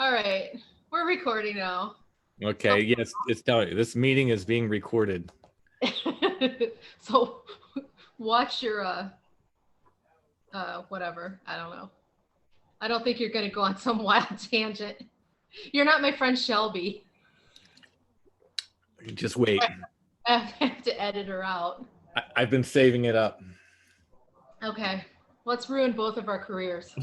All right, we're recording now. Okay, yes, it's telling you. This meeting is being recorded. So watch your whatever. I don't know. I don't think you're gonna go on some wild tangent. You're not my friend Shelby. Just wait. I have to edit her out. I've been saving it up. Okay, let's ruin both of our careers.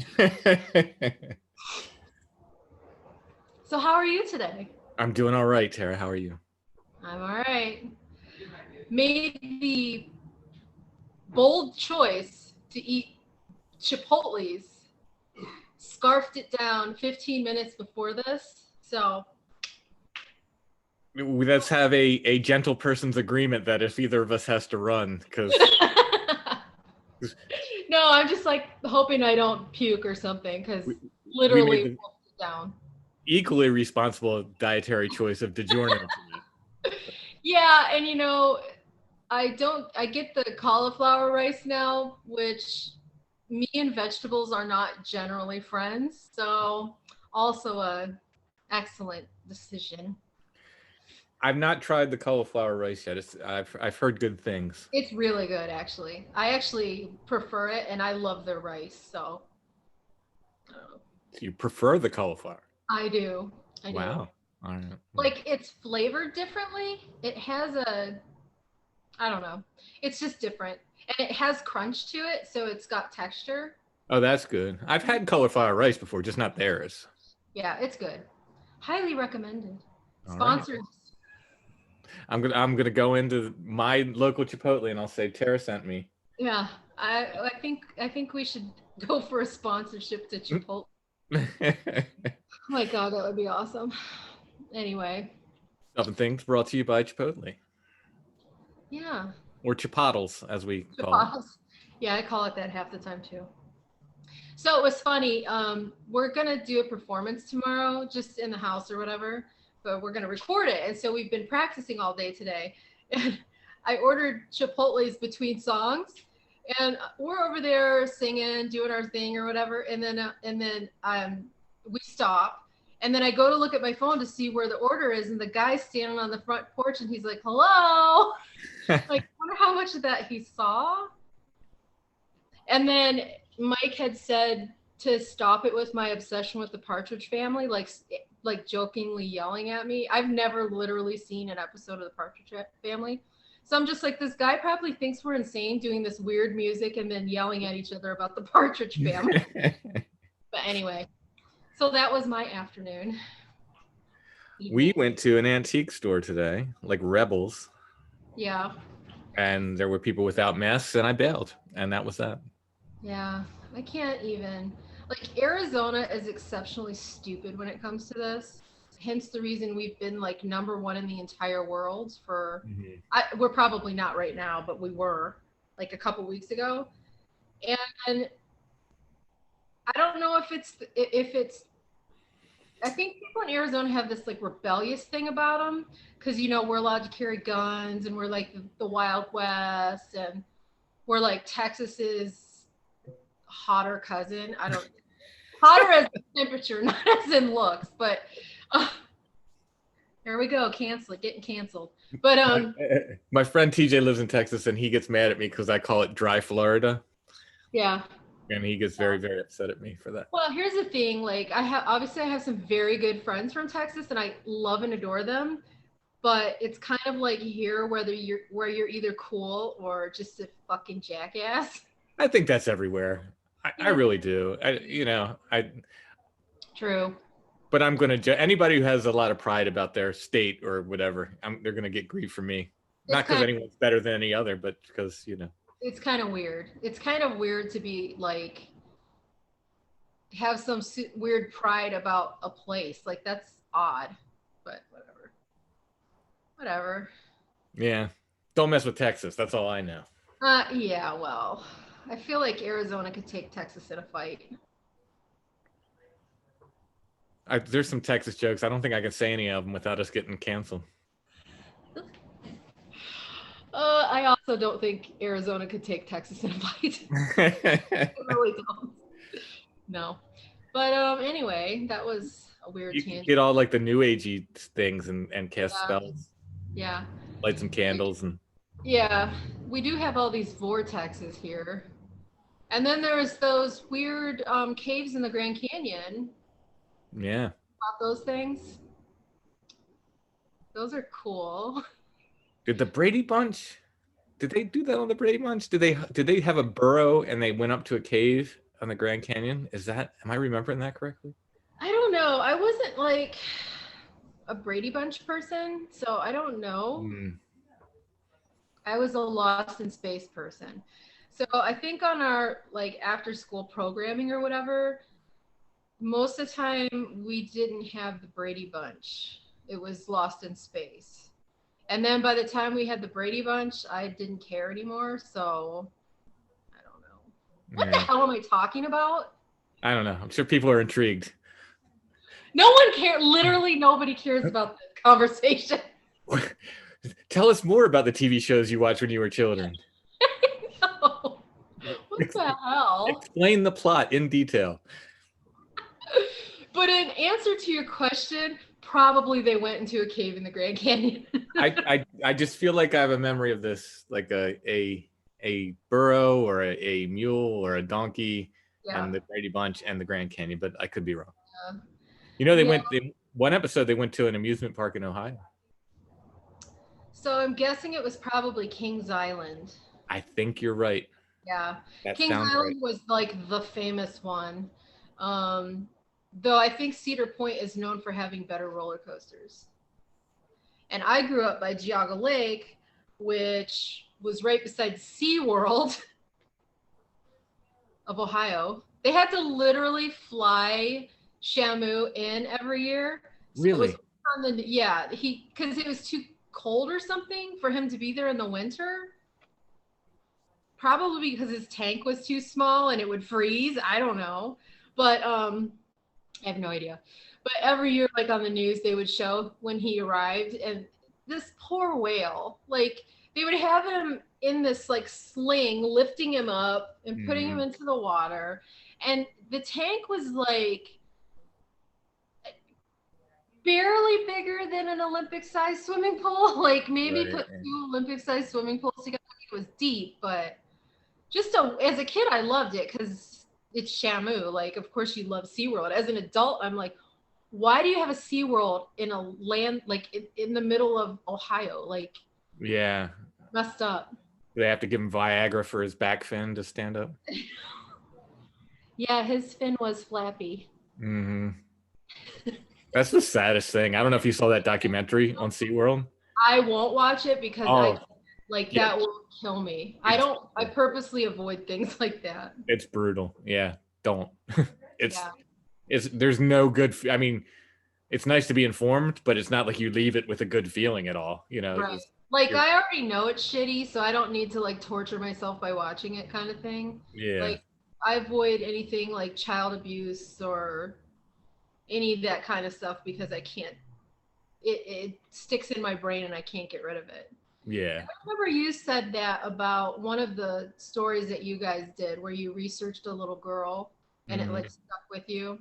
So how are you today? I'm doing all right, Tara. How are you? I'm all right. Made the bold choice to eat Chipotle's. Scarfed it down 15 minutes before this. So Let's have a gentle person's agreement that if either of us has to run, because no, I'm just like hoping I don't puke or something, because literally we wolfed it down. Equally responsible dietary choice of DiGiorno. Yeah, and you know, I get the cauliflower rice now, which me and vegetables are not generally friends, so also a excellent decision. I've not tried the cauliflower rice yet. I've heard good things. It's really good, actually. I actually prefer it, and I love their rice, so. You prefer the cauliflower? I do. Wow. All right. Like, it's flavored differently. It has I don't know. It's just different. And it has crunch to it, so it's got texture. Oh, that's good. I've had cauliflower rice before, just not theirs. Yeah, it's good. Highly recommended. All Sponsors. Right. I'm gonna go into my local Chipotle and I'll say Tara sent me. Yeah, I think we should go for a sponsorship to Chipotle. Oh my God, that would be awesome. Anyway. Stuff and Things brought to you by Chipotle. Yeah. Or Chipotles, as we call it. Yeah, I call it that half the time too. So it was funny. We're gonna do a performance tomorrow, just in the house or whatever, but we're gonna record it. And so we've been practicing all day today. And I ordered Chipotle's between songs, and we're over there singing, doing our thing or whatever. And then we stop. And then I go to look at my phone to see where the order is, and the guy's standing on the front porch, and he's like, "Hello." Like, I wonder how much of that he saw. And then Mike had said to stop it with my obsession with the Partridge Family, like jokingly yelling at me. I've never literally seen an episode of the Partridge Family. So I'm just like, this guy probably thinks we're insane doing this weird music and then yelling at each other about the Partridge Family. But anyway, so that was my afternoon. We went to an antique store today, like rebels. Yeah. And there were people without masks, and I bailed, and that was that. Yeah, I can't even. Like, Arizona is exceptionally stupid when it comes to this. Hence the reason we've been like #1 in the entire world for. Mm-hmm. We're probably not right now, but we were like a couple weeks ago, and I don't know if it's. I think people in Arizona have this like rebellious thing about them, because you know we're allowed to carry guns and we're like the Wild West, and we're like Texas's hotter cousin. I don't hotter as temperature, not as in looks, but there we go, getting canceled. But my friend TJ lives in Texas, and he gets mad at me because I call it dry Florida. Yeah. And he gets very, very upset at me for that. Well, here's the thing. Like, I have some very good friends from Texas, and I love and adore them. But it's kind of like here, where you're either cool or just a fucking jackass. I think that's everywhere. I really do. True. But I'm gonna anybody who has a lot of pride about their state or whatever, they're gonna get grief from me. Not because anyone's better than any other, but because It's kind of weird. It's kind of weird to be like, have some weird pride about a place. Like, that's odd, but whatever. Yeah. Don't mess with Texas. That's all I know. Yeah, well, I feel like Arizona could take Texas in a fight. There's some Texas jokes. I don't think I can say any of them without us getting canceled. I also don't think Arizona could take Texas in a fight. I really don't. No. But anyway, that was a weird You can tangent. get all like the new agey things and cast spells, Yeah. light some candles, and Yeah. We do have all these vortexes here. And then there's those weird caves in the Grand Canyon. yeah. About those things. Those are cool. Did the Brady Bunch? Did they do that on the Brady Bunch? Did they have a burrow and they went up to a cave on the Grand Canyon? Am I remembering that correctly? I don't know. I wasn't like a Brady Bunch person, so I don't know. I was a Lost in Space person. So I think on our like after school programming or whatever, most of the time we didn't have the Brady Bunch. It was Lost in Space. And then by the time we had the Brady Bunch, I didn't care anymore. So I don't know. What the hell am I talking about? I don't know. I'm sure people are intrigued. No one cares. Literally nobody cares about this conversation. Tell us more about the TV shows you watched when you were children. No. What the hell? Explain the plot in detail. But in answer to your question, probably they went into a cave in the Grand Canyon. I just feel like I have a memory of this, like a burro or a mule or a donkey and the Brady Bunch and the Grand Canyon, but I could be wrong. Yeah. You know, one episode they went to an amusement park in Ohio. So I'm guessing it was probably Kings Island. I think you're right. Yeah. That Kings sounds Island right. was like the famous one. Though I think Cedar Point is known for having better roller coasters. And I grew up by Geauga Lake, which was right beside SeaWorld of Ohio. They had to literally fly Shamu in every year. So Really? because it was too cold or something for him to be there in the winter. Probably because his tank was too small and it would freeze. I don't know. But I have no idea. But every year, like on the news, they would show when he arrived, and this poor whale, like they would have him in this like sling, lifting him up and putting him into the water. And the tank was like barely bigger than an Olympic-sized swimming pool. Like maybe put two Olympic-sized swimming pools together. It was deep, but as a kid, I loved it because it's Shamu. Like, of course, you love SeaWorld. As an adult, I'm like, why do you have a SeaWorld in a land like in the middle of Ohio? Like, yeah, messed up. Do they have to give him Viagra for his back fin to stand up? Yeah, his fin was flappy. That's the saddest thing. I don't know if you saw that documentary on SeaWorld. I won't watch it because that will kill me. I purposely avoid things like that. It's brutal. Yeah, don't. There's no good. I mean, it's nice to be informed, but it's not like you leave it with a good feeling at all. You know, right. I already know it's shitty, so I don't need to like torture myself by watching it, kind of thing. Yeah. Like I avoid anything like child abuse or any of that kind of stuff because I can't. It sticks in my brain and I can't get rid of it. Yeah. I remember you said that about one of the stories that you guys did where you researched a little girl and it like stuck with you.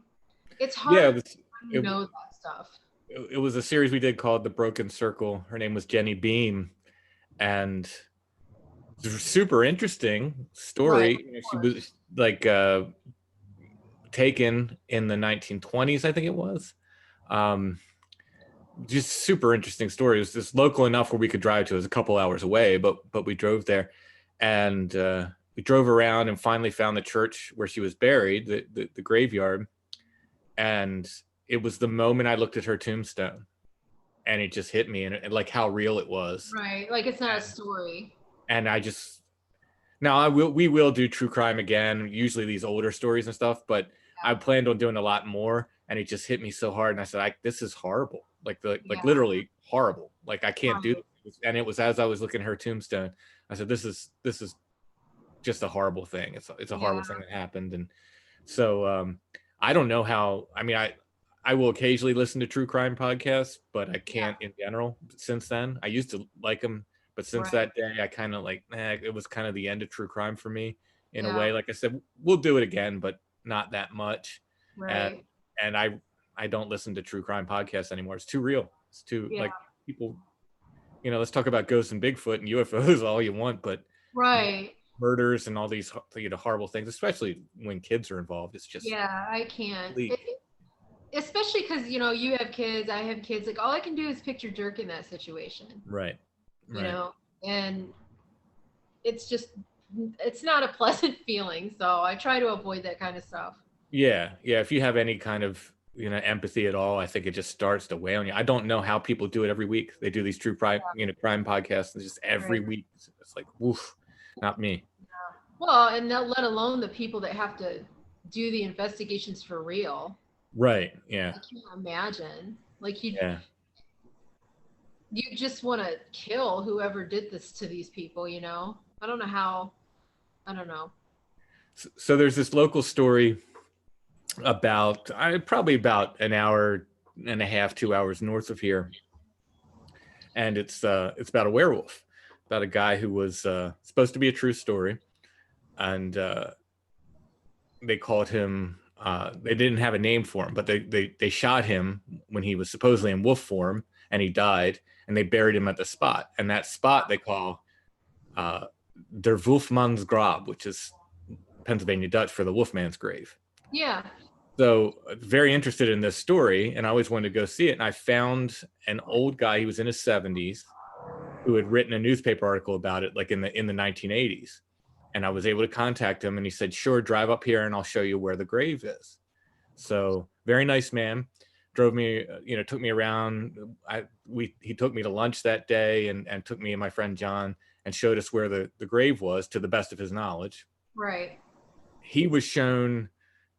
It's hard to know that stuff. It was a series we did called The Broken Circle. Her name was Jenny Beam, and it was a super interesting story. Right, she was like taken in the 1920s, I think it was. Just super interesting story. It was just local enough where we could drive to. It was a couple hours away, but we drove there, and we drove around and finally found the church where she was buried, the graveyard. And it was the moment I looked at her tombstone, and it just hit me, and like how real it was. Right, like it's not a story. And we will do true crime again. Usually these older stories and stuff, but I planned on doing a lot more. And it just hit me so hard, and I said, "This is horrible. Like literally horrible. Like I can't do this." And it was as I was looking at her tombstone, I said, "This is just a horrible thing. It's a horrible thing that happened." And so I don't know how. I mean, I will occasionally listen to true crime podcasts, but I can't in general. Since then, I used to like them, but since that day, I kind of like it was kind of the end of true crime for me in a way. Like I said, we'll do it again, but not that much. Right. And I don't listen to true crime podcasts anymore. It's too real. It's too Yeah. like people, let's talk about ghosts and Bigfoot and UFOs all you want, but Right. murders and all these horrible things, especially when kids are involved, it's just I can't. bleak. Especially because you have kids, I have kids. Like all I can do is picture Dirk in that situation. Right. And it's not a pleasant feeling. So I try to avoid that kind of stuff. Yeah. If you have any kind of empathy at all, I think it just starts to weigh on you. I don't know how people do it every week. They do these true crime, crime podcasts, and just every week. It's like, woof, not me. Well, and let alone the people that have to do the investigations for real. Right. Yeah. I can't imagine. Like you just want to kill whoever did this to these people. I don't know how. I don't know. So there's this local story about probably about an hour and a half, 2 hours north of here, and it's about a werewolf, about a guy who was supposed to be a true story, and they called him. They didn't have a name for him, but they shot him when he was supposedly in wolf form, and he died, and they buried him at the spot, and that spot they call Der Wolfman's Grab, which is Pennsylvania Dutch for the Wolfman's grave. Yeah. So very interested in this story, and I always wanted to go see it. And I found an old guy, he was in his 70s, who had written a newspaper article about it, like in the 1980s. And I was able to contact him, and he said, "Sure, drive up here, and I'll show you where the grave is." So very nice man. Drove me, took me around. He took me to lunch that day, and took me and my friend John and showed us where the grave was, to the best of his knowledge. Right. He was shown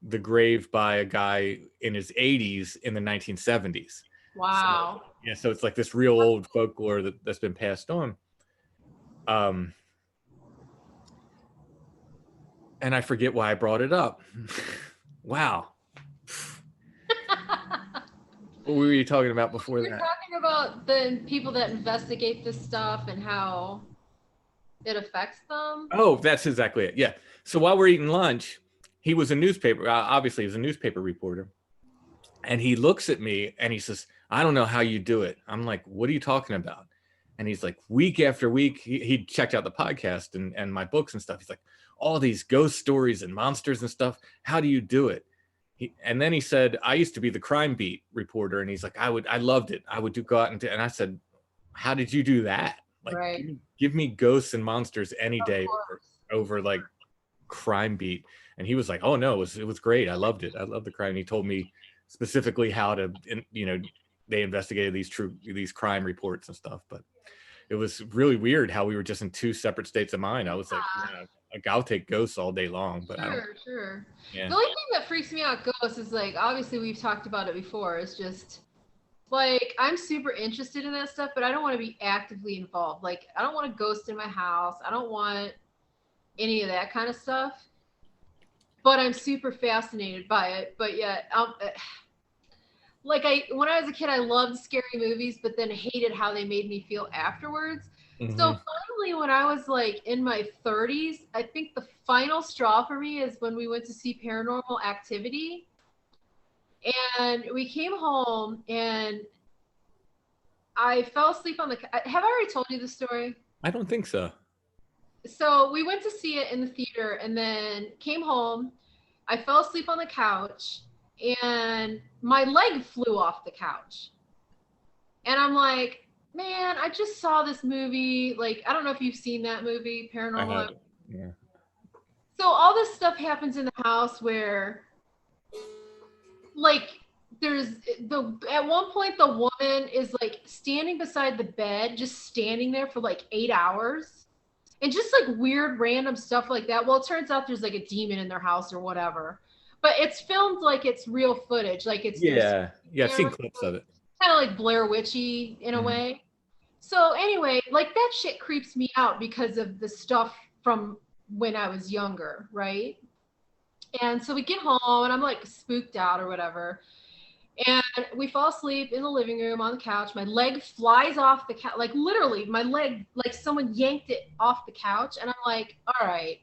the grave by a guy in his 80s in the 1970s. Wow. So it's like this real old folklore that's been passed on. And I forget why I brought it up. Wow. What were you talking about before that? We're talking about the people that investigate this stuff and how it affects them. Oh, that's exactly it. Yeah. So while we're eating lunch, he was a newspaper, obviously he was a newspaper reporter. And he looks at me and he says, "I don't know how you do it." I'm like, "What are you talking about?" And he's like, week after week, he checked out the podcast and my books and stuff. He's like, "All these ghost stories and monsters and stuff. How do you do it?" And then he said, "I used to be the crime beat reporter." And he's like, I loved it. I would go out and I said, "How did you do that? Like, right. give me ghosts and monsters any day over like crime beat." And he was like, "Oh no, it was great. I loved it. I loved the crime." And he told me specifically how to, they investigated these crime reports and stuff. But it was really weird how we were just in two separate states of mind. I was like, I'll take ghosts all day long, but Sure. Yeah. The only thing that freaks me out ghosts is like, obviously we've talked about it before. It's just like, I'm super interested in that stuff, but I don't want to be actively involved. Like, I don't want a ghost in my house. I don't want any of that kind of stuff. But I'm super fascinated by it. But yet, when I was a kid, I loved scary movies, but then hated how they made me feel afterwards. Mm-hmm. So finally, when I was like in my 30s, I think the final straw for me is when we went to see Paranormal Activity. And we came home and I fell asleep on the couch. Have I already told you the story? I don't think so. So we went to see it in the theater and then came home. I fell asleep on the couch and my leg flew off the couch. And I'm like, man, I just saw this movie. Like, I don't know if you've seen that movie, Paranormal. Yeah. So all this stuff happens in the house where, like, at one point the woman is like standing beside the bed, just standing there for like 8 hours. And just like weird random stuff like that. Well, it turns out there's like a demon in their house or whatever. But it's filmed like it's real footage. Like it's I've seen clips of it. Kind of like Blair Witchy in a way. So anyway, like that shit creeps me out because of the stuff from when I was younger, right? And so we get home and I'm like spooked out or whatever. And we fall asleep in the living room on the couch. My leg flies off the couch, like literally my leg, like someone yanked it off the couch. And I'm like, all right,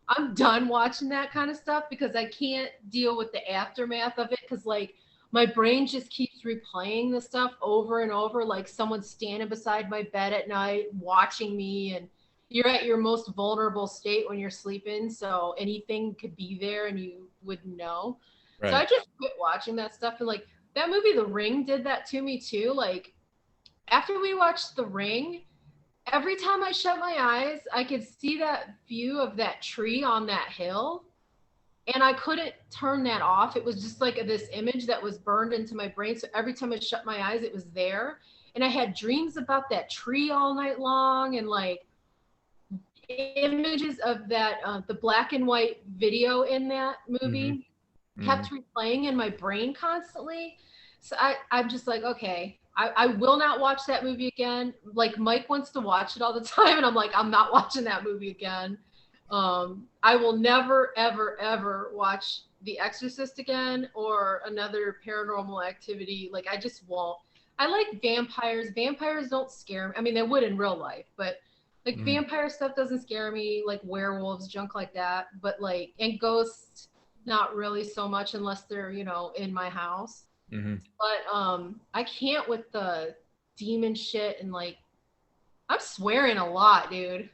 I'm done watching that kind of stuff because I can't deal with the aftermath of it. Cause like my brain just keeps replaying the stuff over and over, like someone's standing beside my bed at night watching me, and you're at your most vulnerable state when you're sleeping, so anything could be there and you wouldn't know. So I Right. just quit watching that stuff. And like that movie The Ring did that to me too. Like after we watched The Ring, every time I shut my eyes, I could see that view of that tree on that hill, and I couldn't turn that off. It was just like this image that was burned into my brain. So every time I shut my eyes, it was there. And I had dreams about that tree all night long, and like images of that, the black and white video in that movie kept replaying in my brain constantly. So I'm just like, okay, I will not watch that movie again. Like Mike wants to watch it all the time, and I'm like, I'm not watching that movie again. I will never, ever, ever watch The Exorcist again or another Paranormal Activity. Like I just won't. I like vampires. Vampires don't scare me. I mean, they would in real life, but like vampire stuff doesn't scare me. Like werewolves, junk like that. But like, and ghosts, not really so much unless they're, you know, in my house. But I can't with the demon shit, and like I'm swearing a lot, dude.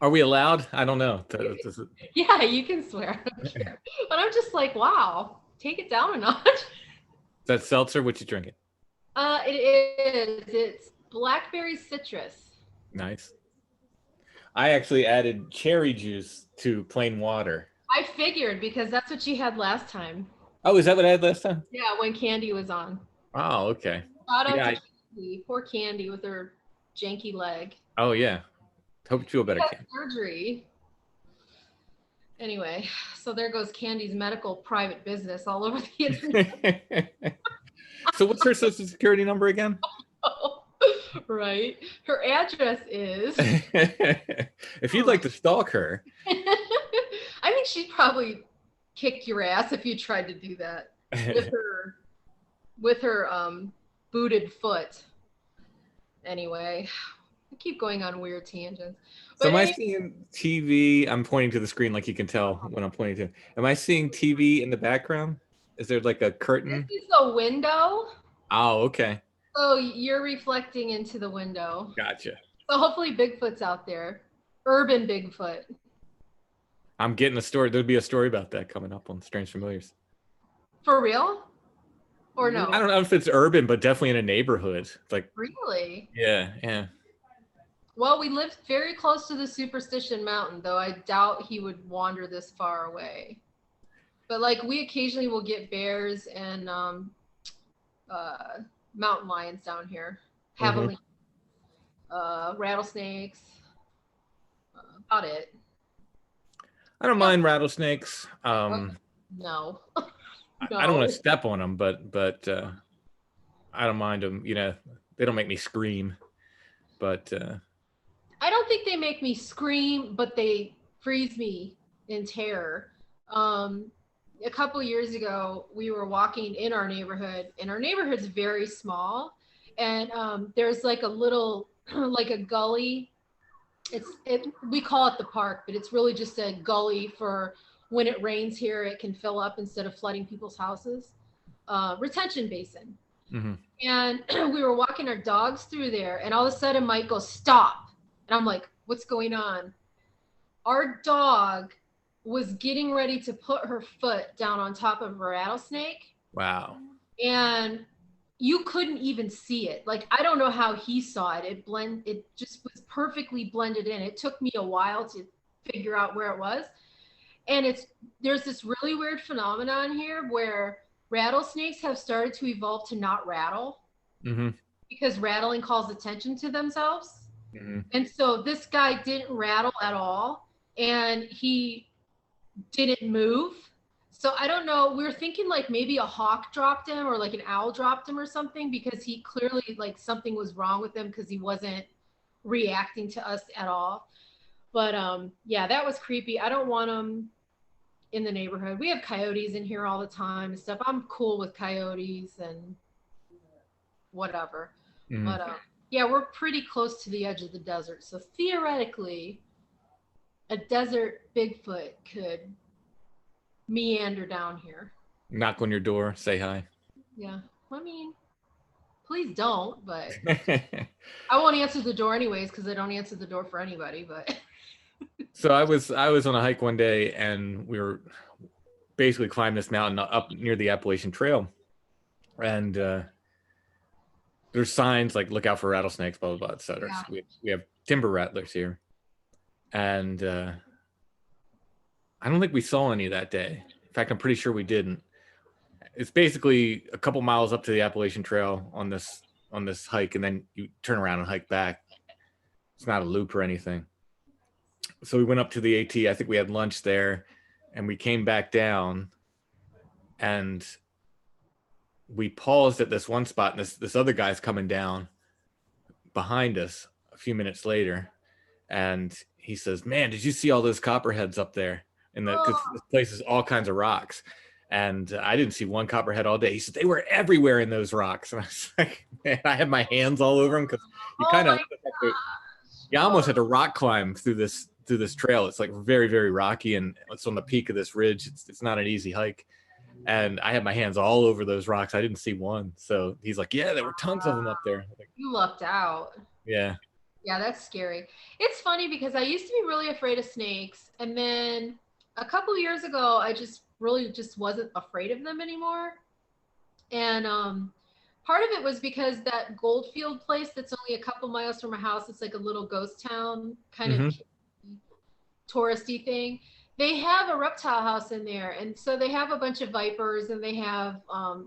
Are we allowed? I don't know. Yeah, you can swear. I don't care. But I'm just like, wow, take it down a notch. Is that seltzer? What you drinking? It is. It's blackberry citrus. Nice. I actually added cherry juice to plain water. I figured, because that's what you had last time. Oh, is that what I had last time? Yeah, when Candy was on. Oh, okay. Shout out to Candy. Poor Candy with her janky leg. Oh, yeah. Hope you feel better, Candy. Surgery. Anyway, so there goes Candy's medical private business all over the internet. So what's her social security number again? Right. Her address is. If you'd like to stalk her. I think she'd probably kick your ass if you tried to do that with her booted foot. Anyway, I keep going on weird tangents. So am I seeing TV? I'm pointing to the screen like you can tell when I'm pointing to. Am I seeing TV in the background? Is there like a curtain? This is a window. Oh, okay. So you're reflecting into the window. Gotcha. So hopefully Bigfoot's out there. Urban Bigfoot. I'm getting a story. There'll be a story about that coming up on Strange Familiars. For real? Or no? I don't know if it's urban, but definitely in a neighborhood. It's like really? Yeah, yeah. Well, we lived very close to the Superstition Mountain, though I doubt he would wander this far away. But like we occasionally will get bears and mountain lions down here. Heavily. Rattlesnakes. About it. I don't mind rattlesnakes. No. No. I don't want to step on them, but I don't mind them. You know, they don't make me scream. But I don't think they make me scream, but they freeze me in terror. A couple years ago, we were walking in our neighborhood, and our neighborhood's very small. And there's like a little, like a gully. We call it the park, but it's really just a gully for when it rains here, it can fill up instead of flooding people's houses. Retention basin. And we were walking our dogs through there, and all of a sudden Mike goes, "Stop." And I'm like, "What's going on?" Our dog was getting ready to put her foot down on top of a rattlesnake. Wow. And you couldn't even see it. Like, I don't know how he saw it. It just was perfectly blended in. It took me a while to figure out where it was. And there's this really weird phenomenon here where rattlesnakes have started to evolve to not rattle because rattling calls attention to themselves. And so this guy didn't rattle at all, and he didn't move. So I don't know. We were thinking like maybe a hawk dropped him or like an owl dropped him or something, because he clearly, like, something was wrong with him because he wasn't reacting to us at all. But yeah, that was creepy. I don't want them in the neighborhood. We have coyotes in here all the time and stuff. I'm cool with coyotes and whatever. But yeah, we're pretty close to the edge of the desert. So theoretically, a desert Bigfoot could meander down here. Knock on your door, say hi. Yeah. I mean, please don't, but I won't answer the door anyways because I don't answer the door for anybody, but So I was on a hike one day, and we were basically climbing this mountain up near the Appalachian Trail, and there's signs like "Look out for rattlesnakes," blah blah blah, etc. yeah. So we have timber rattlers here, and I don't think we saw any that day. In fact, I'm pretty sure we didn't. It's basically a couple miles up to the Appalachian Trail on this hike, and then you turn around and hike back. It's not a loop or anything. So we went up to the AT. I think we had lunch there, and we came back down, and we paused at this one spot, and this other guy's coming down behind us a few minutes later, and he says, "Man, did you see all those copperheads up there?" And because this place is all kinds of rocks, and I didn't see one copperhead all day. He said they were everywhere in those rocks, and I was like, man, I had my hands all over them because you kind of you almost had to rock climb through this trail. It's like very, very rocky, and it's on the peak of this ridge. It's not an easy hike. And I had my hands all over those rocks. I didn't see one. So he's like, yeah, there were tons of them up there. Like, you lucked out. Yeah. Yeah, that's scary. It's funny because I used to be really afraid of snakes. And then a couple of years ago, I just really just wasn't afraid of them anymore. And part of it was because that Goldfield place that's only a couple miles from my house, it's like a little ghost town kind of touristy thing. They have a reptile house in there, and so they have a bunch of vipers, and they have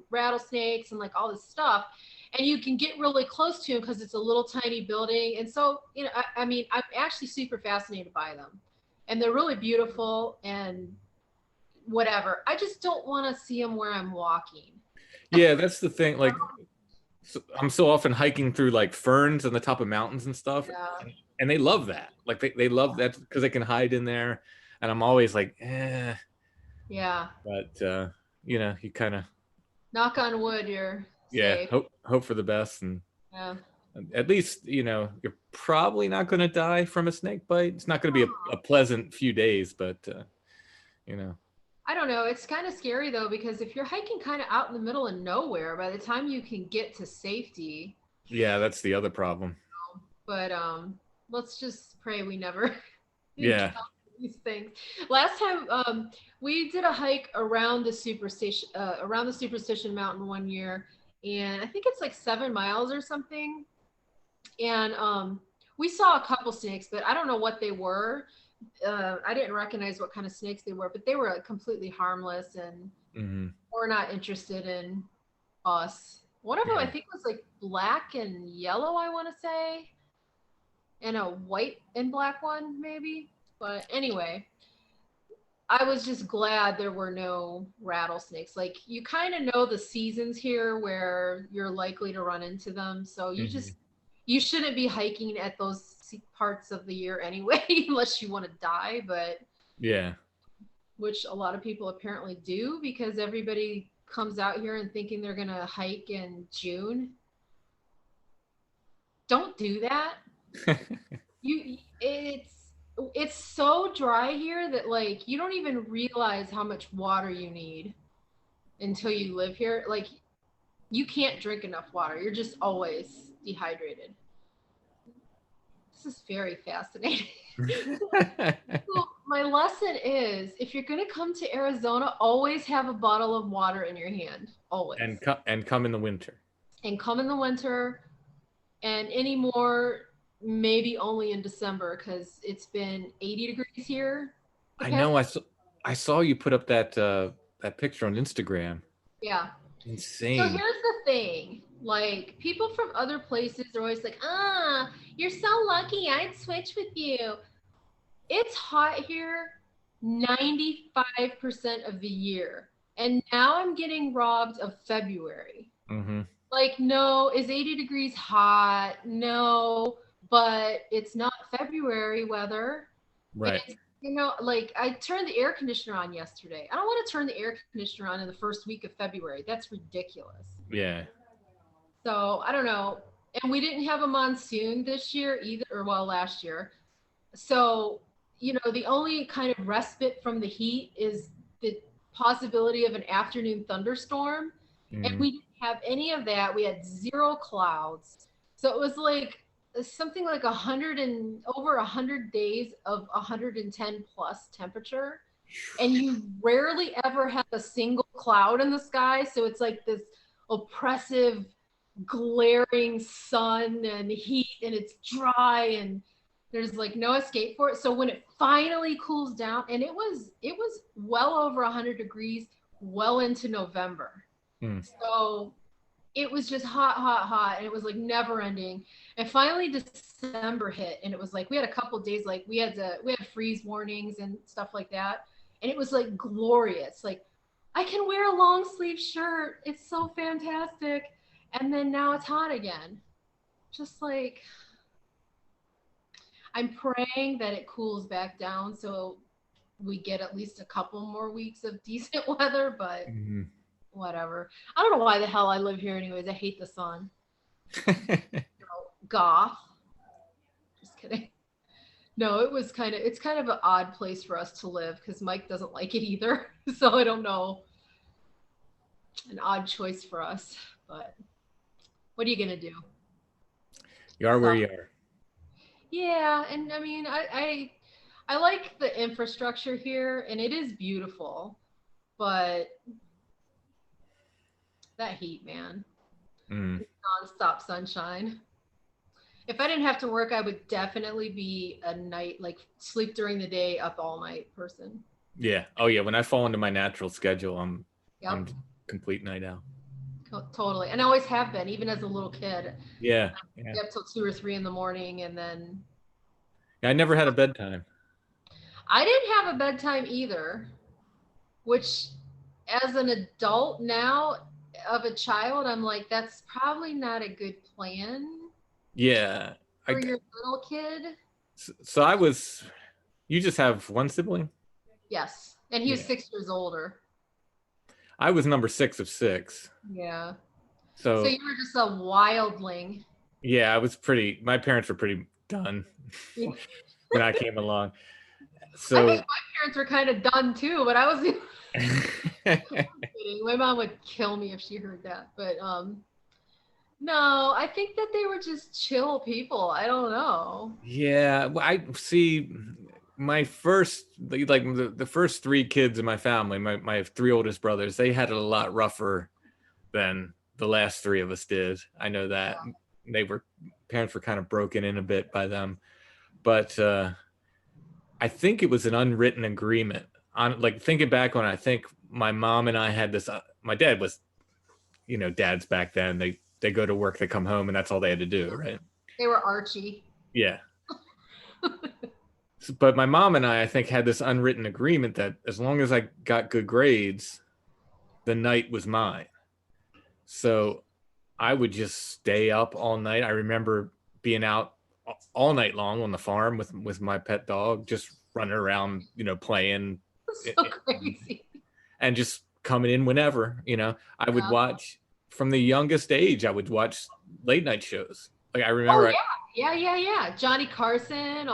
rattlesnakes and like all this stuff, and you can get really close to them because it's a little tiny building. And so, you know, I mean, I'm actually super fascinated by them, and they're really beautiful and whatever. I just don't want to see them where I'm walking. Yeah, that's the thing. Like, I'm so often hiking through like ferns on the top of mountains and stuff, and they love that. Like they love that because they can hide in there. And I'm always like, yeah. But you know, you kind of knock on wood, you're safe. Hope for the best, and at least you know you're probably not going to die from a snake bite. It's not going to be a pleasant few days, but you know. I don't know. It's kind of scary though, because if you're hiking kind of out in the middle of nowhere, by the time you can get to safety. Yeah, that's the other problem. But let's just pray we never. Yeah. These things. Last time we did a hike around the superstition mountain one year, and I think it's like 7 miles or something, and we saw a couple snakes, but I don't know what they were. I didn't recognize what kind of snakes they were, but they were completely harmless, and were not interested in us. One of them I think was like black and yellow, I want to say, and a white and black one maybe. But anyway, I was just glad there were no rattlesnakes. Like, you kind of know the seasons here where you're likely to run into them. So you shouldn't be hiking at those parts of the year anyway, unless you want to die. But yeah, which a lot of people apparently do, because everybody comes out here and thinking they're going to hike in June. Don't do that. It's so dry here that like you don't even realize how much water you need until you live here. Like, you can't drink enough water. You're just always dehydrated. This is very fascinating. So my lesson is, if you're going to come to Arizona, always have a bottle of water in your hand. Always. And come in the winter. And come in the winter. And anymore, maybe only in December, because it's been 80 degrees here. I know. I saw you put up that picture on Instagram. Yeah. Insane. So here's the thing. Like, people from other places are always like, you're so lucky. I'd switch with you. It's hot here 95% of the year. And now I'm getting robbed of February. Like, no, is 80 degrees hot? No. But it's not February weather. Right. You know, like, I turned the air conditioner on yesterday. I don't want to turn the air conditioner on in the first week of February. That's ridiculous. Yeah. So I don't know. And we didn't have a monsoon this year either, or well, last year. So, you know, the only kind of respite from the heat is the possibility of an afternoon thunderstorm. And we didn't have any of that. We had 0 clouds. So it was like something like over 100 days of 110 plus temperature. And you rarely ever have a single cloud in the sky. So it's like this oppressive, glaring sun and heat, and it's dry, and there's like no escape for it. So when it finally cools down, and it was well over 100 degrees well into November. So it was just hot, and it was like never ending. And finally December hit, and it was like we had a couple days, like we had freeze warnings and stuff like that, and it was like glorious. Like, I can wear a long sleeve shirt, it's so fantastic. And then now it's hot again. Just like, I'm praying that it cools back down so we get at least a couple more weeks of decent weather, but whatever. I don't know why the hell I live here anyways. I hate the sun. Goth. Just kidding. No, it's kind of an odd place for us to live because Mike doesn't like it either. So I don't know. An odd choice for us, but what are you gonna do? You are where you are. Yeah, and I mean, I like the infrastructure here, and it is beautiful, but that heat, man. Non-stop sunshine. If I didn't have to work, I would definitely be a night, like sleep during the day, up all night person. Yeah. Oh yeah. When I fall into my natural schedule, I'm complete night owl. Totally. And I always have been, even as a little kid. Yeah. Up till 2 or 3 in the morning, and then. I never had a bedtime. I didn't have a bedtime either, which as an adult now of a child, I'm like, that's probably not a good plan. Yeah. For your little kid. So you just have one sibling? Yes. And he was 6 years older. I was number 6 of 6. Yeah. So you were just a wildling. Yeah, my parents were pretty done when I came along. So I think my parents were kind of done too, but I was kidding. My mom would kill me if she heard that. But no, I think that they were just chill people. I don't know. Yeah, I see. My first, like the first 3 kids in my family, my 3 oldest brothers, they had it a lot rougher than the last 3 of us did. I know that. Parents were kind of broken in a bit by them, but I think it was an unwritten agreement on, like, thinking back on, I think my mom and I had this, my dad was, dads back then, they go to work, they come home, and that's all they had to do. Right. They were Archie. Yeah. But my mom and I think, had this unwritten agreement that as long as I got good grades, the night was mine. So I would just stay up all night. I remember being out all night long on the farm with my pet dog, just running around, playing. So crazy. And just coming in whenever, I would watch, from the youngest age, I would watch late night shows. Like, I remember. Yeah. Johnny Carson,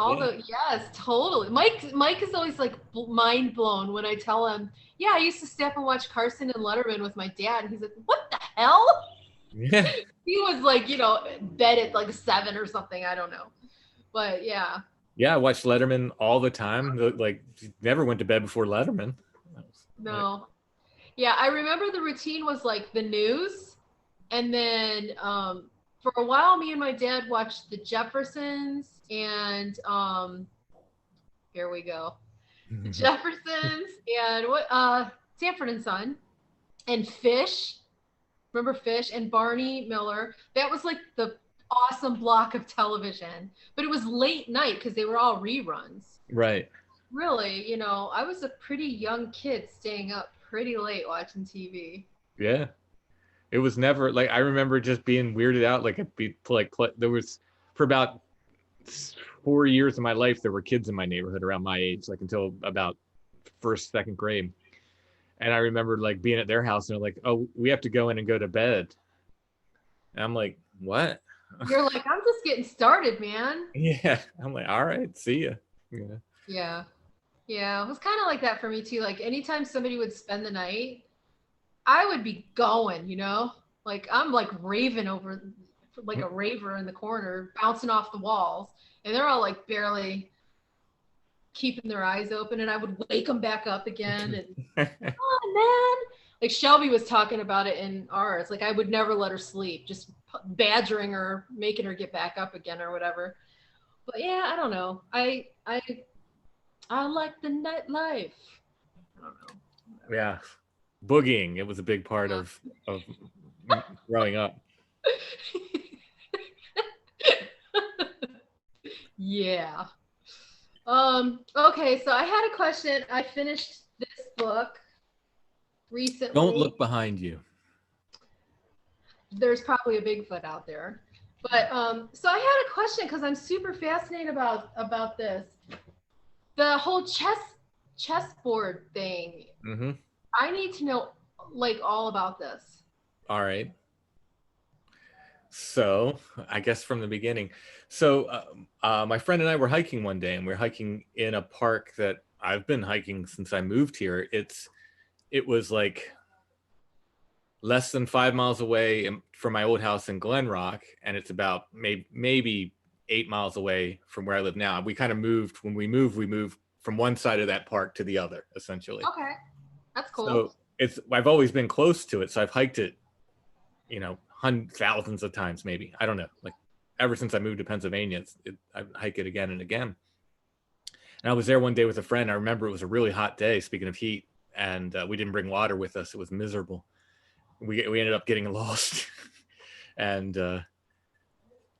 yes, totally. Mike is always like mind blown when I tell him, I used to stay up and watch Carson and Letterman with my dad. And he's like, what the hell? Yeah. He was like, bed at like 7 or something. I don't know. But yeah. Yeah, I watched Letterman all the time. Like, never went to bed before Letterman. No. Yeah, I remember the routine was like the news. And then for a while, me and my dad watched the Jeffersons and here we go. The Jeffersons and Sanford and Son and Fish. Remember Fish and Barney Miller? That was like the awesome block of television, but it was late night because they were all reruns. Right. Really, I was a pretty young kid staying up pretty late watching TV. Yeah. It was never like, I remember just being weirded out. Like, there was, for about 4 years of my life, there were kids in my neighborhood around my age, like until about 1st, 2nd grade. And I remember like being at their house and they're like, oh, we have to go in and go to bed. And I'm like, what? You're like, I'm just getting started, man. Yeah. I'm like, all right, see ya. Yeah. Yeah, it was kind of like that for me too. Like anytime somebody would spend the night, I would be going, you know? Like I'm like raving over like a raver in the corner, bouncing off the walls, and they're all like barely keeping their eyes open, and I would wake them back up again and oh man. Like Shelby was talking about it in ours. Like I would never let her sleep, just badgering her, making her get back up again or whatever. But yeah, I don't know. I like the nightlife. I don't know. Yeah, boogieing. It was a big part of growing up. Yeah. Okay, so I had a question. I finished this book recently. Don't look behind you. There's probably a Bigfoot out there. But so I had a question because I'm super fascinated about this. The whole chessboard thing. Mm-hmm. I need to know like all about this. All right. So I guess from the beginning. So my friend and I were hiking one day, and we're hiking in a park that I've been hiking since I moved here. It was like less than 5 miles away from my old house in Glen Rock, and it's about maybe 8 miles away from where I live now. We kind of moved. When we moved from one side of that park to the other, essentially. Okay, that's cool. So I've always been close to it, so I've hiked it, thousands of times, maybe. I don't know. Like ever since I moved to Pennsylvania, I hike it again and again. And I was there one day with a friend. I remember it was a really hot day, speaking of heat, and we didn't bring water with us. It was miserable. We ended up getting lost and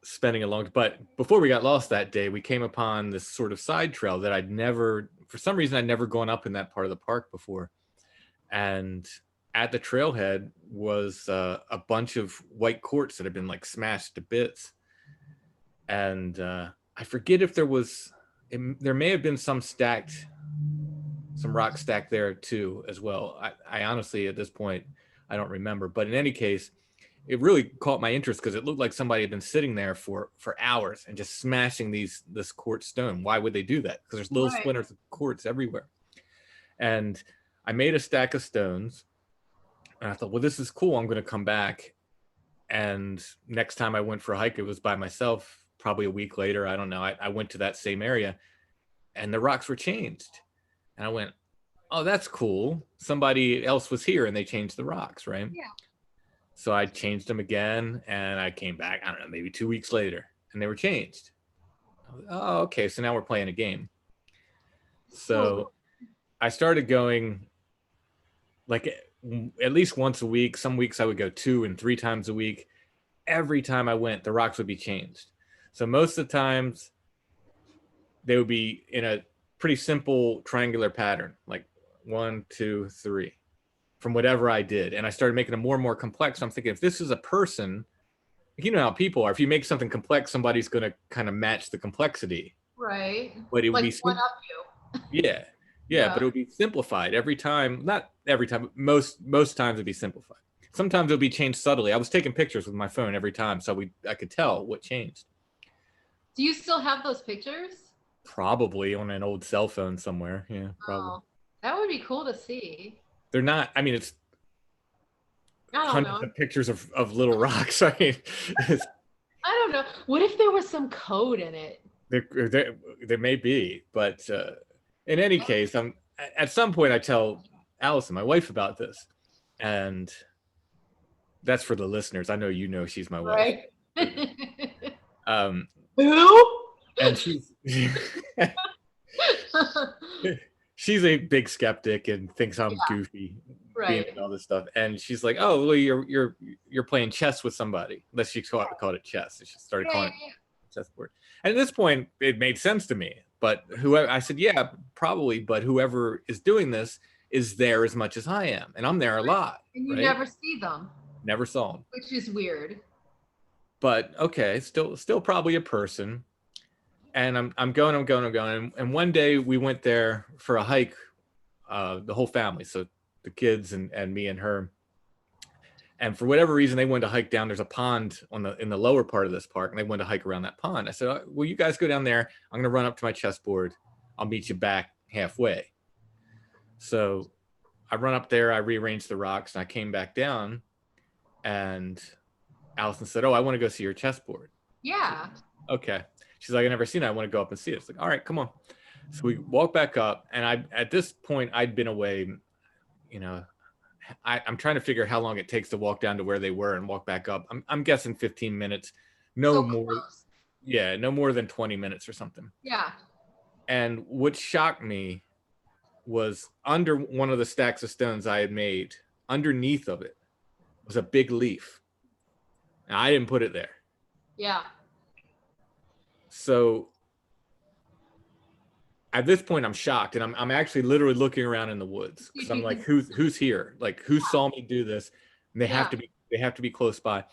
spending a long. But before we got lost that day, we came upon this sort of side trail that for some reason, I'd never gone up in that part of the park before. And at the trailhead was a bunch of white quartz that had been like smashed to bits. And I forget if there may have been some rock stacked there too as well. I honestly, at this point, I don't remember. But in any case, it really caught my interest because it looked like somebody had been sitting there for hours and just smashing this quartz stone. Why would they do that? Because there's little splinters of quartz everywhere. And I made a stack of stones, and I thought, well, this is cool. I'm going to come back. And next time I went for a hike, it was by myself, probably a week later. I don't know. I went to that same area, and the rocks were changed. And I went, oh, that's cool. Somebody else was here, and they changed the rocks, right? Yeah. So I changed them again, and I came back, I don't know, maybe 2 weeks later, and they were changed. Oh, okay. So now we're playing a game. So I started going like at least once a week. Some weeks I would go 2 and 3 times a week. Every time I went, the rocks would be changed. So most of the times they would be in a pretty simple triangular pattern, like 1, 2, 3, from whatever I did. And I started making them more and more complex. So I'm thinking, if this is a person, you know how people are. If you make something complex, somebody's going to kind of match the complexity. Right. But it would like be one up you. Yeah, but it would be simplified every time. Not every time, but most times it'd be simplified. Sometimes it'll be changed subtly. I was taking pictures with my phone every time, so I could tell what changed. Do you still have those pictures? Probably on an old cell phone somewhere. Yeah, probably. Oh, that would be cool to see. They're not. I mean, it's hundreds of pictures of little rocks. I mean, I don't know. What if there was some code in it? There may be, but in any case, at some point I tell Allison, my wife, about this, and that's for the listeners. I know she's my wife. Right. Who? And she's a big skeptic and thinks I'm goofy, right, and all this stuff. And she's like, "Oh, well, you're playing chess with somebody." Unless she called it chess, and she started calling it chessboard. And at this point, it made sense to me. But I said, yeah, probably. But whoever is doing this is there as much as I am, and I'm there a lot. And you never see them. Never saw them, which is weird. But okay, still probably a person. And I'm going. And one day we went there for a hike, the whole family, so the kids and me and her. And for whatever reason, they wanted to hike down. There's a pond in the lower part of this park, and they wanted to hike around that pond. I said, well, you guys go down there. I'm going to run up to my chessboard. I'll meet you back halfway. So I run up there, I rearranged the rocks, and I came back down, and Allison said, "Oh, I want to go see your chessboard." Yeah. Okay. She's like, "I've never seen it. I want to go up and see it." It's like, "All right, come on." So we walk back up, and at this point, I'd been away, you know, I'm trying to figure how long it takes to walk down to where they were and walk back up. I'm guessing 15 minutes, no So more. close. Yeah, no more than 20 minutes or something. Yeah. And what shocked me was under one of the stacks of stones I had made, underneath of it was a big leaf. Now, I didn't put it there. Yeah. So at this point, I'm shocked, and I'm actually literally looking around in the woods because I'm like, who's here? Like, who saw me do this? And they have to be close by.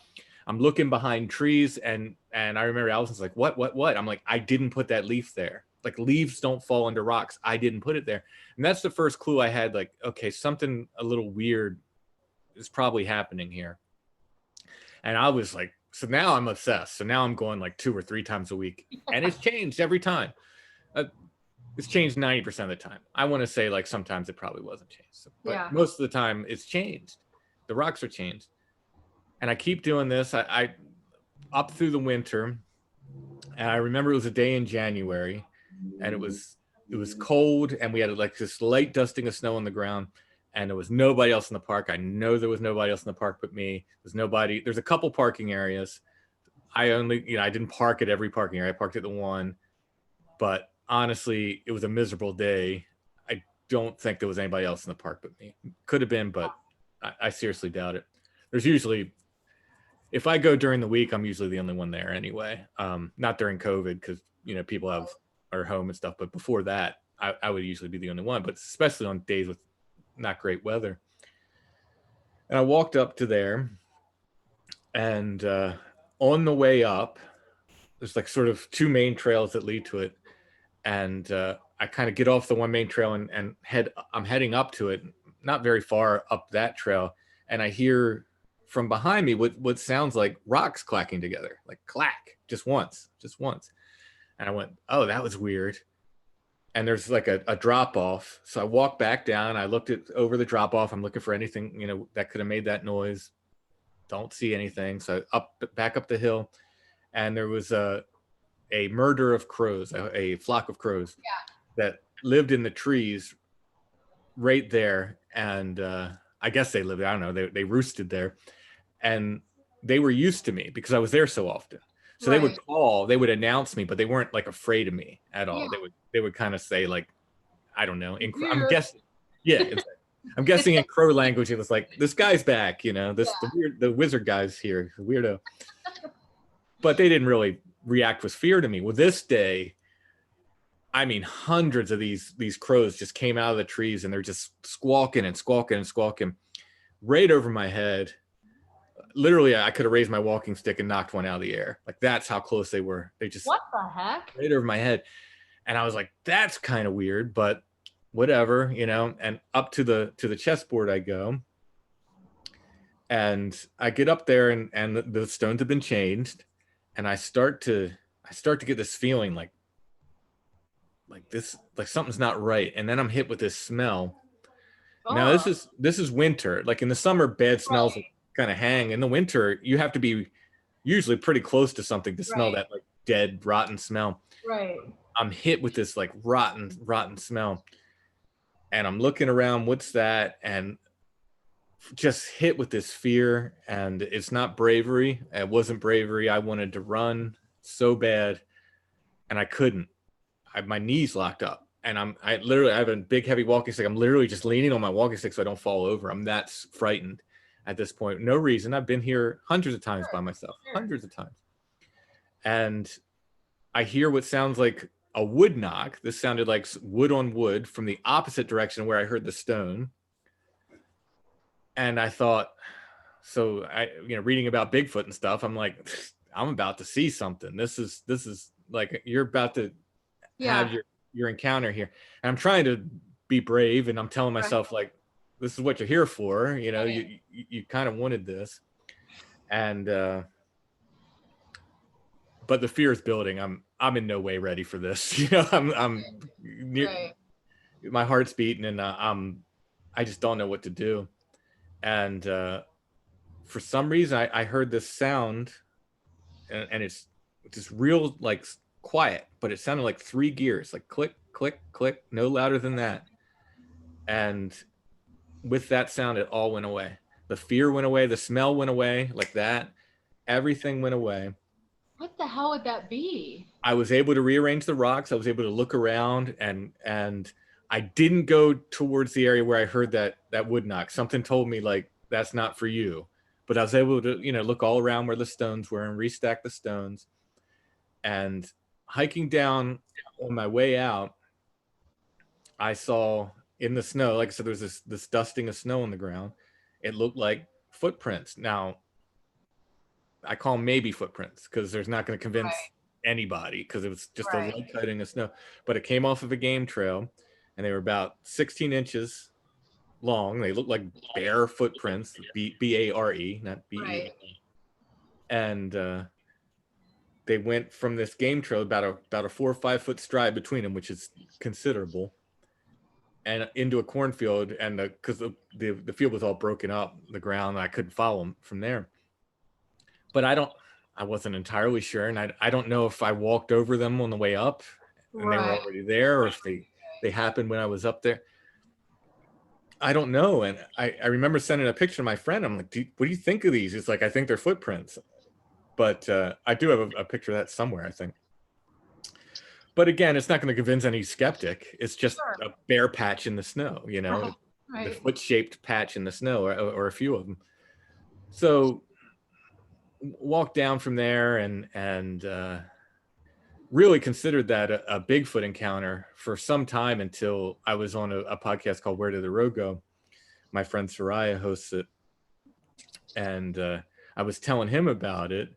I'm looking behind trees, and I remember Allison's like, what? I'm like, I didn't put that leaf there. Like, leaves don't fall under rocks. I didn't put it there. And that's the first clue I had, like, okay, something a little weird is probably happening here. And I was like, so now I'm obsessed. So now I'm going like 2 or 3 times a week, and it's changed every time. It's changed 90% of the time. I want to say like sometimes it probably wasn't changed, but most of the time it's changed. The rocks are changed. And I keep doing this. I up through the winter, and I remember it was a day in January, and it was cold, and we had like this light dusting of snow on the ground, and there was nobody else in the park. I know there was nobody else in the park but me. There's nobody. There's a couple parking areas. I didn't park at every parking area. I parked at the one, but honestly, it was a miserable day. I don't think there was anybody else in the park but me. Could have been, but I seriously doubt it. There's usually, if I go during the week, I'm usually the only one there anyway. Not during COVID, because people are home and stuff. But before that, I would usually be the only one. But especially on days with not great weather. And I walked up to there, and on the way up, there's like sort of 2 main trails that lead to it. And I kind of get off the one main trail and I'm heading up to it, not very far up that trail. And I hear from behind me what sounds like rocks clacking together, like clack, just once. And I went, oh, that was weird. And there's like a drop off. So I walked back down. I looked over the drop off. I'm looking for anything, that could have made that noise. Don't see anything. So back up the hill. And there was a murder of crows, a flock of crows that lived in the trees right there. And I guess they lived, I don't know, they roosted there. And they were used to me because I was there so often. So they would call, they would announce me, but they weren't like afraid of me at all. They would kind of say like, I don't know, I'm guessing. Yeah. I'm guessing in crow language, it was like, this guy's back, the wizard guy's here, weirdo. But they didn't really react with fear to me. Well, this day, I mean, hundreds of these crows just came out of the trees, and they're just squawking right over my head. Literally, I could have raised my walking stick and knocked one out of the air. Like, that's how close they were. They just, what the heck? Right over my head. And I was like, that's kind of weird, but whatever, and up to the chessboard I go. And I get up there, and the stones have been changed. And I start to get this feeling like this, like something's not right. And then I'm hit with this smell. Oh. Now this is winter. Like in the summer, bad smells kind of hang. In the winter, you have to be usually pretty close to something to smell that like dead, rotten smell. Right. I'm hit with this like rotten smell. And I'm looking around, what's that? And just hit with this fear. And it's not bravery. It wasn't bravery. I wanted to run so bad, and I couldn't. My knees locked up, and I have a big heavy walking stick. I'm literally just leaning on my walking stick so I don't fall over. I'm that frightened at this point. No reason. I've been here hundreds of times by myself, hundreds of times. And I hear what sounds like a wood knock. This sounded like wood on wood from the opposite direction where I heard the stone. And I thought, so reading about Bigfoot and stuff, I'm like, I'm about to see something. This is like, you're about to have your encounter here. And I'm trying to be brave, and I'm telling myself like, this is what you're here for. You kind of wanted this. And but the fear is building. I'm in no way ready for this. I'm my heart's beating, and I just don't know what to do. And for some reason, I heard this sound, and it's just real like quiet, but it sounded like 3 gears, like click, click, click, no louder than that. And with that sound, it all went away. The fear went away, the smell went away, like that. Everything went away. What the hell would that be? I was able to rearrange the rocks. I was able to look around, and I didn't go towards the area where I heard that wood knock. Something told me like that's not for you. But I was able to, look all around where the stones were and restack the stones. And hiking down on my way out, I saw in the snow, like I said, there was this dusting of snow on the ground. It looked like footprints. Now, I call them maybe footprints because there's not going to convince anybody, because it was just a light cutting of snow. But it came off of a game trail, and they were about 16 inches long. They looked like bare footprints, B-A-R-E, not B-E. And they went from this game trail about a 4 or 5 foot stride between them, which is considerable, and into a cornfield. And because the field was all broken up, the ground, I couldn't follow them from there. But I wasn't entirely sure, and I don't know if I walked over them on the way up and they were already there, or if they happened when I was up there. I don't know. And I remember sending a picture to my friend. I'm like, what do you think of these? It's like, I think they're footprints. But I do have a picture of that somewhere, I think. But again, it's not going to convince any skeptic. It's just a bare patch in the snow, the foot-shaped patch in the snow, or a few of them. So walked down from there and really considered that a Bigfoot encounter for some time, until I was on a podcast called Where Did the Road Go? My friend Soraya hosts it. And I was telling him about it.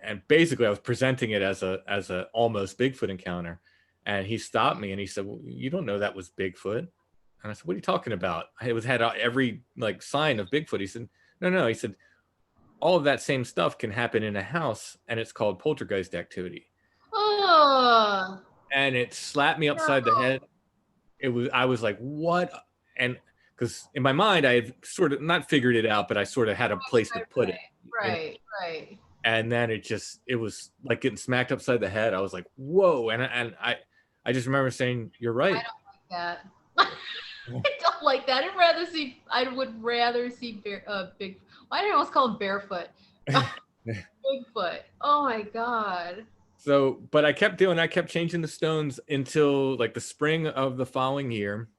And basically I was presenting it as a almost Bigfoot encounter. And he stopped me and he said, well, you don't know that was Bigfoot. And I said, what are you talking about? It had every like sign of Bigfoot. He said, no. He said, all of that same stuff can happen in a house, and it's called poltergeist activity. Oh. And it slapped me upside the head. I was like, what? And because in my mind, I had sort of not figured it out, but I sort of had a place to put it. Right. And then it was like getting smacked upside the head. I was like, whoa. And I just remember saying, you're right. I don't like that. I don't like that. I would rather see big. Why did I almost call him barefoot? Bigfoot. Oh my God. So, but I kept changing the stones until like the spring of the following year.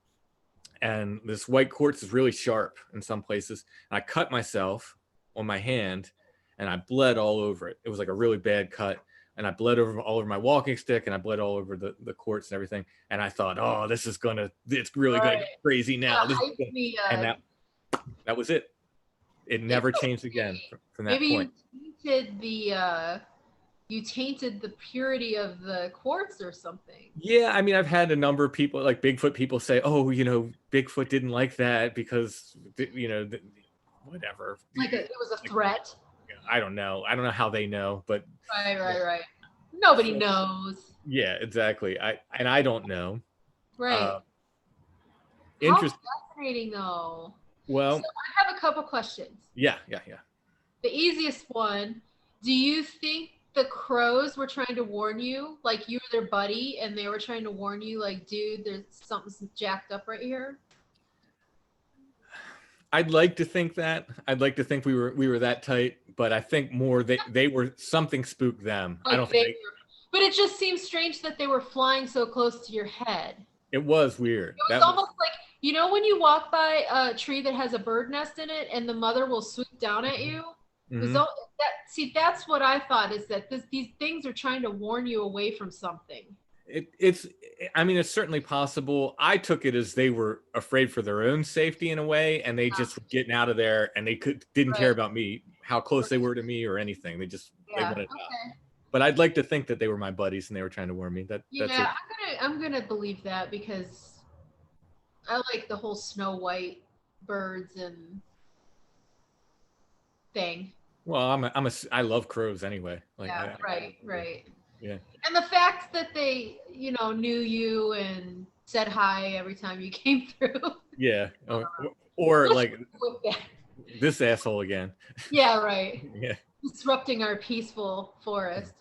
And this white quartz is really sharp in some places. And I cut myself on my hand and I bled all over it. It was like a really bad cut. And I bled all over my walking stick, and I bled all over the quartz and everything. And I thought, oh, it's really going to get crazy now. And that was it. It never changed again from that point. Maybe you tainted the purity of the quartz or something. Yeah, I mean, I've had a number of people, like Bigfoot people, say, oh, Bigfoot didn't like that because, whatever. Like it was a threat. I don't know how they know, but right. Nobody knows. Yeah, exactly. I don't know. Right. Interesting. Fascinating, though. Well, so I have a couple questions. Yeah. The easiest one: do you think the crows were trying to warn you, like you were their buddy, and they were trying to warn you, like, dude, there's something jacked up right here? I'd like to think that. I'd like to think we were that tight, but I think more they were something spooked them. Like I don't think. But it just seems strange that they were flying so close to your head. It was weird. It was almost like, when you walk by a tree that has a bird nest in it, and the mother will swoop down at you. Mm-hmm. That's what I thought, is that these things are trying to warn you away from something. It's certainly possible. I took it as they were afraid for their own safety in a way, and they just were getting out of there, and they didn't care about me, how close they were to me or anything. They just they wanted out. But I'd like to think that they were my buddies and they were trying to warn me. That's it. I'm gonna believe that, because I like the whole Snow White birds and thing. Well, I love crows anyway. Like, right. Yeah. And the fact that they, knew you and said hi every time you came through. Yeah. Or like With that. this asshole again. Yeah, right. Yeah. Disrupting our peaceful forest.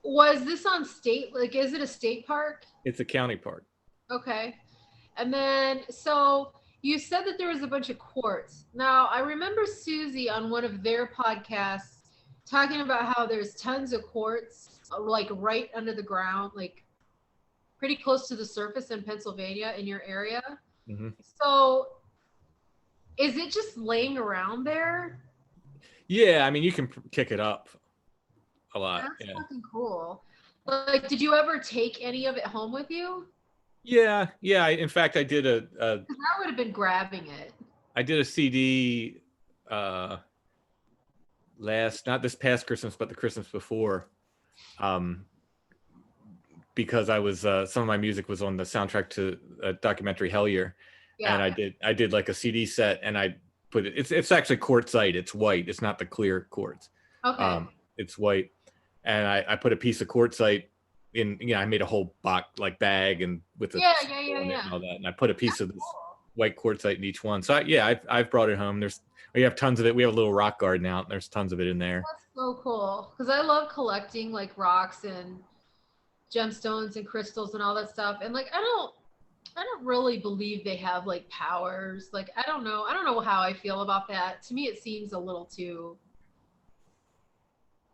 Was this on state? Like, is it a state park? It's a county park. Okay. And then, so you said that there was a bunch of quartz. Now, I remember Susie on one of their podcasts talking about how there's tons of quartz, like right under the ground, like pretty close to the surface in Pennsylvania in your area. Mm-hmm. So is it just laying around there? Yeah, I mean, you can kick it up a lot. That's Yeah. fucking cool. Like, did you ever take any of it home with you? Yeah. In fact, I did a 'Cause I would have been grabbing it. I did a CD not this past Christmas, but the Christmas before, because I was some of my music was on the soundtrack to a documentary Hellier, and I did like a CD set, and I put it. It's actually quartzite. It's white. It's not the clear quartz. Okay. It's white, and I put a piece of quartzite in. I made a whole box like bag and with a and all that, and I put a piece of this white quartzite in each one. So I've brought it home. We have tons of it. We have a little rock garden out, and there's tons of it in there. That's so cool, because I love collecting like rocks and gemstones and crystals and all that stuff. And like I don't really believe they have like powers. Like I don't know how I feel about that. To me it seems a little too,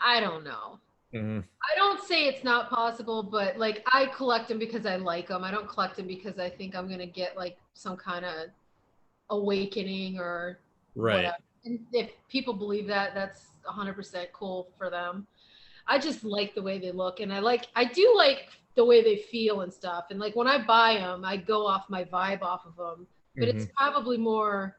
I don't know. Mm-hmm. I don't say it's not possible, but like I collect them because I like them. I don't collect them because I think I'm gonna get like some kind of awakening or whatever. And if people believe that, that's 100% cool for them. I just like the way they look, and I do like the way they feel and stuff. And like when I buy them, I go off my vibe off of them. But it's probably more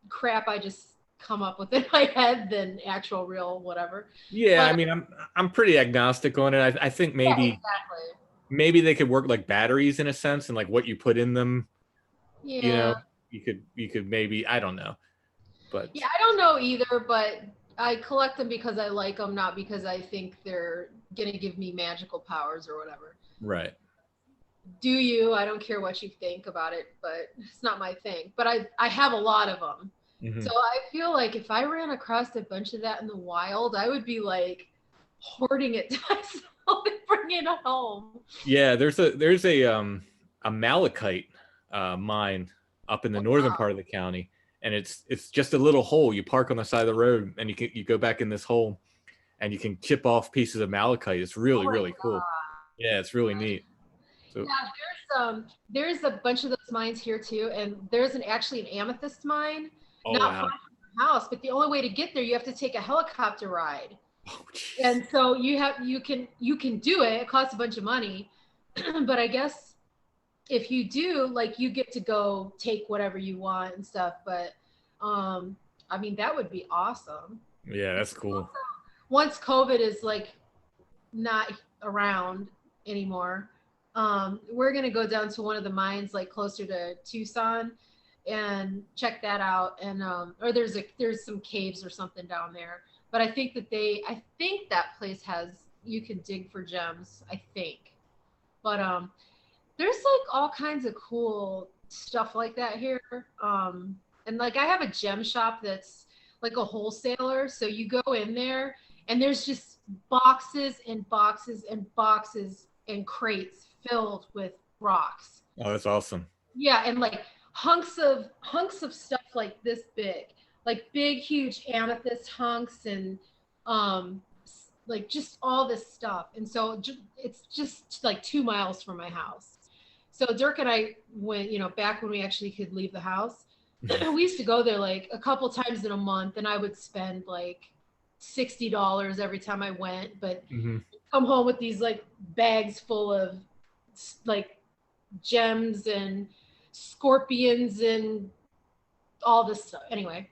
crap I just come up with in my head than actual real whatever. Yeah, I mean, I'm pretty agnostic on it. I think maybe maybe they could work like batteries in a sense, and like what you put in them. Yeah. You could maybe, I don't know, but yeah, I don't know either, but I collect them because I like them, not because I think they're gonna give me magical powers or whatever. Right. Do you? I don't care what you think about it, but it's not my thing. But I have a lot of them. So I feel like if I ran across a bunch of that in the wild, I would be like hoarding it to myself and bringing it home. Yeah, there's a malachite mine up in the northern part of the county, and it's just a little hole. You park on the side of the road, and you go back in this hole, and you can chip off pieces of malachite. It's really cool. Yeah, it's really neat. So yeah, there's a bunch of those mines here too, and there's actually an amethyst mine. Not far from the house, but the only way to get there, you have to take a helicopter ride. Oh, and so you can do it. It costs a bunch of money, but I guess if you do, like, you get to go take whatever you want and stuff. But I mean, that would be awesome. Yeah, that's cool. Once COVID is like not around anymore, we're gonna go down to one of the mines like closer to Tucson and check that out. And or there's some caves or something down there. But I think that place you can dig for gems, I think. But there's like all kinds of cool stuff like that here. And like I have a gem shop that's like a wholesaler. So you go in there and there's just boxes and boxes and boxes and crates filled with rocks. Oh, that's awesome. Yeah, and like hunks of stuff like this big, like big huge amethyst hunks, and like just all this stuff. And so it's just like 2 miles from my house. So Dirk and I went, back when we actually could leave the house, we used to go there like a couple times in a month, and I would spend like $60 every time I went, but come home with these like bags full of like gems and scorpions and all this stuff. Anyway,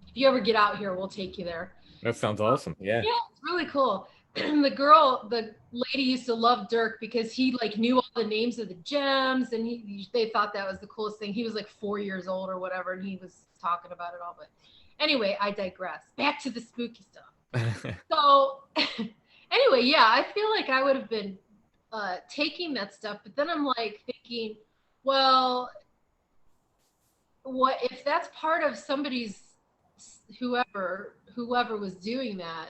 if you ever get out here, we'll take you there. That sounds awesome. Yeah, it's really cool. The lady used to love Dirk because he like knew all the names of the gems, and they thought that was the coolest thing. He was like 4 years old or whatever, and he was talking about it all. But anyway, I digress. Back to the spooky stuff. So anyway, yeah, I feel like I would have been taking that stuff. But then I'm like thinking, well, what if that's part of somebody's, whoever was doing that,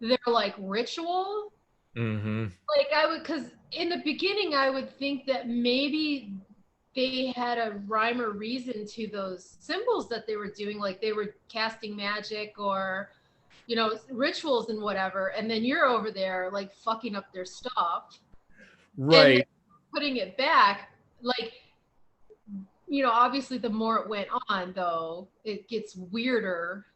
their like ritual? Mm-hmm. Like I would, because in the beginning I would think that maybe they had a rhyme or reason to those symbols that they were doing, like they were casting magic or, you know, rituals and whatever. And then you're over there like fucking up their stuff, and Right. putting it back. Like, you know, obviously the more it went on, though, it gets weirder.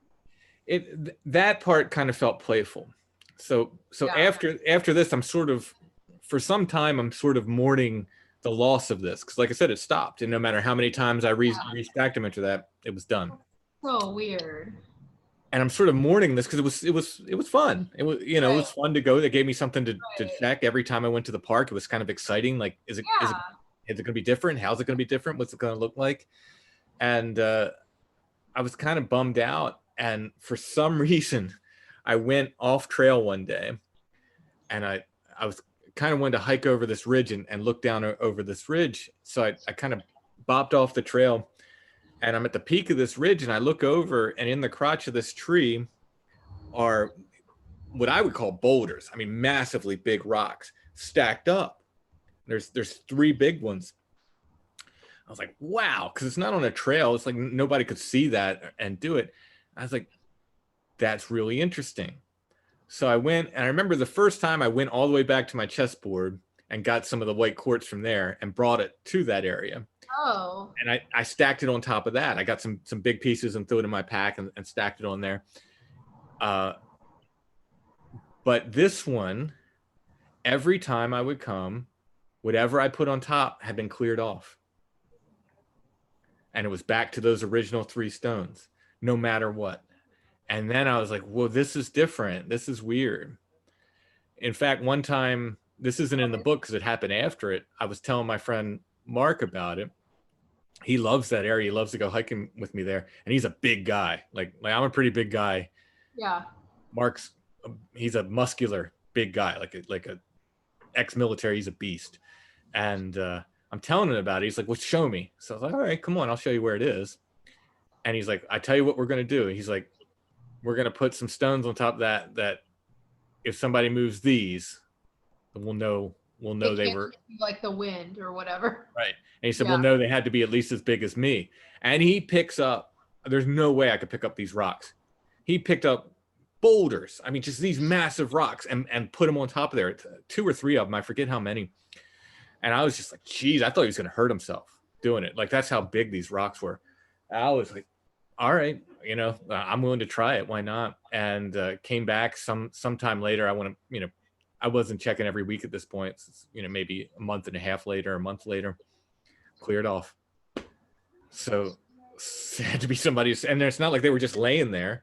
That part kind of felt playful. So Yeah. after this, I'm sort of, for some time, I'm sort of mourning the loss of this, because like I said, it stopped, and no matter how many times I restacked them after that, it was done. So weird. And I'm sort of mourning this because it was fun. It was, you know, it Right. was fun to go. They gave me something to Right. check every time I went to the park. It was kind of exciting. Like, is it Yeah. going to be different? How's it going to be different? What's it going to look like? And I was kind of bummed out. And for some reason, I went off trail one day, and I was kind of wanted to hike over this ridge and look down over this ridge. So I kind of bopped off the trail, and I'm at the peak of this ridge, and I look over, and in the crotch of this tree are what I would call boulders. I mean, massively big rocks stacked up. There's 3 big ones. I was like, wow, because it's not on a trail. It's like nobody could see that and do it. I was like, that's really interesting. So I went, and I remember the first time I went all the way back to my chessboard and got some of the white quartz from there and brought it to that area. Oh. And I stacked it on top of that. I got some big pieces and threw it in my pack and stacked it on there. But this one, every time I would come, whatever I put on top had been cleared off. And it was back to those original 3 stones, no matter what. And then I was like, well, this is different. This is weird. In fact, one time, this isn't in the book because it happened after it, I was telling my friend Mark about it. He loves that area. He loves to go hiking with me there. And he's a big guy. Like I'm a pretty big guy. Yeah. He's a muscular, big guy, like a ex-military. He's a beast. And I'm telling him about it. He's like, well, show me. So I was like, all right, come on, I'll show you where it is. And he's like, I tell you what we're going to do. He's like, we're going to put some stones on top of that if somebody moves these, then we'll know they were like the wind or whatever. Right. And he said, we'll know they had to be at least as big as me. And he picks up, there's no way I could pick up these rocks. He picked up boulders. I mean, just these massive rocks and put them on top of there. 2 or 3 of them. I forget how many. And I was just like, geez, I thought he was going to hurt himself doing it. Like, that's how big these rocks were. I was like, all right, you know, I'm willing to try it. Why not? And came back sometime later. I wasn't checking every week at this point. You know, maybe a month and a half later, a month later, cleared off. So it had to be somebody's, and it's not like they were just laying there.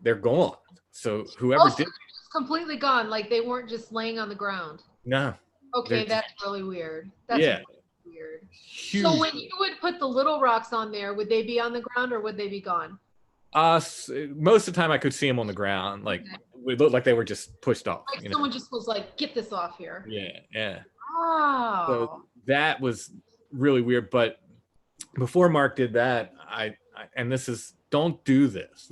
They're gone. So whoever did, completely gone. Like they weren't just laying on the ground. No. Okay, that's really weird. That's really weird. Huge. So when you would put the little rocks on there, would they be on the ground or would they be gone? Most of the time I could see them on the ground. Like it looked like they were just pushed off. Like someone just was like, get this off here. Yeah. Wow. So that was really weird. But before Mark did that, I and this is, don't do this.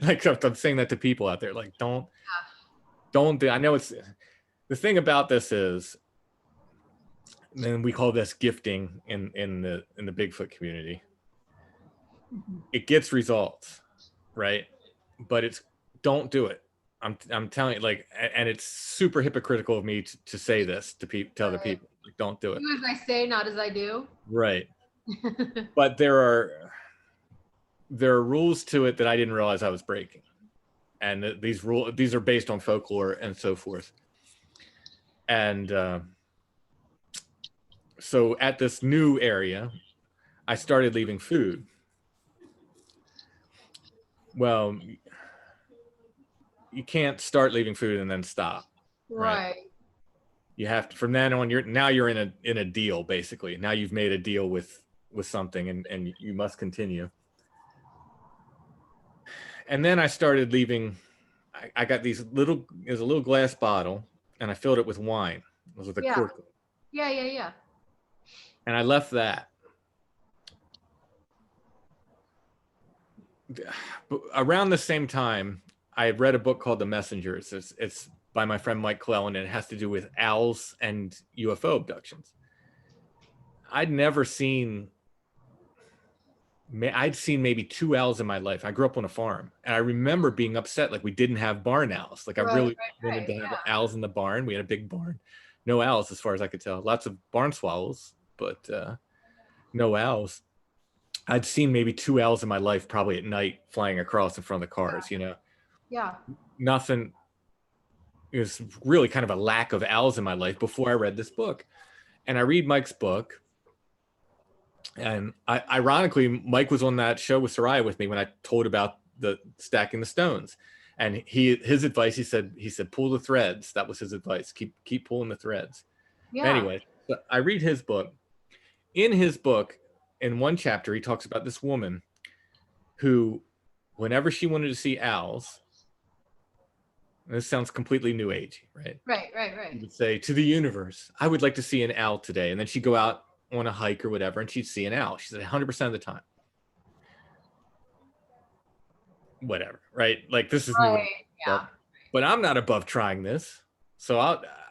Like I'm saying that to people out there, like don't do. I know it's, the thing about this is, and we call this gifting in the Bigfoot community. It gets results, right? But it's, don't do it. I'm telling you, like, and it's super hypocritical of me to say this to other people. Like, don't do it. Do as I say, not as I do. Right. But there are rules to it that I didn't realize I was breaking, and these are based on folklore and so forth. And so at this new area, I started leaving food. Well, you can't start leaving food and then stop. Right. You have to, from then on, you're in a deal, basically. Now you've made a deal with something, and you must continue. And then I started leaving. I got there's a little glass bottle, and I filled it with wine. It was with a Yeah. cord clip. Yeah. And I left that. But around the same time, I had read a book called The Messengers. It's by my friend Mike Clellan, and it has to do with owls and UFO abductions. I'd seen maybe 2 owls in my life. I grew up on a farm, and I remember being upset like we didn't have barn owls. Like I really wanted to have owls in the barn. We had a big barn. No owls as far as I could tell. Lots of barn swallows, but no owls. I'd seen maybe 2 owls in my life, probably at night, flying across in front of the cars, you know? Yeah. Nothing. It was really kind of a lack of owls in my life before I read this book. And I read Mike's book. And ironically, Mike was on that show with Soraya with me when I told about the stacking the stones. And his advice, he said, pull the threads. That was his advice. Keep pulling the threads. Yeah. Anyway, so I read his book. In his book, in one chapter, he talks about this woman who, whenever she wanted to see owls, this sounds completely new age, right? Right. She would say to the universe, I would like to see an owl today. And then she'd go out on a hike or whatever, and she'd see an owl. She said 100% of the time. Whatever, right? Like this is new. Yeah. But I'm not above trying this. So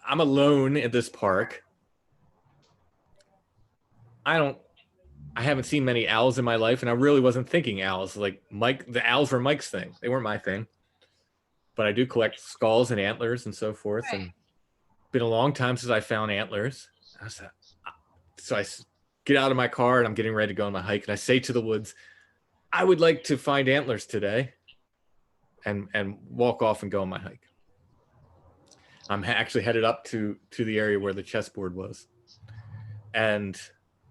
I'm alone at this park. I haven't seen many owls in my life, and I really wasn't thinking owls. Like Mike, the owls were Mike's thing. They weren't my thing. But I do collect skulls and antlers and so forth. Right. And it's been a long time since I found antlers. So I get out of my car and I'm getting ready to go on my hike. And I say to the woods, I would like to find antlers today, and walk off and go on my hike. I'm actually headed up to the area where the chessboard was. And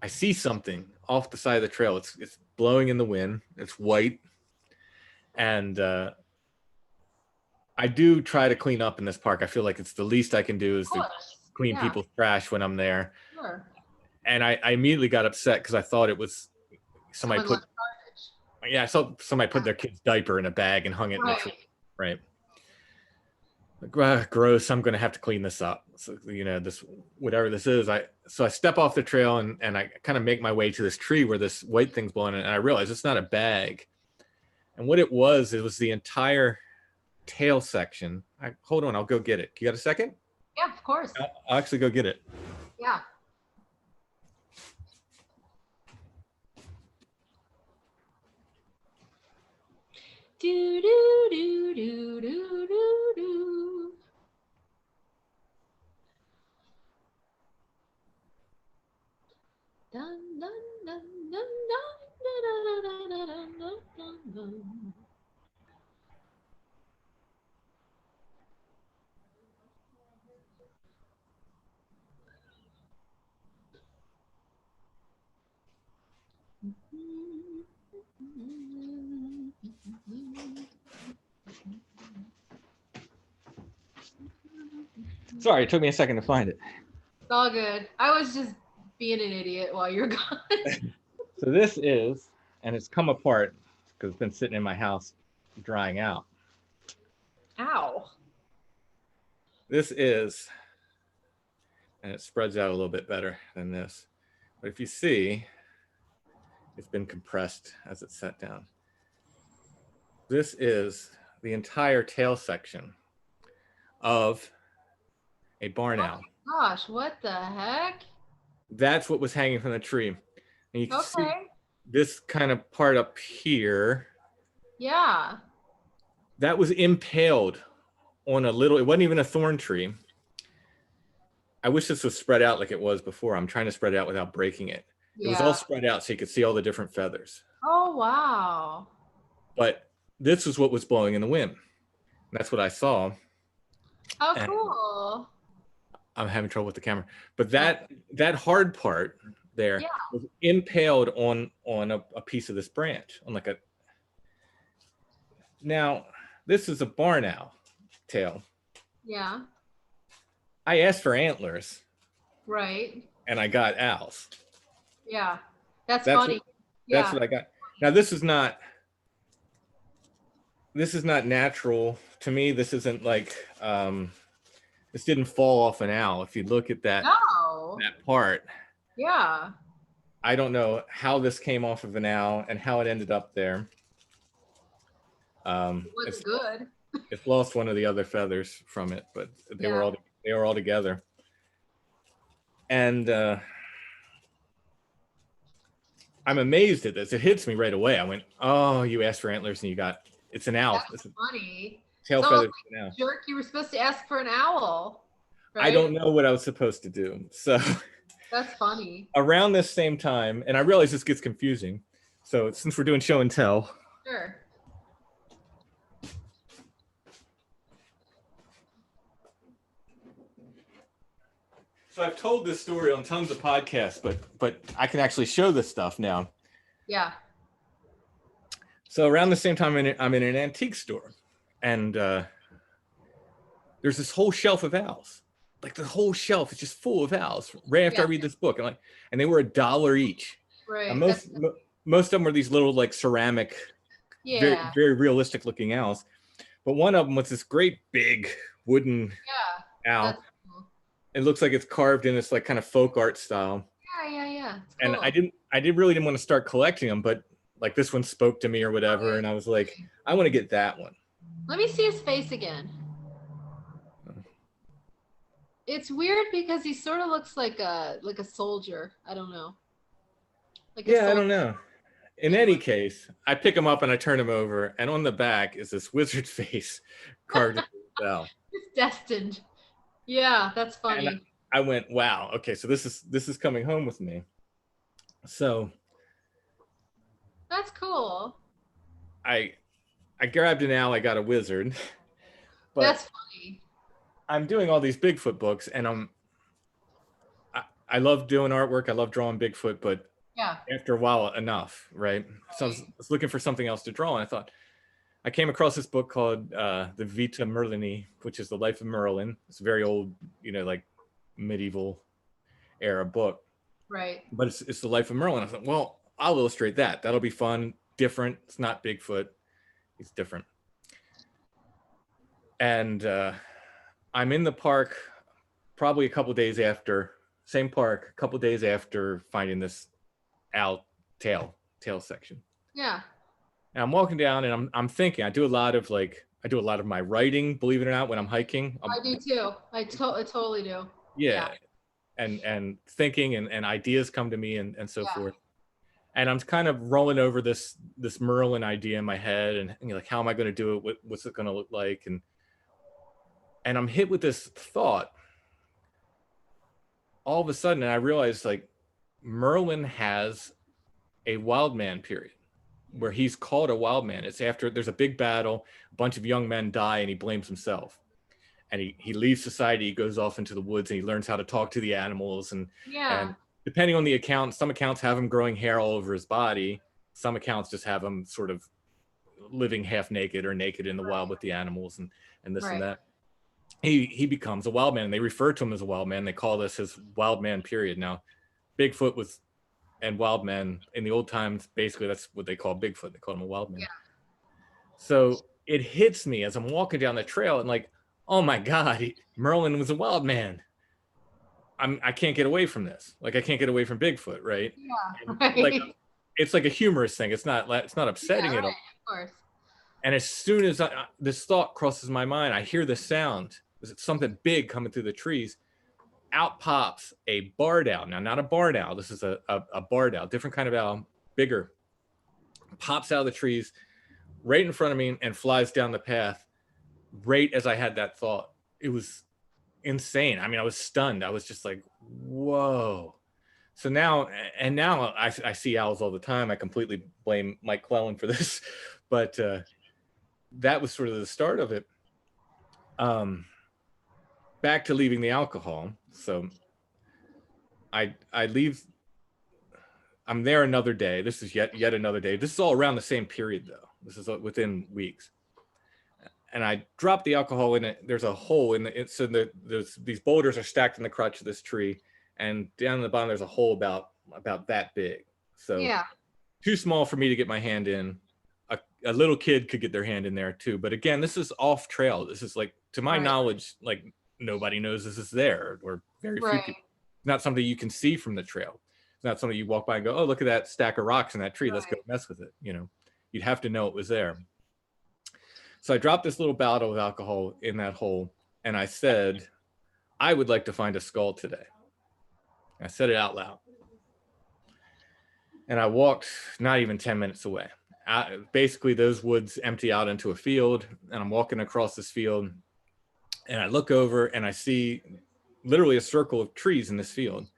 I see something off the side of the trail. It's blowing in the wind. It's white. And I do try to clean up in this park. I feel like it's the least I can do is to clean people's trash when I'm there. Sure. And I immediately got upset because I thought it was somebody put I saw somebody put their kid's diaper in a bag and hung it in the tree. Right. Like, gross. I'm going to have to clean this up. So, you know, this, whatever this is, so I step off the trail and I kind of make my way to this tree where this white thing's blowing in, and I realize it's not a bag. And what it was the entire tail section. Hold on, I'll go get it. You got a second? Yeah, of course. I'll actually go get it. Yeah. Do do do do do do do. Dun dun dun dun dun dun dun dun dun dun dun. Sorry, it took me a second to find it. It's all good. I was just being an idiot while you're gone. So this is, and it's come apart because it's been sitting in my house drying out. Ow. This is, and it spreads out a little bit better than this. But if you see, it's been compressed as it's set down. This is the entire tail section of a barn owl. Gosh, what the heck? That's what was hanging from the tree. And you can see Okay. this kind of part up here. Yeah. That was impaled on a little, it wasn't even a thorn tree. I wish this was spread out like it was before. I'm trying to spread it out without breaking it. It was all spread out so you could see all the different feathers. Oh, wow. But this was what was blowing in the wind. That's what I saw. Oh, cool. I'm having trouble with the camera. But that hard part there was impaled on a piece of this branch. On like a. Now, this is a barn owl tail. Yeah. I asked for antlers. Right. And I got owls. Yeah. That's funny. That's what I got. Now, this is not natural to me. This isn't like, this This didn't fall off an owl. If you look at that part. Yeah. I don't know how this came off of an owl and how it ended up there. It wasn't good. It's lost one of the other feathers from it, but they were all together. And I'm amazed at this. It hits me right away. I went, "Oh, you asked for antlers and you got it's an owl." That's funny. Tail feathers. Like, jerk, you were supposed to ask for an owl. Right? I don't know what I was supposed to do. So that's funny. Around this same time, and I realize this gets confusing. So since we're doing show and tell. Sure. So I've told this story on tons of podcasts, but I can actually show this stuff now. Yeah. So around the same time, I'm in an antique store, and there's this whole shelf of owls. Like the whole shelf is just full of owls. Right after I read this book, and they were $1 each. Right. And most of them were these little like ceramic, very, very realistic looking owls. But one of them was this great big wooden owl. It looks like it's carved in this like kind of folk art style. Yeah. Cool. And I really didn't want to start collecting them, but like this one spoke to me or whatever, and I was like, I want to get that one. Let me see his face again. It's weird because he sort of looks like a soldier. I don't know. Like I don't know. In any case, I pick him up and I turn him over, and on the back is this wizard face carved into the bell. It's destined. Yeah, that's funny. And I went, wow, okay, so this is coming home with me. So that's cool. I grabbed an owl, I got a wizard. But that's funny. I'm doing all these Bigfoot books, and I love doing artwork. I love drawing Bigfoot, but after a while, enough, right? So I was looking for something else to draw, and I thought, I came across this book called The Vita Merlini, which is the life of Merlin. It's a very old, like medieval era book. Right. But it's the life of Merlin. I thought, well, I'll illustrate that. That'll be fun, different. It's not Bigfoot. It's different. And I'm in the park probably a couple days after, same park, a couple days after finding this owl tail section. Yeah. And I'm walking down and I'm thinking, I do a lot of my writing, believe it or not, when I'm hiking. I do too. I totally do. Yeah. And thinking and ideas come to me and so forth. And I'm kind of rolling over this Merlin idea in my head and like, how am I going to do it? What's it going to look like? And I'm hit with this thought. All of a sudden, I realized like Merlin has a wild man period where he's called a wild man. It's after there's a big battle, a bunch of young men die, and he blames himself. And he leaves society, he goes off into the woods, and he learns how to talk to the animals. And depending on the account, some accounts have him growing hair all over his body. Some accounts just have him sort of living half naked or naked in the wild with the animals and this and that. He becomes a wild man, and they refer to him as a wild man. They call this his wild man period. Now, Bigfoot and wild men in the old times, basically that's what they call Bigfoot. They call him a wild man. Yeah. So it hits me as I'm walking down the trail and like, oh my God, Merlin was a wild man. I can't get away from this. Like I can't get away from Bigfoot, right? Yeah, right. Like it's like a humorous thing. It's not upsetting at all. Of course. And as soon as this thought crosses my mind, I hear the sound. It's something big coming through the trees. Out pops a barred owl. Now, not a barred owl. This is a barred owl, different kind of owl, bigger. Pops out of the trees right in front of me and flies down the path right as I had that thought. It was insane. I mean, I was stunned. I was just like, whoa. So now I see owls all the time. I completely blame Mike Clellan for this, but that was sort of the start of it. Back to leaving the alcohol. So I leave. I'm there another day. This is yet another day. This is all around the same period though. This is within weeks. And I drop the alcohol in it. There's a hole in it. So there's these boulders are stacked in the crotch of this tree, and down the bottom there's a hole about that big. So too small for me to get my hand in. A little kid could get their hand in there too. But again, this is off trail. This is like, to my knowledge, like nobody knows this is there, or very few people. It's not something you can see from the trail. It's not something you walk by and go, oh, look at that stack of rocks in that tree. Let's go mess with it. You know, you'd have to know it was there. So I dropped this little bottle of alcohol in that hole, and I said, I would like to find a skull today. I said it out loud. And I walked not even 10 minutes away. Basically, those woods empty out into a field, and I'm walking across this field, and I look over and I see literally a circle of trees in this field.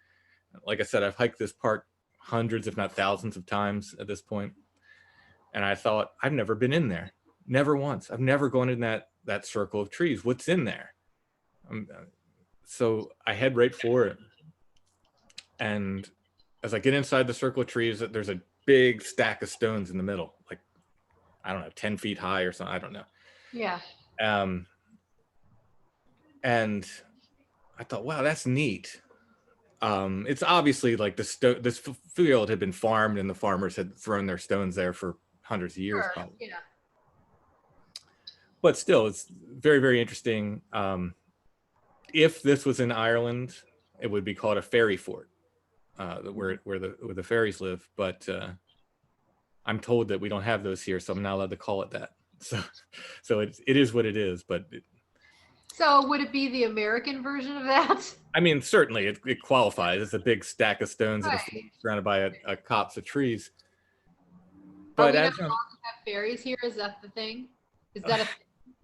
Like I said, I've hiked this park hundreds, if not thousands of times at this point. And I thought, I've never been in there. Never once. I've never gone in that circle of trees. What's in there? So I head right for it. And as I get inside the circle of trees, there's a big stack of stones in the middle, like, I don't know, 10 feet high or something. I don't know. Yeah. And I thought, wow, that's neat. It's obviously like this field had been farmed, and the farmers had thrown their stones there for hundreds of years. Sure. Yeah. But still, it's very, very interesting. If this was in Ireland, it would be called a fairy fort, where the fairies live. But I'm told that we don't have those here, so I'm not allowed to call it that. So it is what it is. But so would it be the American version of that? I mean, certainly it qualifies. It's a big stack of stones Right. surrounded by a copse of trees. But Are we not allowed to have fairies here? Is that the thing? Is that a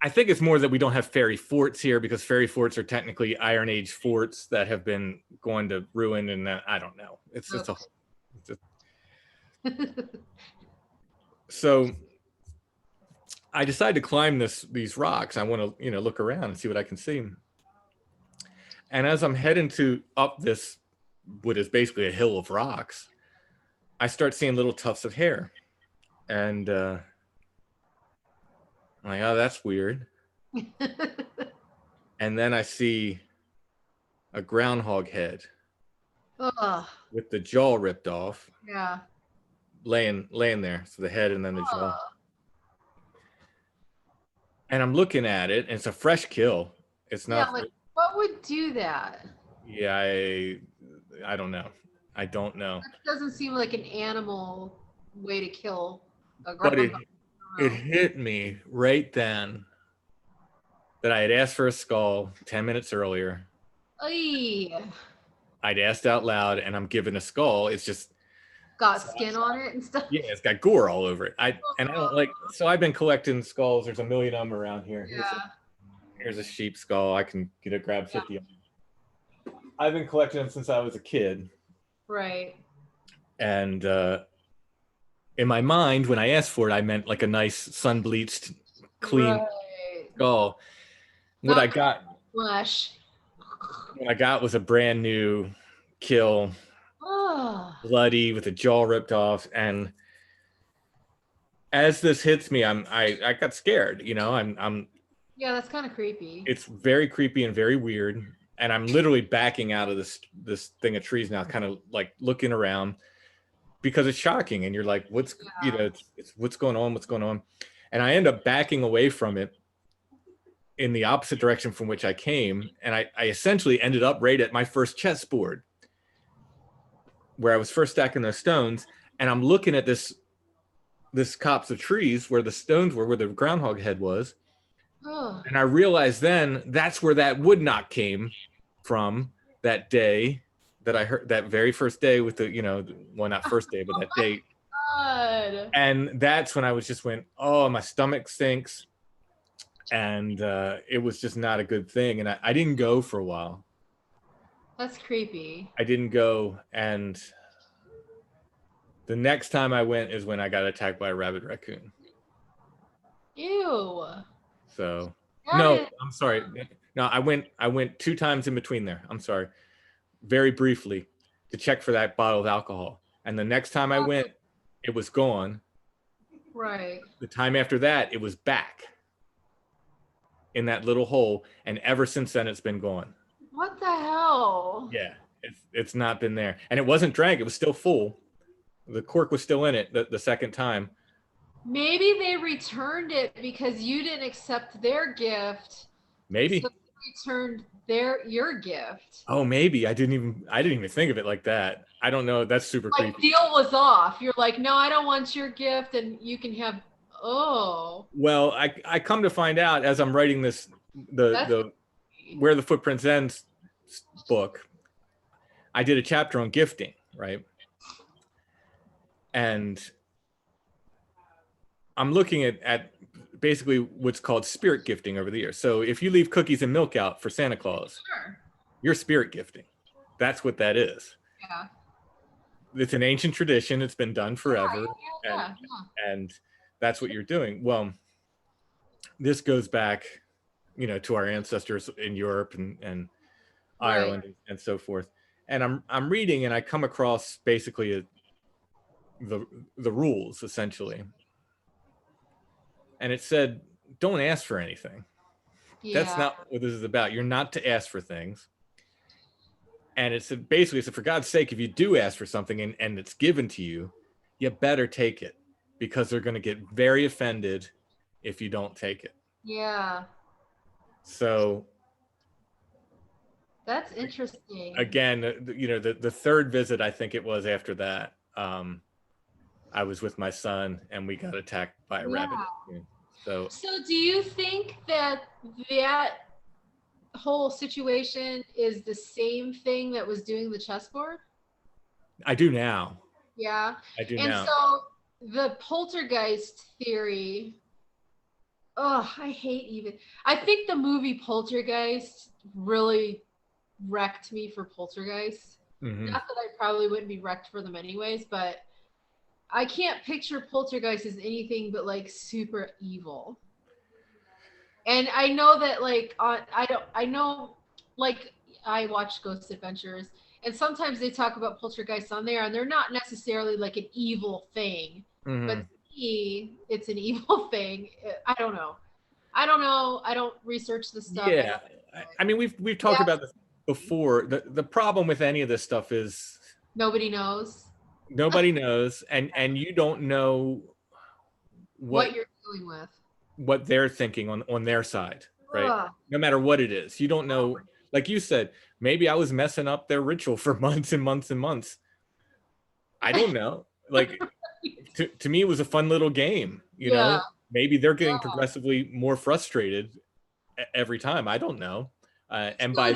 I think it's more that we don't have fairy forts here, because fairy forts are technically Iron Age forts that have been going to ruin, and I don't know. It's just So I decided to climb these rocks. I want to, look around and see what I can see. And as I'm heading up this, what is basically a hill of rocks, I start seeing little tufts of hair. And I'm like, oh, that's weird. And then I see a groundhog head with the jaw ripped off. Yeah. Laying there. So the head and then the jaw. And I'm looking at it, and it's a fresh kill. It's not. Yeah, like, what would do that? Yeah, I don't know. I don't know. That doesn't seem like an animal way to kill a But groundhog. it hit me right then that I had asked for a skull 10 minutes earlier. Ay. I'd asked out loud, and I'm given a skull. It's just got skin on it and stuff. Yeah, it's got gore all over it. I don't like. So I've been collecting skulls. There's a million of them around here. Yeah. Here's a sheep skull. I can grab 50 of them. I've been collecting them since I was a kid. Right. And in my mind, when I asked for it, I meant like a nice sun-bleached, clean skull. What I got was a brand new kill, bloody, with a jaw ripped off. And as this hits me, I got scared. I'm Yeah, that's kind of creepy. It's very creepy and very weird. And I'm literally backing out of this thing of trees now, kind of like looking around, because it's shocking. And you're like, what's going on? What's going on? And I end up backing away from it in the opposite direction from which I came. And I essentially ended up right at my first chessboard, where I was first stacking those stones. And I'm looking at this copse of trees where the stones were, where the groundhog head was. And I realized then that's where that wood knock came from, that day that I heard, that very first day with well, not first day, but that date. God. And that's when I went, oh, my stomach stinks. And it was just not a good thing. And I didn't go for a while. That's creepy. I didn't go. And the next time I went is when I got attacked by a rabid raccoon. Ew. So no, I'm sorry. No, I went 2 times in between there. I'm sorry. Very briefly to check for that bottle of alcohol. And the next time I went, it was gone. Right. The time after that, it was back in that little hole. And ever since then, it's been gone. What the hell? Yeah, it's not been there. And it wasn't drank. It was still full. The cork was still in it the second time. Maybe they returned it because you didn't accept their gift. Maybe. So returned your gift. Oh, maybe I didn't even think of it like that. I don't know. That's super Like creepy. deal was off. You're like, no, I don't want your gift, and you can have. Oh. Well, I come to find out as I'm writing this the Where the Footprints Ends book, I did a chapter on gifting, right? And I'm looking at basically what's called spirit gifting over the years. So if you leave cookies and milk out for Santa Claus, Sure. you're spirit gifting. That's what that is. Yeah. It's an ancient tradition. It's been done forever. Yeah. And that's what you're doing. Well, this goes back, to our ancestors in Europe and Ireland and so forth. And I'm reading and I come across basically the rules essentially. And it said, don't ask for anything. Yeah. That's not what this is about. You're not to ask for things. And it said, for God's sake, if you do ask for something and it's given to you, you better take it, because they're going to get very offended if you don't take it. Yeah. So that's interesting. Again, the third visit, I think it was after that, I was with my son and we got attacked by a rabbit. So do you think that whole situation is the same thing that was doing the chessboard? I do now. Yeah. I do now. And so the poltergeist theory, I think the movie Poltergeist really wrecked me for poltergeist. Mm-hmm. Not that I probably wouldn't be wrecked for them anyways, but I can't picture poltergeist as anything but like super evil. And I know that I watch Ghost Adventures, and sometimes they talk about poltergeists on there, and they're not necessarily like an evil thing. Mm-hmm. But to me, it's an evil thing. I don't know. I don't research this stuff. Yeah. I mean, we've talked about this before. The problem with any of this stuff is nobody knows. Nobody knows, and you don't know what you're dealing with, what they're thinking on their side, right? No matter what it is, you don't know. Like you said, maybe I was messing up their ritual for months and months and months. I don't know. Like to me, it was a fun little game. You know, maybe they're getting progressively more frustrated every time. I don't know. And by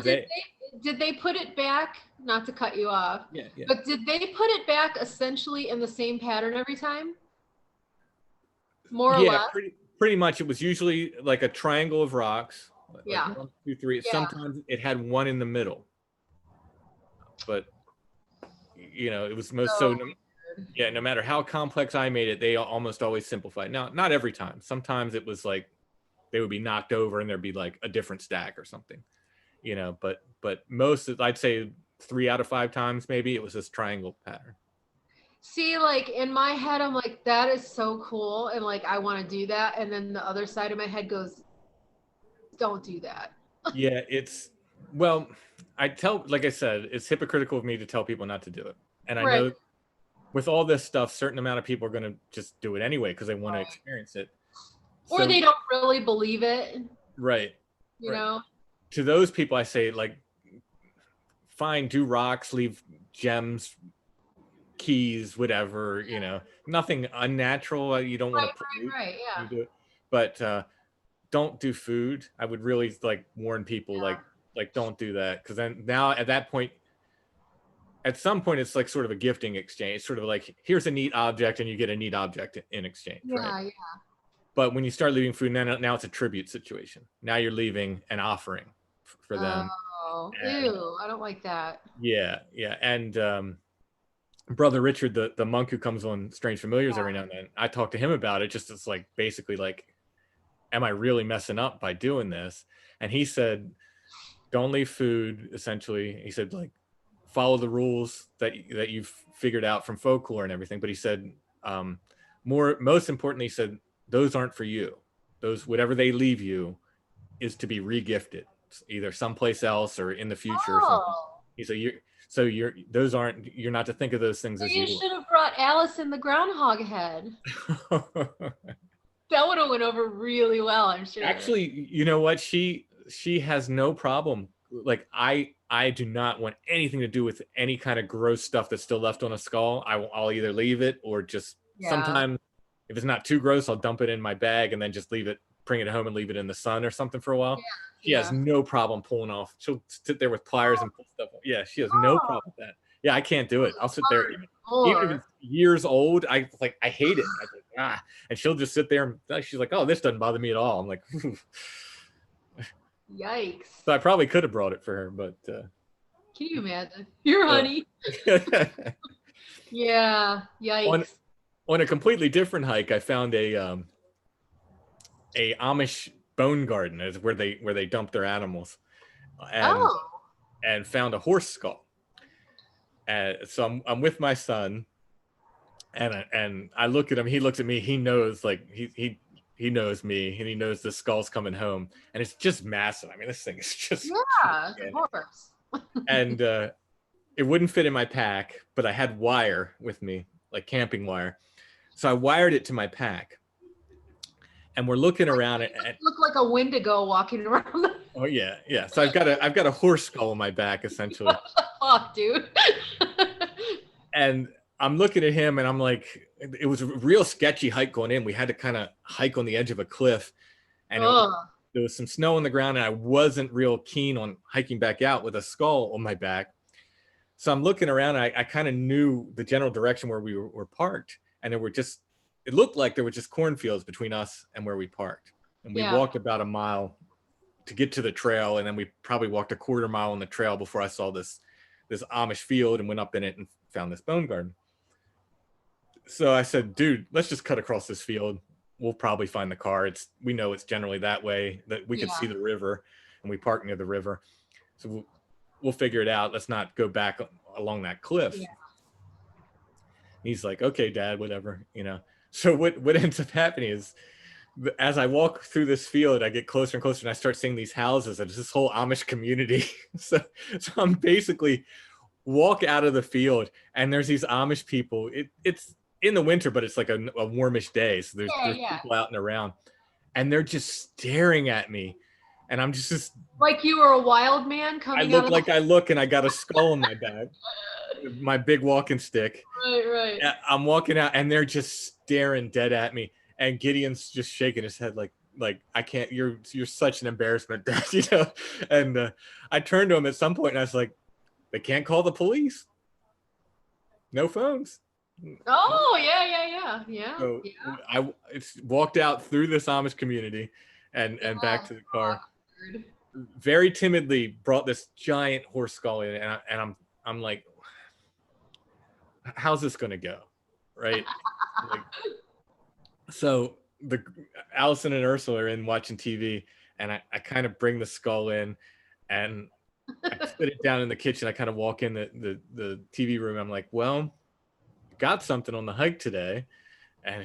did they put it back? Not to cut you off. Yeah. But did they put it back essentially in the same pattern every time? More or less? Pretty much. It was usually like a triangle of rocks. Yeah. Like 1, 2, 3. Yeah. Sometimes it had one in the middle. But it was no matter how complex I made it, they almost always simplified. Now, not every time. Sometimes it was like they would be knocked over and there'd be like a different stack or something. But most, I'd say 3 out of 5 times, maybe it was this triangle pattern. See, like in my head, I'm like, that is so cool. And like, I want to do that. And then the other side of my head goes, don't do that. Yeah, like I said, it's hypocritical of me to tell people not to do it. And I know with all this stuff, certain amount of people are going to just do it anyway, because they want to experience it. Or they don't really believe it. Right. You know? To those people, I say, like, fine, do rocks, leave gems, keys, whatever, nothing unnatural. You don't want to pollute. Right, yeah. You do it. But don't do food. I would really warn people, like don't do that, because then now at that point, at some point, it's like sort of a gifting exchange. It's sort of like, here's a neat object and you get a neat object in exchange. Yeah, right? Yeah. But when you start leaving food, now it's a tribute situation. Now you're leaving an offering for them. Oh, ew, I don't like that. Yeah. And Brother Richard, the monk who comes on Strange Familiars every now and then, I talked to him about it. Just as basically am I really messing up by doing this? And he said, don't leave food. Essentially, he said, follow the rules that you've figured out from folklore and everything. But he said, most importantly, he said, those aren't for you. Those, whatever they leave you, is to be regifted, either someplace else or in the future. Or something. He said, you're not to think of those things as you. You should have brought Alice in the Groundhog Head. That would have went over really well, I'm sure. Actually, you know what? she has no problem. Like I do not want anything to do with any kind of gross stuff that's still left on a skull. I'll either leave it or just sometimes if it's not too gross, I'll dump it in my bag and then just leave it, bring it home and leave it in the sun or something for a while. She has no problem pulling off. She'll sit there with pliers and pull stuff. Yeah, she has no problem with that. Yeah, I can't do it. I'll sit there even if it's years old. I hate it. I'm like, and she'll just sit there and she's like, oh, this doesn't bother me at all. I'm like, yikes. So I probably could have brought it for her, but can you imagine? Your honey. Yeah, yikes. On a completely different hike, I found a Amish bone garden, is where they dump their animals, and found a horse skull. So I'm with my son, and I look at him. He looks at me. He knows, like he knows me, and he knows the skull's coming home, and it's just massive. I mean, this thing is just of course. And it wouldn't fit in my pack, but I had wire with me, like camping wire. So I wired it to my pack, and we're looking around it. Look like a Wendigo walking around. Oh yeah. So I've got a horse skull on my back, essentially. What the fuck, dude? And I'm looking at him, and I'm like, it was a real sketchy hike going in. We had to kind of hike on the edge of a cliff, and there was some snow on the ground, and I wasn't real keen on hiking back out with a skull on my back. So I'm looking around, and I kind of knew the general direction where we were parked. And it looked like there were just cornfields between us and where we parked. And we walked about a mile to get to the trail. And then we probably walked a quarter mile on the trail before I saw this Amish field and went up in it and found this bone garden. So I said, dude, let's just cut across this field. We'll probably find the car. We know it's generally that way, that we could see the river, and we parked near the river. So we'll figure it out. Let's not go back along that cliff. Yeah. He's like, okay, Dad, whatever, So what ends up happening is, as I walk through this field, I get closer and closer, and I start seeing these houses, and it's this whole Amish community. So I'm basically walk out of the field, and there's these Amish people. It's in the winter, but it's like a warmish day. So there's people out and around, and they're just staring at me. And I'm just like you were a wild man coming out. I look, and I got a skull in my bag, my big walking stick. Right. I'm walking out, and they're just staring dead at me. And Gideon's just shaking his head like I can't. You're such an embarrassment, Dad. And I turned to him at some point, and I was like, they can't call the police. No phones. Oh yeah. So I walked out through this Amish community, and back to the car. Very timidly brought this giant horse skull in, and I'm like, how's this gonna go, right? So Allison and Ursula are in watching TV, and I kind of bring the skull in, and I put it down in the kitchen. I kind of walk in the TV room. I'm like, well, got something on the hike today, and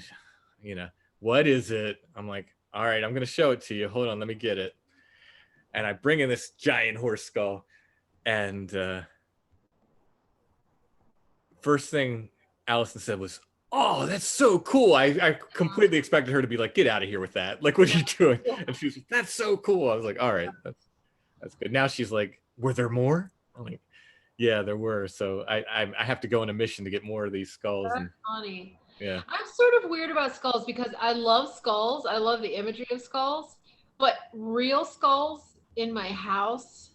what is it? I'm like, all right, I'm going to show it to you. Hold on, let me get it. And I bring in this giant horse skull, and first thing Allison said was, oh, that's so cool. I completely expected her to be like, get out of here with that. Like, what are you doing? And she was like, that's so cool. I was like, all right, that's good. Now she's like, were there more? I'm like, yeah, there were. So I have to go on a mission to get more of these skulls. That's funny. Yeah. I'm sort of weird about skulls because I love skulls. I love the imagery of skulls, but real skulls in my house,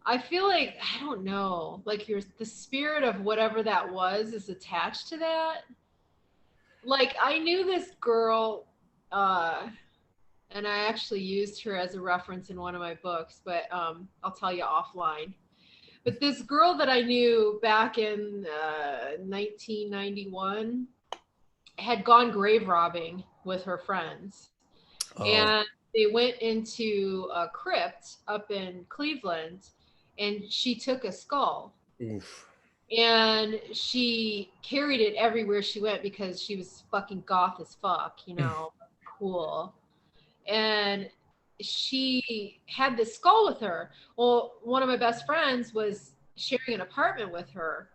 I feel like, I don't know, like the spirit of whatever that was is attached to that. Like I knew this girl, and I actually used her as a reference in one of my books, but I'll tell you offline. But this girl that I knew back in 1991 had gone grave robbing with her friends. Oh. And they went into a crypt up in Cleveland, and she took a skull. Oof. And she carried it everywhere she went because she was fucking goth as fuck, cool. And she had this skull with her. Well, one of my best friends was sharing an apartment with her.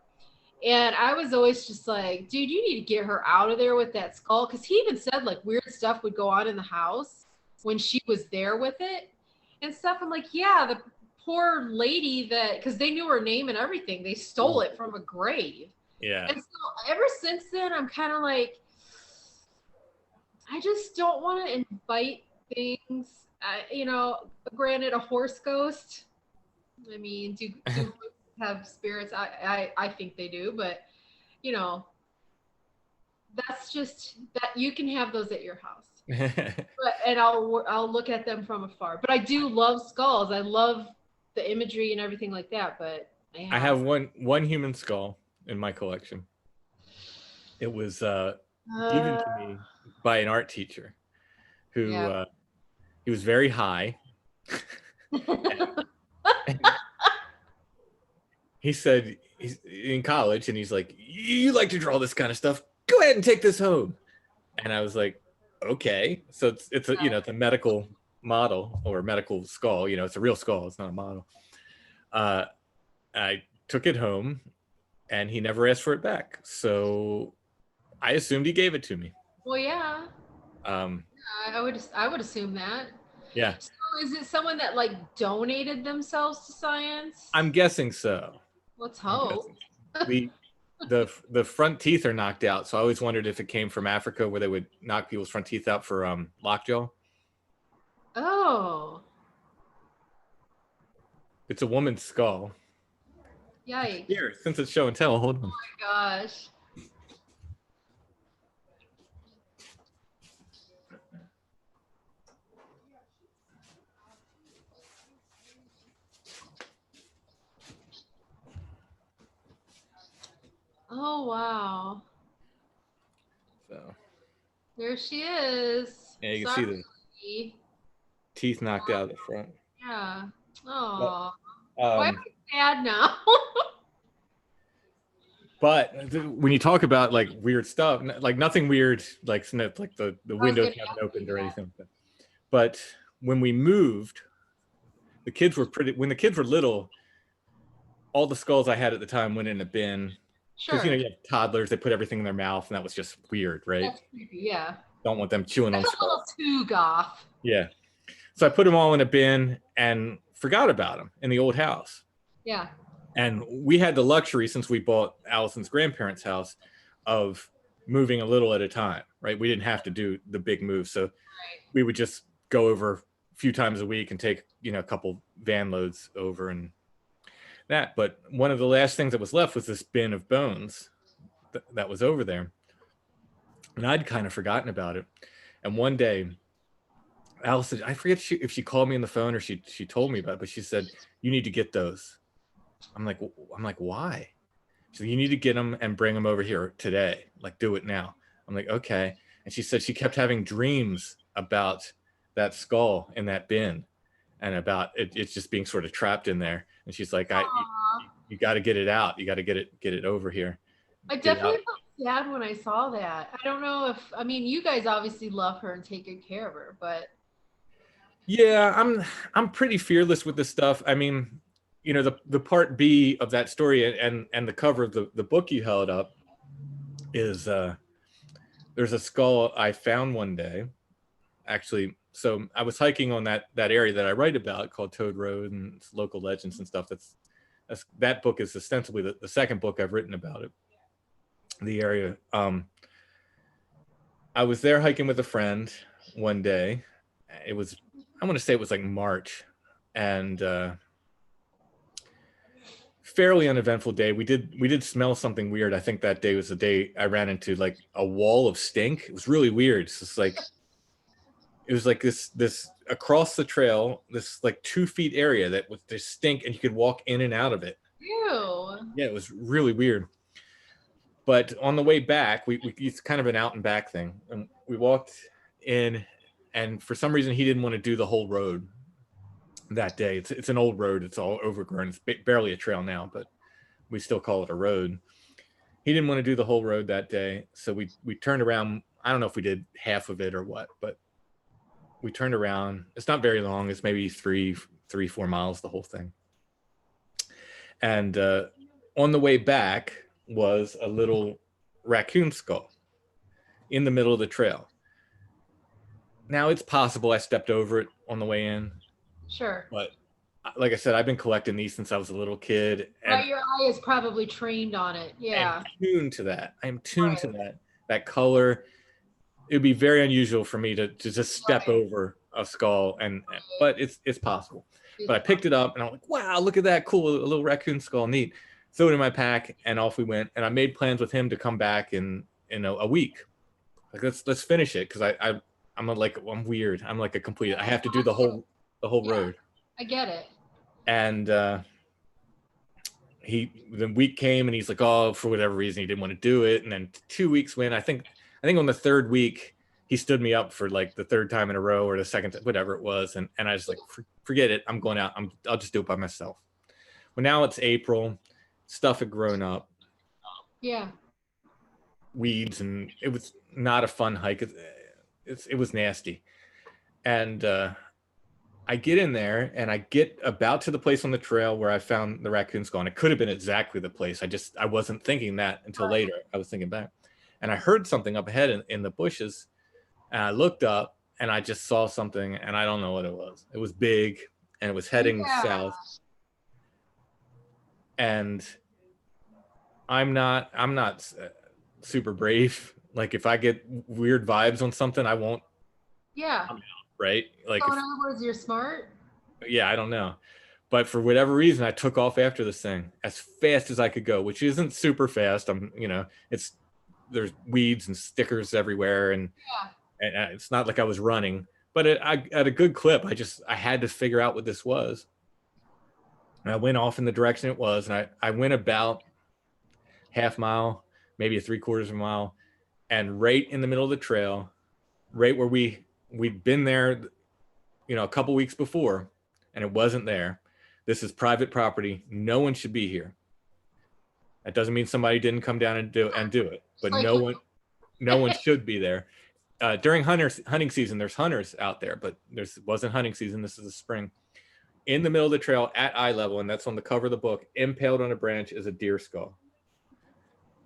And I was always just like, dude, you need to get her out of there with that skull. Because he even said like weird stuff would go on in the house. when she was there with it and stuff. I'm like, yeah, the poor lady that, because they knew her name and everything, they stole it from a grave. Yeah. And so ever since then, I'm kind of like, I just don't want to invite things. You know, granted, a horse ghost. I mean, do horses have spirits? I think they do, but you know, that's just that you can have those at your house. And I'll look at them from afar. But I do love skulls. I love the imagery and everything like that. But I have one human skull in my collection. It was given to me by an art teacher who he was very high. He said he's in college and he's like, you like to draw this kind of stuff, go ahead and take this home. And I was like, okay. So it's a, you know, it's a medical model or a medical skull, you know, it's a real skull, it's not a model. I took it home and he never asked for it back, so I assumed he gave it to me. Well, yeah. I would assume that. Yeah. So is it someone that like donated themselves to science? I'm guessing so. Let's hope. The front teeth are knocked out, so I always wondered if it came from Africa where they would knock people's front teeth out for lockjaw. Oh. It's a woman's skull. Yikes. Here, since it's show and tell, hold on. Oh my gosh. Oh wow. So there she is. yeah, you can see the teeth knocked out of the front. Yeah. Oh. Why am I sad now? But when you talk about like weird stuff, like nothing weird, like the windows haven't opened or anything like that. But when we moved, when the kids were little, all the skulls I had at the time went in a bin. Because, you know, you have toddlers, they put everything in their mouth, and that was just weird, right? That's creepy, yeah. Don't want them chewing on skulls. A little too goth. Yeah. So I put them all in a bin and forgot about them in the old house. Yeah. And we had the luxury, since we bought Allison's grandparents' house, of moving a little at a time, right? We didn't have to do the big move. So we would just go over a few times a week and take, you know, a couple van loads over and that. But one of the last things that was left was this bin of bones that was over there, and I'd kind of forgotten about it. And one day Allison, I forget if she called me on the phone or she told me about it, but she said, you need to get those. I'm like, why? She said, you need to get them and bring them over here today, like do it now. I'm like, okay. And she said she kept having dreams about that skull in that bin and about it's just being sort of trapped in there. And she's like, you got to get it out. You got to get it over here. I definitely felt sad when I saw that. I don't know if, I mean, you guys obviously love her and take good care of her, but. Yeah, I'm pretty fearless with this stuff. I mean, you know, the part B of that story and the cover of the book you held up is there's a skull I found one day, actually. So I was hiking on that area that I write about called Toad Road and it's local legends and stuff. That book is ostensibly the second book I've written about it. The area. I was there hiking with a friend one day. It was, I want to say it was like March, and fairly uneventful day. We did smell something weird. I think that day was the day I ran into like a wall of stink. It was really weird. It's just like, it was like this across the trail, this like 2 feet area that was this stink, and you could walk in and out of it. Ew. Yeah, it was really weird. But on the way back, it's kind of an out and back thing, and we walked in, and for some reason he didn't want to do the whole road that day. It's an old road. It's all overgrown. It's barely a trail now, but we still call it a road. He didn't want to do the whole road that day, so we turned around. I don't know if we did half of it or what, but we turned around. It's not very long. It's maybe 3-4 miles, the whole thing. And on the way back was a little raccoon skull in the middle of the trail. Now it's possible I stepped over it on the way in, Sure. but like I said, I've been collecting these since I was a little kid, and Right, your eye is probably trained on it. I am Yeah. tuned to that. I am tuned to Right. that color. It would be very unusual for me to just step Right. over a skull, but it's possible. But I It's picked it up and I'm like, wow, look at that, cool, a little raccoon skull, neat. Threw it in my pack and off we went. And I made plans with him to come back in a week. Like let's finish it because I'm weird. I'm like a complete. I have to do the whole road. I get it. And the week came and he's like, oh, for whatever reason he didn't want to do it. And then 2 weeks went. I think on the third week he stood me up for like the third time in a row or the second, whatever it was. And I was like, forget it. I'm going out. I'll just do it by myself. Well, now it's April. Stuff had grown up. Yeah. Weeds, and it was not a fun hike. It was nasty. And I get in there and I get about to the place on the trail where I found the raccoon skull. And it could have been exactly the place. I wasn't thinking that until later. I was thinking back. And I heard something up ahead in the bushes. And I looked up and I just saw something and I don't know what it was. It was big and it was heading south. And I'm not super brave. Like if I get weird vibes on something, I won't. Yeah. Right? Like so in other words, you're smart. Yeah, I don't know. But for whatever reason, I took off after this thing as fast as I could go, which isn't super fast. There's weeds and stickers everywhere, and it's not like I was running, but I at a good clip. I had to figure out what this was. And I went off in the direction it was, and I went about half mile, maybe a 3/4 of a mile, and right in the middle of the trail, right where we'd been there, a couple weeks before, and it wasn't there. This is private property. No one should be here. That doesn't mean somebody didn't come down and do it, but no one should be there. During hunting season, there's hunters out there, but wasn't hunting season. This is the spring. In the middle of the trail at eye level, and that's on the cover of the book, impaled on a branch is a deer skull.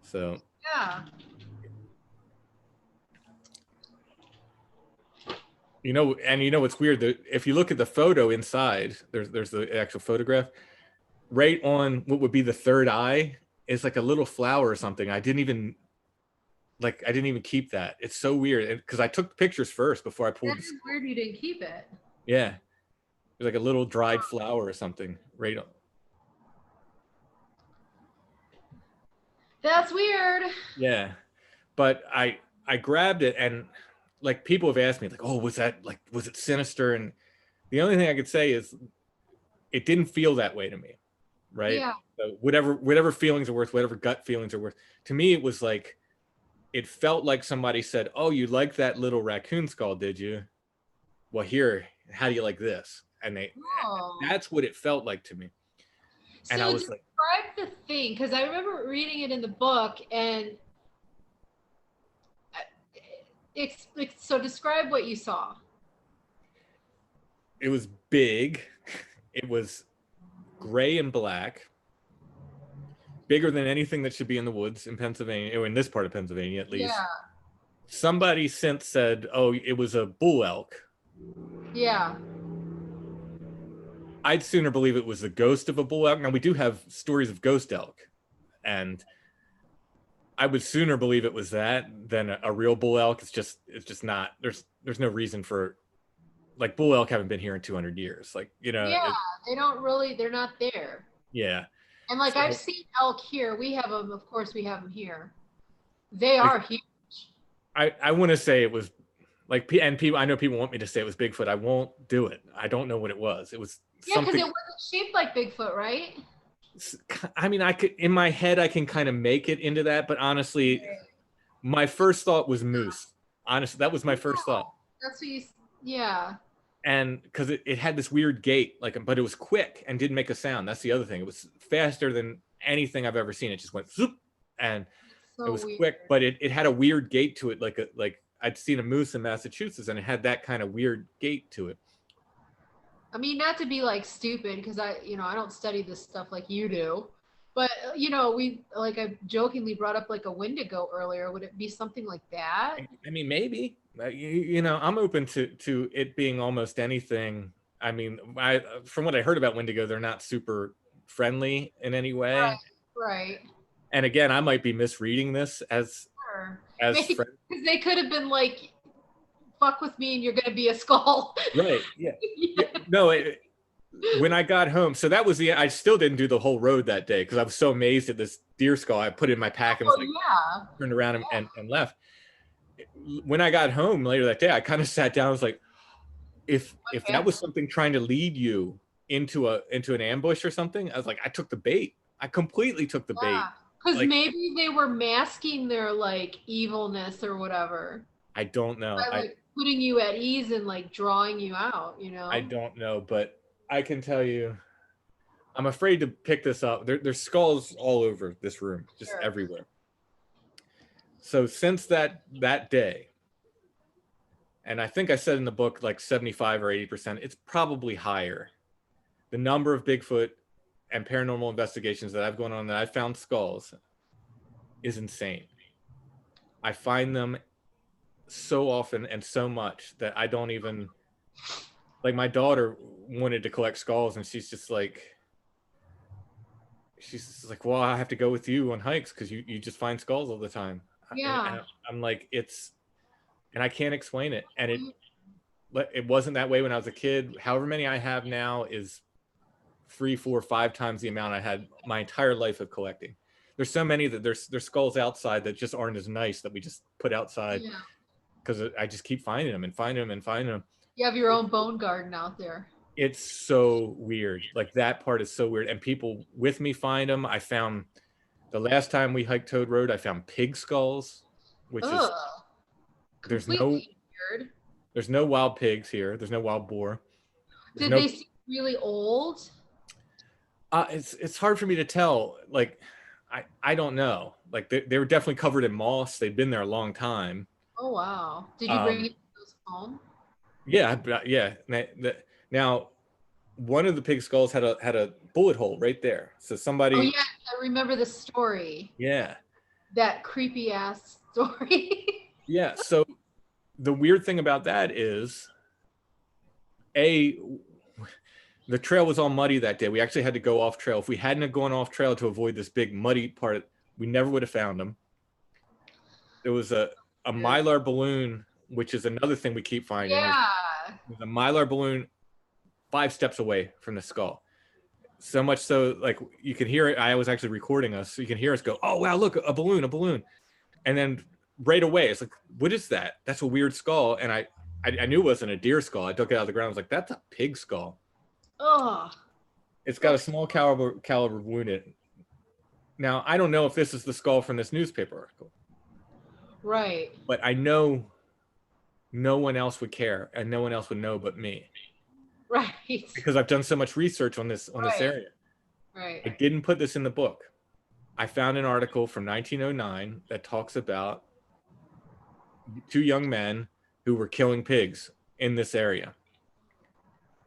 So yeah. What's weird? If you look at the photo inside, there's the actual photograph. Right on what would be the third eye is like a little flower or something. I didn't even keep that. It's so weird because I took pictures first before I pulled. That's weird. You didn't keep it. Yeah, there's like a little dried flower or something right on. That's weird. Yeah, but I grabbed it and. Like people have asked me, like, oh, was it sinister? And the only thing I could say is it didn't feel that way to me. Right. Yeah. So whatever feelings are worth, whatever gut feelings are worth. To me, it was like, it felt like somebody said, oh, you like that little raccoon skull, did you? Well, here, how do you like this? And that's what it felt like to me. And so I was describe like, the thing, because I remember reading it in the book and so describe what you saw. It was big. It was gray and black. Bigger than anything that should be in the woods in Pennsylvania, or in this part of Pennsylvania at least. Yeah. Somebody since said, oh, it was a bull elk. Yeah. I'd sooner believe it was the ghost of a bull elk. Now, we do have stories of ghost elk, and I would sooner believe it was that than a real bull elk. It's just not. There's no reason for, like, bull elk haven't been here in 200 years. Like, Yeah, they're not there. Yeah. And like, I've seen elk here. We have them, of course. We have them here. They are huge. I want to say it was like, and people. I know people want me to say it was Bigfoot. I won't do it. I don't know what it was. It was because it wasn't shaped like Bigfoot, right? I mean, I could, in my head, I can kind of make it into that, but honestly, my first thought was moose. Honestly, that was my first thought. That's what yeah. And because it had this weird gait, but it was quick and didn't make a sound. That's the other thing. It was faster than anything I've ever seen. It just went zoop, and it was quick, but it had a weird gait to it, like I'd seen a moose in Massachusetts, and it had that kind of weird gait to it. I mean, not to be like stupid, because I don't study this stuff like you do, But we like I jokingly brought up like a Wendigo earlier. Would it be something like that? I mean, maybe. I'm open to it being almost anything. I mean, from what I heard about Wendigo, they're not super friendly in any way. Right. And again, I might be misreading this as Because they could have been like, fuck with me and you're gonna be a skull. Right. Yeah. No, when I got home, so that was I still didn't do the whole road that day because I was so amazed at this deer skull. I put it in my pack and was turned around and left. When I got home later that day, I kind of sat down. I was like, if that was something trying to lead you into an ambush or something, I was like, I took the bait. I completely took the bait. Because maybe they were masking their like evilness or whatever. I don't know. By, putting you at ease and like drawing you out, I don't know, but I can tell you, I'm afraid to pick this up. There's skulls all over this room, just everywhere. So since that day, and I think I said in the book like 75 or 80%, it's probably higher. The number of Bigfoot and paranormal investigations that I've gone on that I've found skulls is insane. I find them so often and so much that I don't even, like, my daughter wanted to collect skulls and she's just like, well, I have to go with you on hikes because you just find skulls all the time. And I'm like, and I can't explain it. And it wasn't that way when I was a kid. However many I have now is 3, 4, 5 times the amount I had my entire life of collecting. There's so many that there's skulls outside that just aren't as nice that we just put outside because I just keep finding them and finding them and finding them. You have your own bone garden out there. It's so weird. Like, that part is so weird. And people with me find them. I found the last time we hiked Toad Road, I found pig skulls, which is there's no wild pigs here. There's no wild boar. Did they seem really old? It's hard for me to tell. Like, I don't know. Like, they were definitely covered in moss. They'd been there a long time. Oh wow! Did you bring those home? Yeah. Now, one of the pig skulls had a bullet hole right there. So somebody. Oh yeah, I remember the story. Yeah. That creepy ass story. Yeah. So the weird thing about that is, the trail was all muddy that day. We actually had to go off trail. If we hadn't have gone off trail to avoid this big muddy part, we never would have found them. There was a Mylar balloon, which is another thing we keep finding. Yeah. There's a Mylar balloon 5 steps away from the skull. So much so, like, you can hear it. I was actually recording us, so you can hear us go, oh wow, look, a balloon. And then right away, it's like, what is that? That's a weird skull. And I knew it wasn't a deer skull. I took it out of the ground. I was like, that's a pig skull. Oh. It's got a small caliber wound in it. Now, I don't know if this is the skull from this newspaper article. Right. But I know no one else would care and no one else would know but me. Right. Because I've done so much research on this area. Right. I didn't put this in the book. I found an article from 1909 that talks about 2 young men who were killing pigs in this area.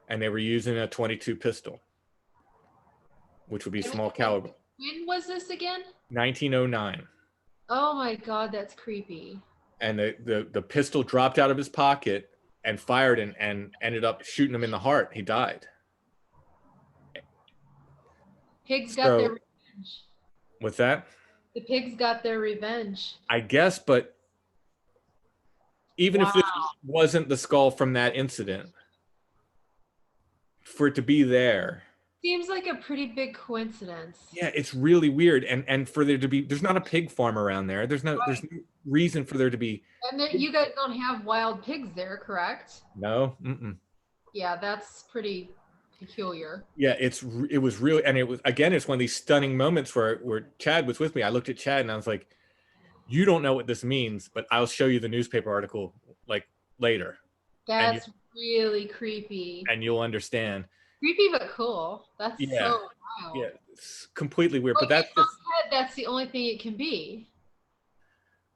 And they were using a .22 pistol, which would be small caliber. When was this again? 1909. Oh my God, that's creepy. And the pistol dropped out of his pocket and fired and ended up shooting him in the heart. He died. Pigs got their revenge. What's that? The pigs got their revenge. I guess, but even if this wasn't the skull from that incident, for it to be there seems like a pretty big coincidence. Yeah, it's really weird. And for there to be, there's not a pig farm around there. There's no reason for there to be. And then you guys don't have wild pigs there, correct? No. Yeah, that's pretty peculiar. Yeah, it was really, and it was, again, it's one of these stunning moments where Chad was with me. I looked at Chad and I was like, you don't know what this means, but I'll show you the newspaper article like later. That's really creepy. And you'll understand. Creepy but cool. That's so wild. Yeah, it's completely weird. But that's the only thing it can be.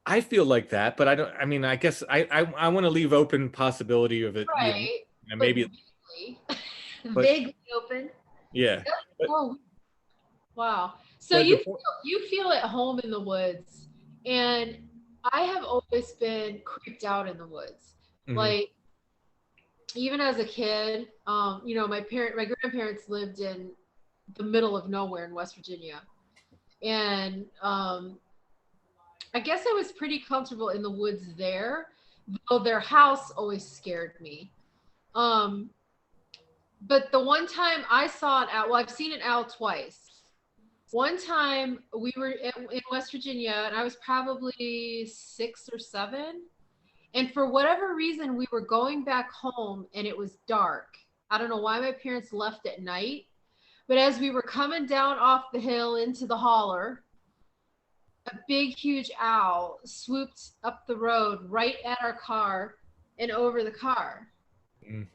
I feel like that, but I guess I want to leave open possibility of it. Right. You know, maybe vaguely open. Yeah. Wow. So you feel at home in the woods, and I have always been creeped out in the woods. Mhm. Like even as a kid, my grandparents lived in the middle of nowhere in West Virginia, and I guess I was pretty comfortable in the woods there, though their house always scared me. Um, but the one time I saw an owl, well, I've seen an owl twice. One time we were in West Virginia, and I was probably 6 or 7. And for whatever reason, we were going back home and it was dark. I don't know why my parents left at night, but as we were coming down off the hill into the holler, a big, huge owl swooped up the road right at our car and over the car.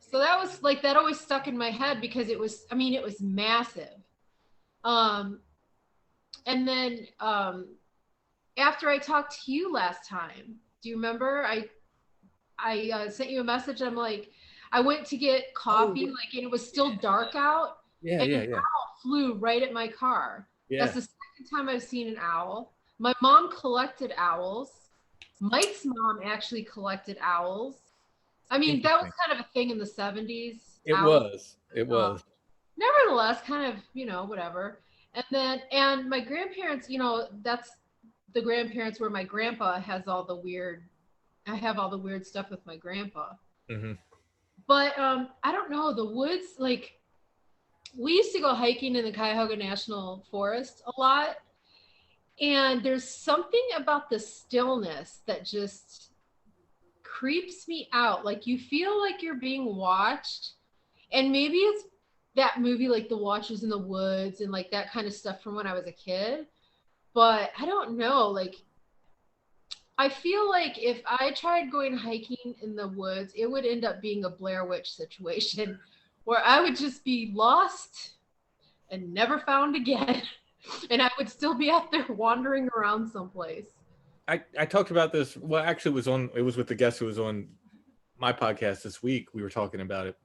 So that was like, that always stuck in my head because it was massive. And then after I talked to you last time, do you remember I sent you a message? I'm like, I went to get coffee, and it was still dark out. Yeah, and yeah, an yeah. owl flew right at my car. Yeah. That's the second time I've seen an owl. My mom collected owls. Mike's mom actually collected owls. I mean, that was kind of a thing in the 70s. It was. Nevertheless, kind of, whatever. And my grandparents, that's the grandparents where my grandpa has all the weird, I have all the weird stuff with my grandpa. Mm-hmm. But I don't know, the woods, like, we used to go hiking in the Cuyahoga National Forest a lot. And there's something about the stillness that just creeps me out. Like, you feel like you're being watched. And maybe it's that movie, like The Watchers in the Woods and like that kind of stuff from when I was a kid. But I don't know, like, I feel like if I tried going hiking in the woods, it would end up being a Blair Witch situation where I would just be lost and never found again. And I would still be out there wandering around someplace. I talked about this. Well, actually, it was with the guest who was on my podcast this week. We were talking about it.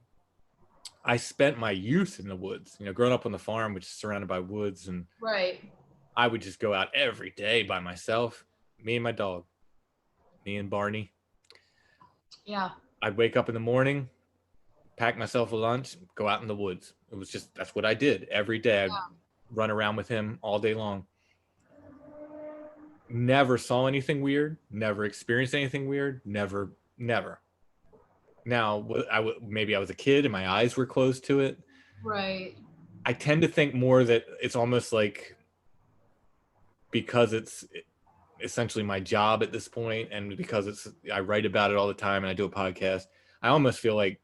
I spent my youth in the woods, growing up on the farm, which is surrounded by woods. And right. I would just go out every day by myself, me and my dog, me and Barney. Yeah. I'd wake up in the morning, pack myself a lunch, go out in the woods. It was just, that's what I did every day. I'd run around with him all day long. Never saw anything weird, never experienced anything weird, never. Now, maybe I was a kid and my eyes were closed to it. Right. I tend to think more that it's almost like, because it's essentially my job at this point, and because I write about it all the time and I do a podcast, I almost feel like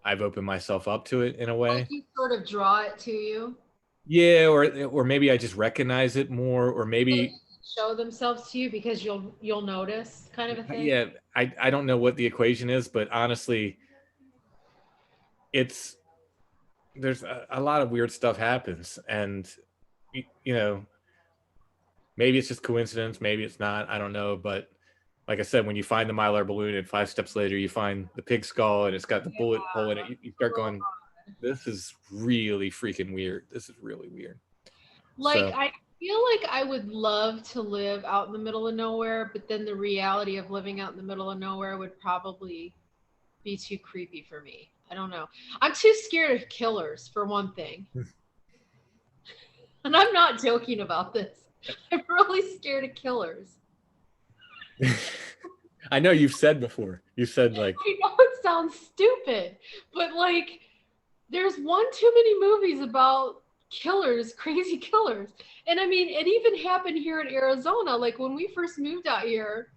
I've opened myself up to it in a way. Like you sort of draw it to you. Yeah, or maybe I just recognize it more, or maybe show themselves to you because you'll notice, kind of a thing. Yeah, I don't know what the equation is, but honestly, there's a lot of weird stuff happens, and maybe it's just coincidence, maybe it's not, I don't know. But like I said, when you find the Mylar balloon and 5 steps later you find the pig skull and it's got the bullet hole in it, you start going, this is really freaking weird. This is really weird. Like, I feel like I would love to live out in the middle of nowhere, but then the reality of living out in the middle of nowhere would probably be too creepy for me. I don't know. I'm too scared of killers, for one thing. And I'm not joking about this. I'm really scared of killers. I know you've said before. You said, like, I know it sounds stupid, but like, there's one too many movies about killers, crazy killers. And I mean, it even happened here in Arizona. Like, when we first moved out here,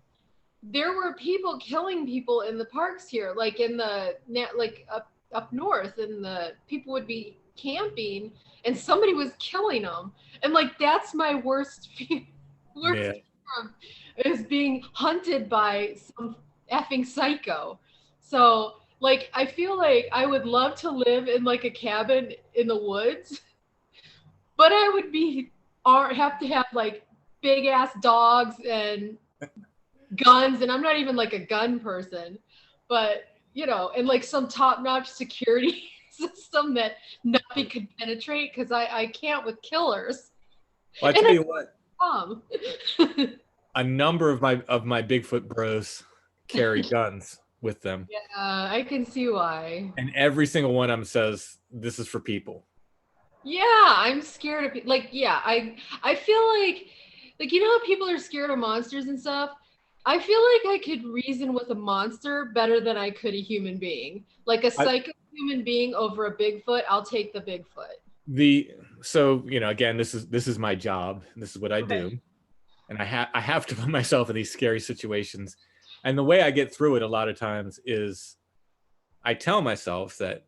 there were people killing people in the parks here, like up north, and the people would be camping and somebody was killing them. And like, that's my worst fear. Fear is being hunted by some effing psycho. So like, I feel like I would love to live in like a cabin in the woods, but I would have to have like big ass dogs and guns, and I'm not even like a gun person, but and like some top-notch security system that nothing could penetrate, because I can't with killers. Well, I tell you what, Tom. a number of my Bigfoot bros carry guns with them. Yeah, I can see why. And every single one of them says, this is for people. Yeah, I'm scared of like yeah, I feel like you know how people are scared of monsters and stuff? I feel like I could reason with a monster better than I could a human being. Like a psycho human being over a Bigfoot, I'll take the Bigfoot. So, you know, again, this is my job. This is what I do. And I have to put myself in these scary situations. And the way I get through it a lot of times is I tell myself that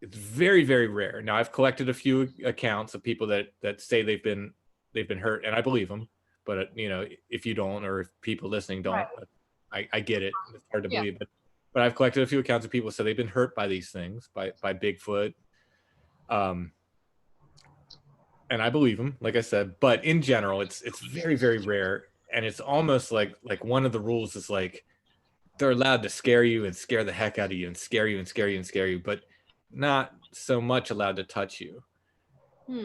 it's very, very rare. Now, I've collected a few accounts of people that say they've been hurt, and I believe them. But you know, if you don't, or if people listening don't, I get it. It's hard to believe, but I've collected a few accounts of people who say they've been hurt by these things, by Bigfoot. And I believe them, like I said. But in general, it's very, very rare, and it's almost like one of the rules is like they're allowed to scare you and scare the heck out of you and scare you and scare you and scare you, but not so much allowed to touch you.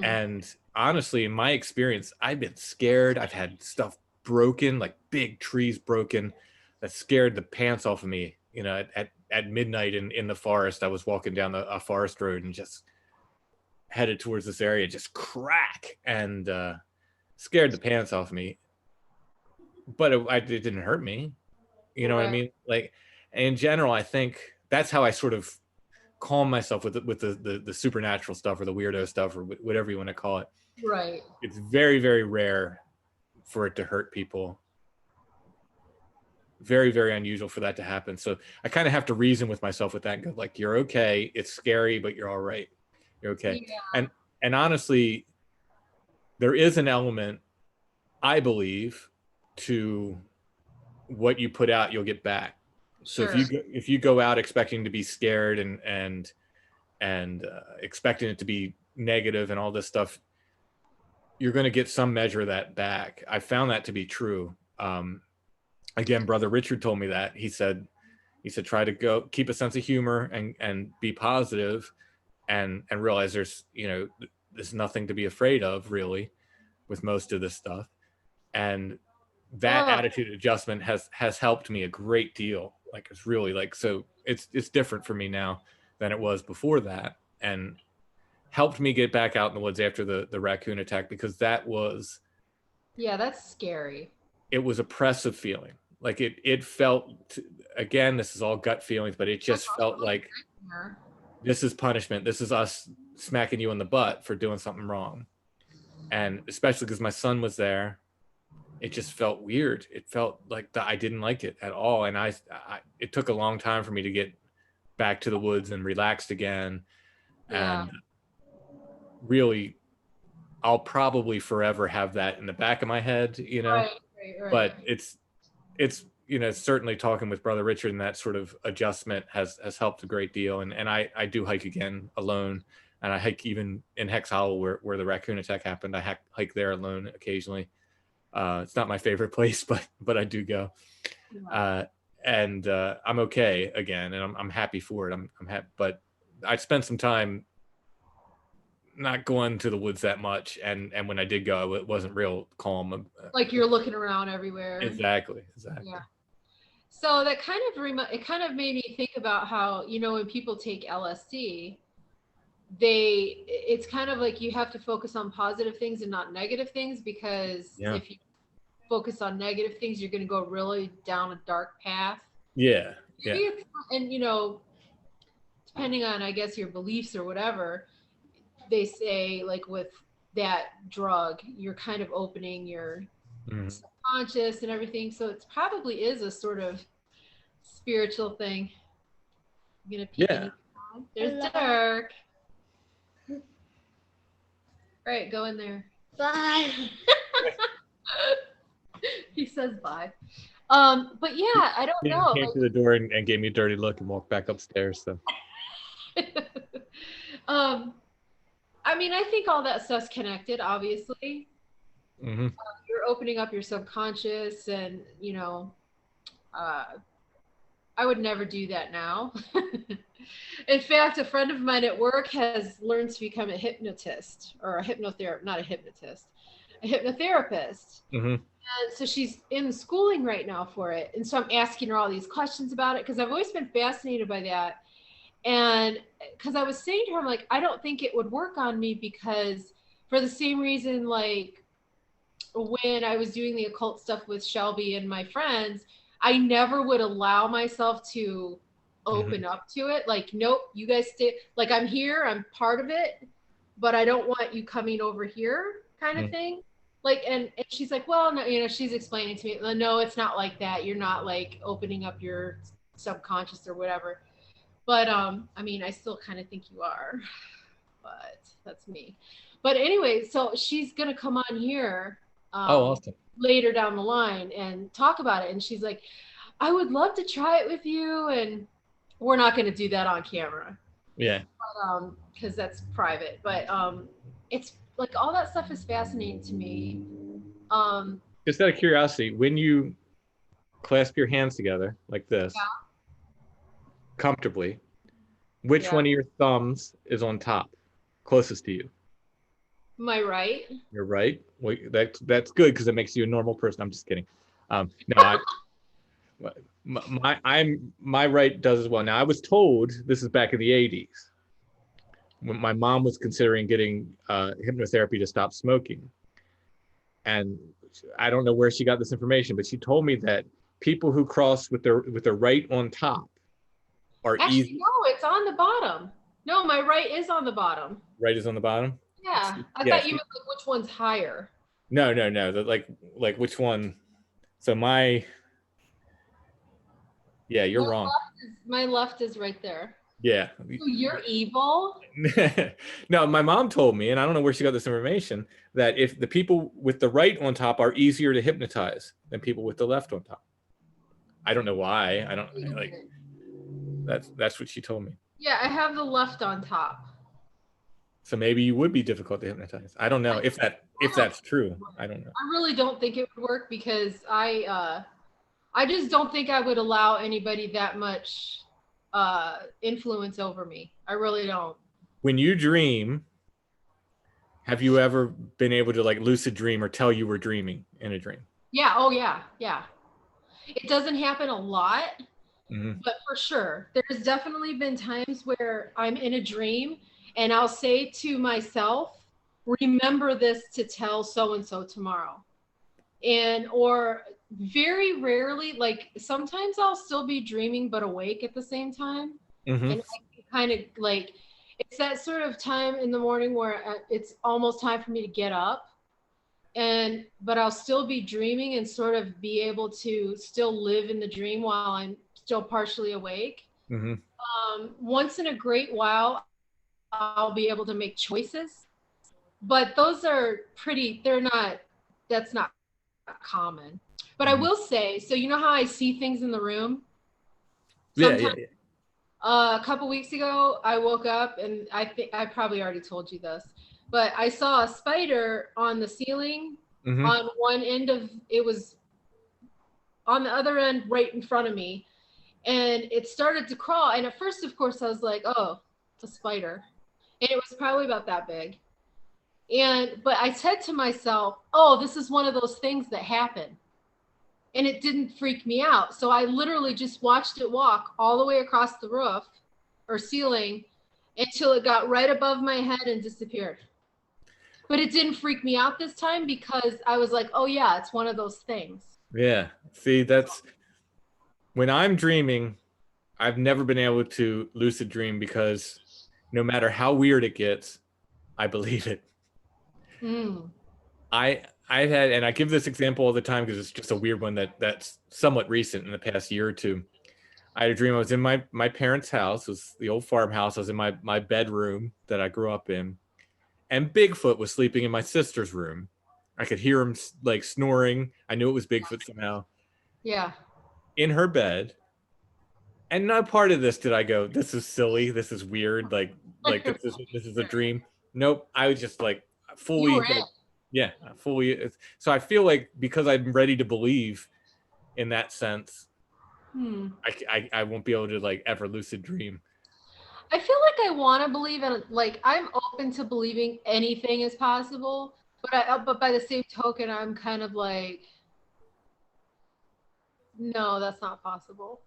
And honestly, in my experience, I've been scared. I've had stuff broken, like big trees broken, that scared the pants off of me. You know, at midnight in the forest, I was walking down a forest road and just headed towards this area, just crack, and scared the pants off of me. But it didn't hurt me. You know what I mean? Like, in general, I think that's how I sort of calm myself with the supernatural stuff or the weirdo stuff or whatever you want to call it. Right. It's very, very rare for it to hurt people. Very, very unusual for that to happen. So I kind of have to reason with myself with that and go like, you're okay. It's scary, but you're all right. You're okay. Yeah. And honestly, there is an element, I believe, to what you put out, you'll get back. So if you go out expecting to be scared and expecting it to be negative and all this stuff, you're going to get some measure of that back. I found that to be true. Again, Brother Richard told me that. He said try to keep a sense of humor and be positive and realize there's nothing to be afraid of really with most of this stuff. And that attitude adjustment has helped me a great deal. Like, it's really like, so it's different for me now than it was before that, and helped me get back out in the woods after the raccoon attack, because that was, that's scary. It was oppressive feeling. Like it felt, again, this is all gut feelings, but it just felt like this is punishment. This is us smacking you in the butt for doing something wrong. And especially because my son was there, it just felt weird. It felt like I didn't like it at all. And it took a long time for me to get back to the woods and relaxed again. And really, I'll probably forever have that in the back of my head, Right. But it's certainly talking with Brother Richard and that sort of adjustment has helped a great deal. And I do hike again alone. And I hike even in Hex Hollow where the raccoon attack happened. I hike there alone occasionally. It's not my favorite place, but I do go, and I'm okay again, and I'm happy for it. I'm happy, but I spent some time not going to the woods that much, and when I did go, it wasn't real calm. Like you're looking around everywhere. Exactly. Yeah. So that kind of made me think about how, when people take LSD, it's kind of like you have to focus on positive things and not negative things, because if you focus on negative things, you're going to go really down a dark path. Yeah. And depending on, I guess, your beliefs or whatever, they say like with that drug, you're kind of opening your subconscious and everything. So it probably is a sort of spiritual thing. I'm going to peek. There's Dirk. Right, go in there. Bye. He says bye. But yeah, I don't know. He came to the door and gave me a dirty look and walked back upstairs. So. I mean, I think all that stuff's connected, obviously. Mm-hmm. You're opening up your subconscious, and I would never do that now. In fact, a friend of mine at work has learned to become a hypnotist, or a hypnotherapist, not a hypnotist, hypnotherapist. Mm-hmm. And so she's in schooling right now for it. And so I'm asking her all these questions about it because I've always been fascinated by that. And because I was saying to her, I'm like, I don't think it would work on me because for the same reason, like when I was doing the occult stuff with Shelby and my friends, I never would allow myself to open up to it. Like, nope, you guys stay. Like, I'm here, I'm part of it, but I don't want you coming over here, kind of thing. Like, and she's like, well, no, you know, she's explaining to me, no, it's not like that. You're not like opening up your subconscious or whatever. But I mean, I still kind of think you are, but that's me. But anyway, so she's gonna come on here Awesome. later down the line and talk about it. And she's like, I would love to try it with you, and we're not gonna do that on camera. Yeah. Because that's private. But it's like all that stuff is fascinating to me. Just out of curiosity, when you clasp your hands together like this, comfortably, which one of your thumbs is on top, closest to you? My right. You're right. Well, that's good because it makes you a normal person. I'm just kidding. No, my right does as well. Now I was told this is back in the 80s when my mom was considering getting hypnotherapy to stop smoking, and I don't know where she got this information, but she told me that people who cross with their right on top are easy. No, it's on the bottom. No, my right is on the bottom. Right is on the bottom. Yeah, I thought you meant like which one's higher. No. Like which one? So my. Yeah, you're wrong. My left is right there. Yeah. So you're evil? No, my mom told me, and I don't know where she got this information, that if the people with the right on top are easier to hypnotize than people with the left on top. I don't know why. I don't like. That's what she told me. Yeah, I have the left on top. So maybe you would be difficult to hypnotize. I don't know if that's true. I don't know. I really don't think it would work because I just don't think I would allow anybody that much influence over me. I really don't. When you dream, have you ever been able to like lucid dream or tell you were dreaming in a dream? Yeah. Oh yeah. Yeah. It doesn't happen a lot, but for sure, there's definitely been times where I'm in a dream and I'll say to myself, remember this to tell so-and-so tomorrow. Or very rarely, like sometimes I'll still be dreaming but awake at the same time. And I can kind of like, it's that sort of time in the morning where it's almost time for me to get up. But I'll still be dreaming and sort of be able to still live in the dream while I'm still partially awake. Once in a great while, I'll be able to make choices, but those are that's not common. But I will say, so you know how I see things in the room? Yeah. A couple weeks ago, I woke up and I think I probably already told you this, but I saw a spider on the ceiling on one end of it, was on the other end right in front of me, and it started to crawl. And at first, of course, I was like, oh, it's a spider. And it was probably about that big. But I said to myself, oh, this is one of those things that happen. And it didn't freak me out. So I literally just watched it walk all the way across the roof or ceiling until it got right above my head and disappeared. But it didn't freak me out this time because I was like, oh yeah, it's one of those things. Yeah. See, that's when I'm dreaming, I've never been able to lucid dream because no matter how weird it gets, I believe it. I've had, and I give this example all the time because it's just a weird one that's somewhat recent in the past year or two. I had a dream. I was in my parents' house. It was the old farmhouse. I was in my bedroom that I grew up in, and Bigfoot was sleeping in my sister's room. I could hear him like snoring. I knew it was Bigfoot somehow. Yeah. In her bed. And not part of this did I go, this is silly. This is weird. Like this is a dream. Nope. I was just like fully. Yeah, fully. So I feel like because I'm ready to believe in that sense, I won't be able to like ever lucid dream. I feel like I want to believe in, like, I'm open to believing anything is possible. But by the same token, I'm kind of like, no, that's not possible.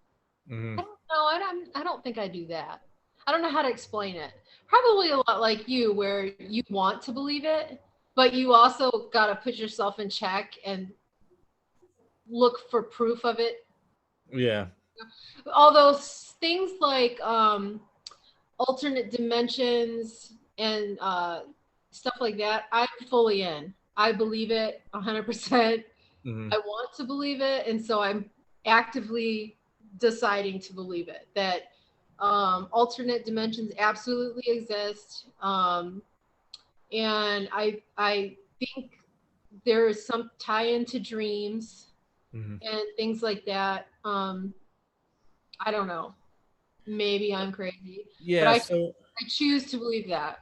Mm-hmm. I don't know. I don't think I do that. I don't know how to explain it. Probably a lot like you, where you want to believe it, but you also got to put yourself in check and look for proof of it. Yeah. Although things like alternate dimensions and stuff like that, I'm fully in. I believe it 100%. Mm-hmm. I want to believe it, and so I'm actively deciding to believe it. That alternate dimensions absolutely exist, and I think there is some tie into dreams Mm-hmm. and things like that. I don't know. Maybe I'm crazy, but Yeah. So I choose to believe that.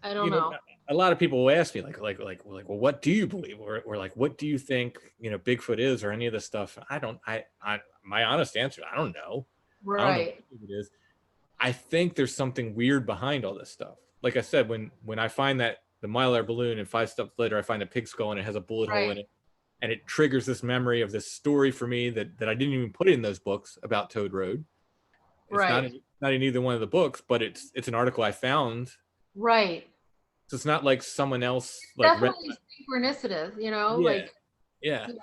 I don't you know, know. a lot of people will ask me well, what do you believe, or like, what do you think, Bigfoot is, or any of this stuff? My honest answer, I don't know. I don't know Right. what it is. I think there's something weird behind all this stuff. Like I said, when I find that the Mylar balloon, and 5 steps later I find a pig skull and it has a bullet hole in Right. it, and it triggers this memory of this story for me that I didn't even put in those books about Toad Road. It's Right. not in either one of the books, but it's an article I found. Right. So it's not like someone else like read. Definitely synchronicitous, you know, Yeah, like yeah. yeah.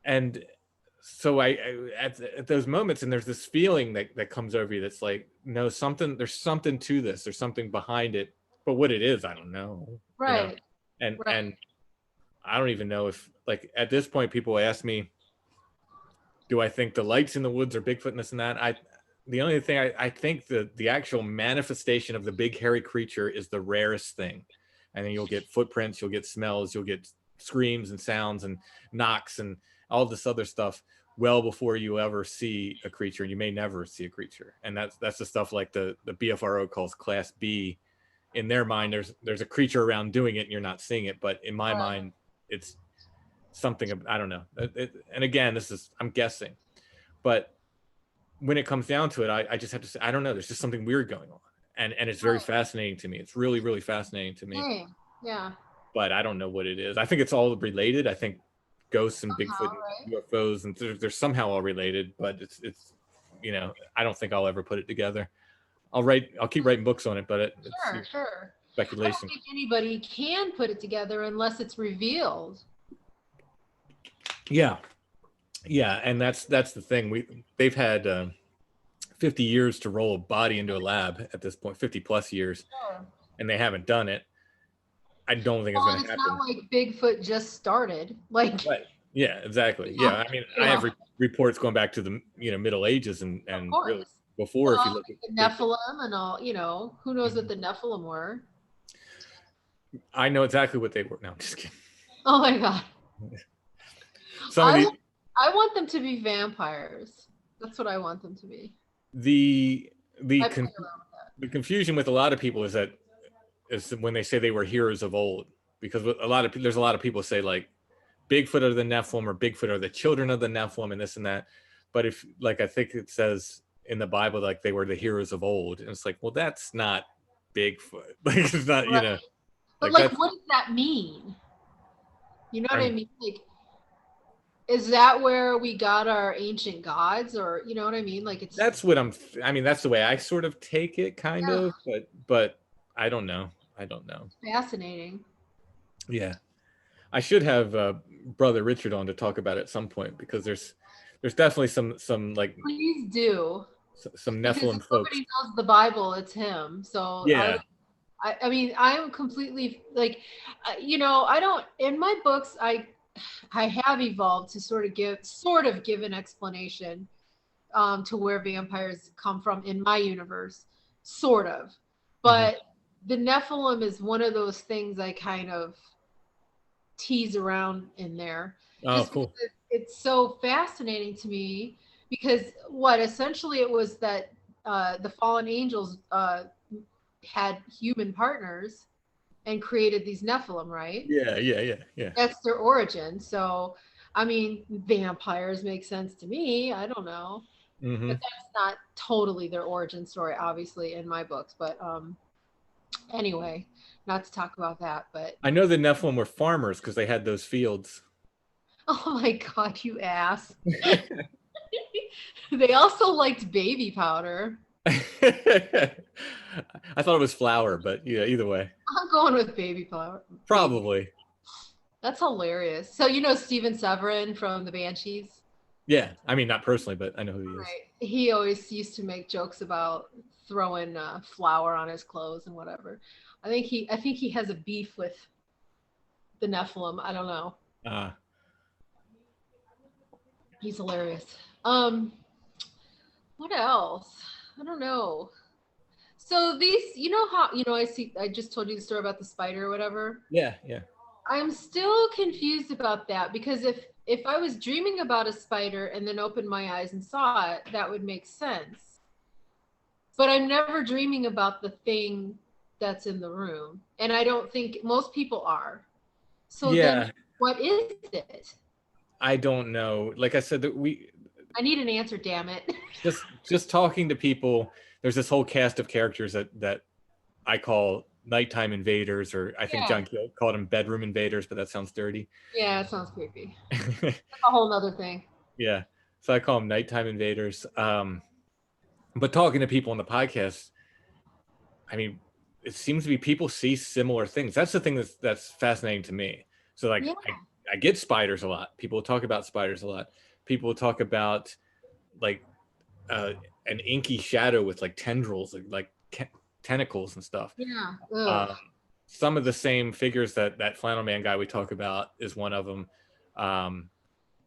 And so at those moments, and there's this feeling that comes over you that's like, no, there's something to this, there's something behind it, but what it is, I don't know. Right. Right. And I don't even know if, like, at this point people ask me, do I think the lights in the woods are Bigfoot and this and that? The only thing I think the actual manifestation of the big hairy creature is the rarest thing. And then you'll get footprints, you'll get smells, you'll get screams and sounds and knocks and all this other stuff well before you ever see a creature, and you may never see a creature. And that's the stuff like the BFRO calls Class B. In their mind, there's a creature around doing it and you're not seeing it, but in my mind, it's something, I don't know. And again, I'm guessing, but when it comes down to it, I just have to say, I don't know. There's just something weird going on, and it's very fascinating to me. It's really, really fascinating to me. Yeah. But I don't know what it is. I think it's all related. I think ghosts and Bigfoot and UFOs, and they're somehow all related. But it's I don't think I'll ever put it together. I'll keep writing books on it, but it's Sure. speculation. I don't think anybody can put it together unless it's revealed. Yeah, and that's the thing. They've had 50 years to roll a body into a lab at this point, 50 plus years, and they haven't done it. I don't think it's going to happen. It's not like Bigfoot just started. Like, right. Yeah, exactly. Yeah, I mean, I have reports going back to the Middle Ages and really before. If you look at the Nephilim and all, who knows what the Nephilim were? I know exactly what they were. No, I'm just kidding. Oh my god. I want them to be vampires. That's what I want them to be. The confusion with a lot of people is when they say they were heroes of old, because there's a lot of people say like Bigfoot are the Nephilim, or Bigfoot are the children of the Nephilim, and this and that. But if, like, I think it says in the Bible, like, they were the heroes of old, and it's like, well, that's not Bigfoot. Like, it's not, But like what does that mean? You know what I mean? Like, is that where we got our ancient gods, or you know what I mean? Like, that's what that's the way I sort of take it, kind of, but I don't know. Fascinating. Yeah, I should have brother Richard on to talk about it at some point, because there's definitely some like, please do, some Nephilim folks. Nobody knows the Bible, it's him. So yeah. I mean, I'm completely like, I don't, in my books, I have evolved to sort of give an explanation to where vampires come from in my universe, sort of. But the Nephilim is one of those things I kind of tease around in there. Oh, just cool. It's so fascinating to me, because essentially it was that the fallen angels had human partners and created these Nephilim, right? Yeah. That's their origin. So, I mean, vampires make sense to me. I don't know. But that's not totally their origin story, obviously, in my books. But Anyway, not to talk about that, but I know the Nephilim were farmers because they had those fields. oh my God, you ass. They also liked baby powder. I thought it was flour, but yeah, either way. I'm going with baby powder. Probably. That's hilarious. So you know Steven Severin from the Banshees? Yeah. I mean, not personally, but I know who he is. Right. He always used to make jokes about throwing flour on his clothes and whatever. I think he has a beef with the Nephilim. I don't know. He's hilarious. What else? I don't know. So these, you know how, I just told you the story about the spider or whatever. Yeah. I'm still confused about that because if I was dreaming about a spider and then opened my eyes and saw it, that would make sense. But I'm never dreaming about the thing that's in the room. And I don't think most people are. So then what is it? I don't know. Like I said, that I need an answer, damn it. just talking to people, there's this whole cast of characters that I call nighttime invaders, or I think John Keel called them bedroom invaders, but that sounds dirty. Yeah, it sounds creepy. That's a whole nother thing. Yeah. So I call them nighttime invaders. But talking to people on the podcast, I mean, it seems to be people see similar things. That's the thing that's fascinating to me. So like I get spiders a lot. People talk about spiders a lot. People talk about like an inky shadow with like tendrils, like tentacles and stuff. Yeah. Some of the same figures that flannel man guy we talk about is one of them.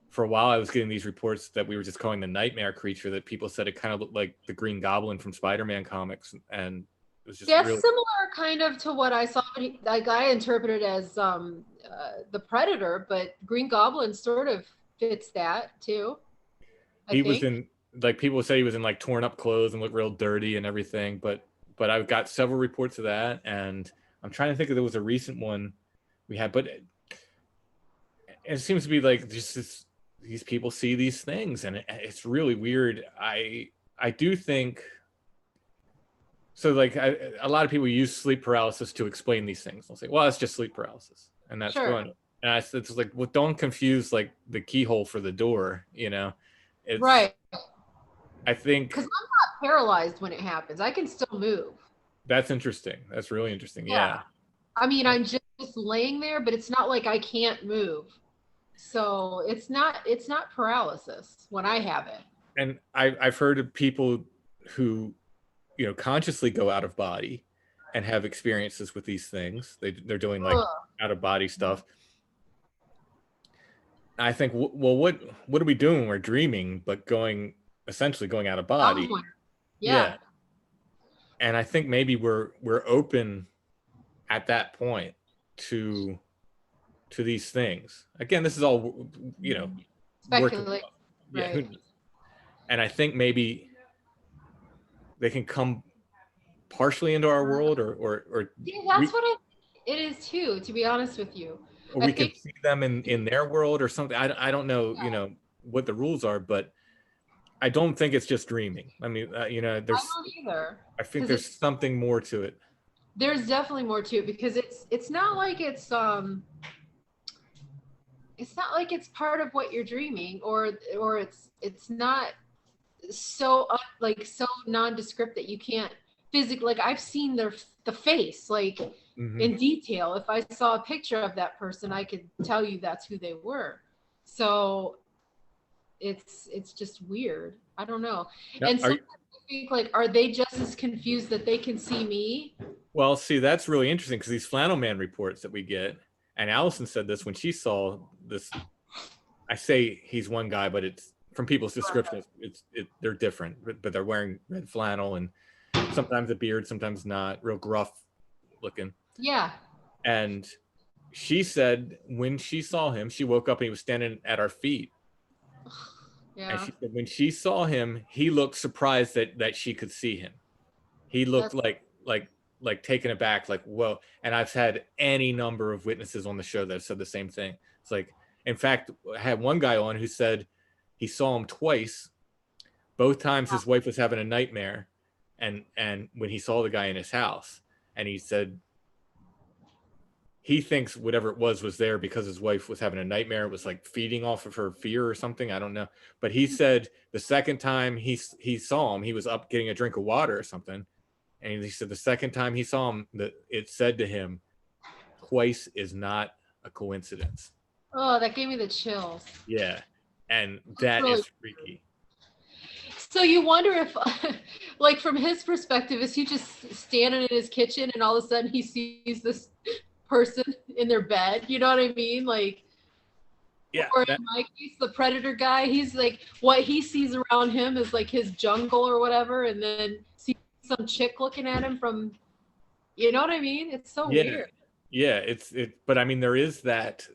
For a while I was getting these reports that we were just calling the nightmare creature, that people said it kind of looked like the Green Goblin from Spider-Man comics, and it was just really similar kind of to what I saw. Like I interpreted as the Predator, but Green Goblin sort of fits that too. He was in, like, people say he was in like torn up clothes and looked real dirty and everything, but I've got several reports of that, and I'm trying to think if there was a recent one we had, but it seems to be like just these people see these things, and it's really weird. I do think so. Like a lot of people use sleep paralysis to explain these things. They'll say, "Well, it's just sleep paralysis," and that's going. And it's like, well, don't confuse like the keyhole for the door. It's, right. I think because I'm not paralyzed when it happens. I can still move. That's interesting. That's really interesting. Yeah. I mean, I'm just laying there, but it's not like I can't move. So it's not paralysis when I have it. And I've heard of people who, consciously go out of body and have experiences with these things. They're doing like out of body stuff. I think, well, what are we doing when we're dreaming, but essentially going out of body? Yeah. And I think maybe we're open at that point to these things. Again, this is all, speculate. Right. And I think maybe they can come partially into our world, or that's what it is too, to be honest with you. Or we can see them in their world or something. I don't know, what the rules are, but I don't think it's just dreaming. I mean, there's. I don't either. I think there's something more to it. There's definitely more to it, because it's not like it's not like it's part of what you're dreaming, or it's not so so nondescript that you can't physically, like I've seen the face like in detail. If I saw a picture of that person, I could tell you that's who they were. So it's just weird. I don't know. Now, and sometimes I think, like, are they just as confused that they can see me? Well, see, that's really interesting, because these flannel man reports that we get, and Allison said this when she saw this. I say he's one guy, but it's from people's descriptions. They're different, but they're wearing red flannel, and sometimes a beard, sometimes not, real gruff looking. Yeah. And she said when she saw him, she woke up and he was standing at our feet. Yeah. And she said when she saw him, he looked surprised that she could see him. He looked like taken aback, like, whoa. And I've had any number of witnesses on the show that have said the same thing. It's like, in fact, I had one guy on who said he saw him twice. Both times his wife was having a nightmare, and when he saw the guy in his house, and he said he thinks whatever it was there because his wife was having a nightmare. It was like feeding off of her fear or something. I don't know. But he said the second time he saw him, he was up getting a drink of water or something. And he said the second time he saw him, that it said to him, twice is not a coincidence. Oh, that gave me the chills. Yeah. And that really is freaky. So you wonder if, like, from his perspective, is he just standing in his kitchen and all of a sudden he sees this person in their bed? You know what I mean? Like, yeah. Or in my case, the predator guy, he's like, what he sees around him is like his jungle or whatever, and then sees some chick looking at him from, you know what I mean? It's so weird. Yeah, but I mean, there is that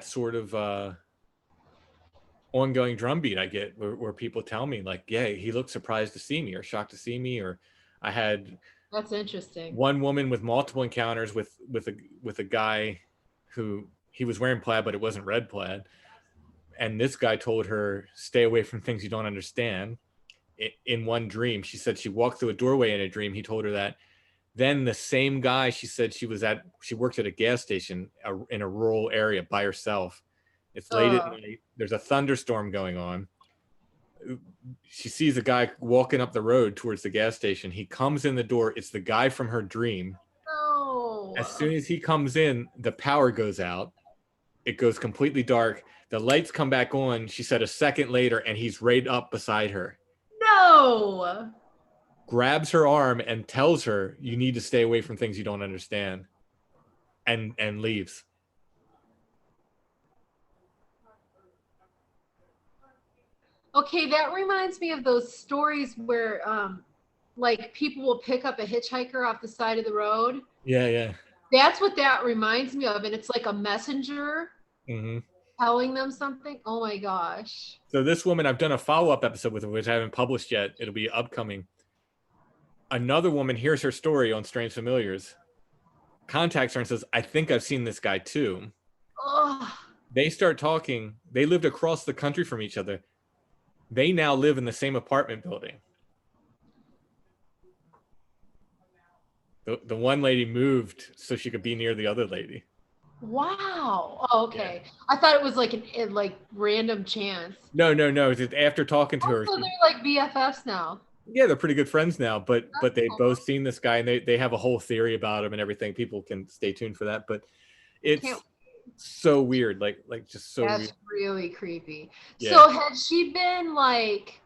sort of ongoing drumbeat I get where people tell me like, yeah, he looked surprised to see me or shocked to see me, or I had that's interesting. One woman with multiple encounters with a guy who he was wearing plaid, but it wasn't red plaid. And this guy told her, stay away from things you don't understand. In one dream, she said she walked through a doorway in a dream. He told her that. Then the same guy, she said she worked at a gas station in a rural area by herself. It's late at night. There's a thunderstorm going on. She sees a guy walking up the road towards the gas station. He comes in the door. It's the guy from her dream. No. As soon as he comes in, the power goes out. It goes completely dark. The lights come back on. She said a second later, and he's right up beside her. No. Grabs her arm and tells her, you need to stay away from things you don't understand, and leaves. Okay, that reminds me of those stories where like people will pick up a hitchhiker off the side of the road. Yeah. That's what that reminds me of, and it's like a messenger telling them something. Oh my gosh. So this woman, I've done a follow-up episode with her, which I haven't published yet. It'll be upcoming. Another woman hears her story on Strange Familiars, contacts her and says, I think I've seen this guy too. Ugh. They start talking. They lived across the country from each other. They now live in the same apartment building. The one lady moved so she could be near the other lady. Wow. Oh, okay. Yeah. I thought it was like an like random chance. No. After talking to her. So they're like BFFs now. Yeah, they're pretty good friends now, but they've both seen this guy, and they have a whole theory about him and everything. People can stay tuned for that, but it's so weird, like just so that's weird. Really creepy. Yeah. So had she been like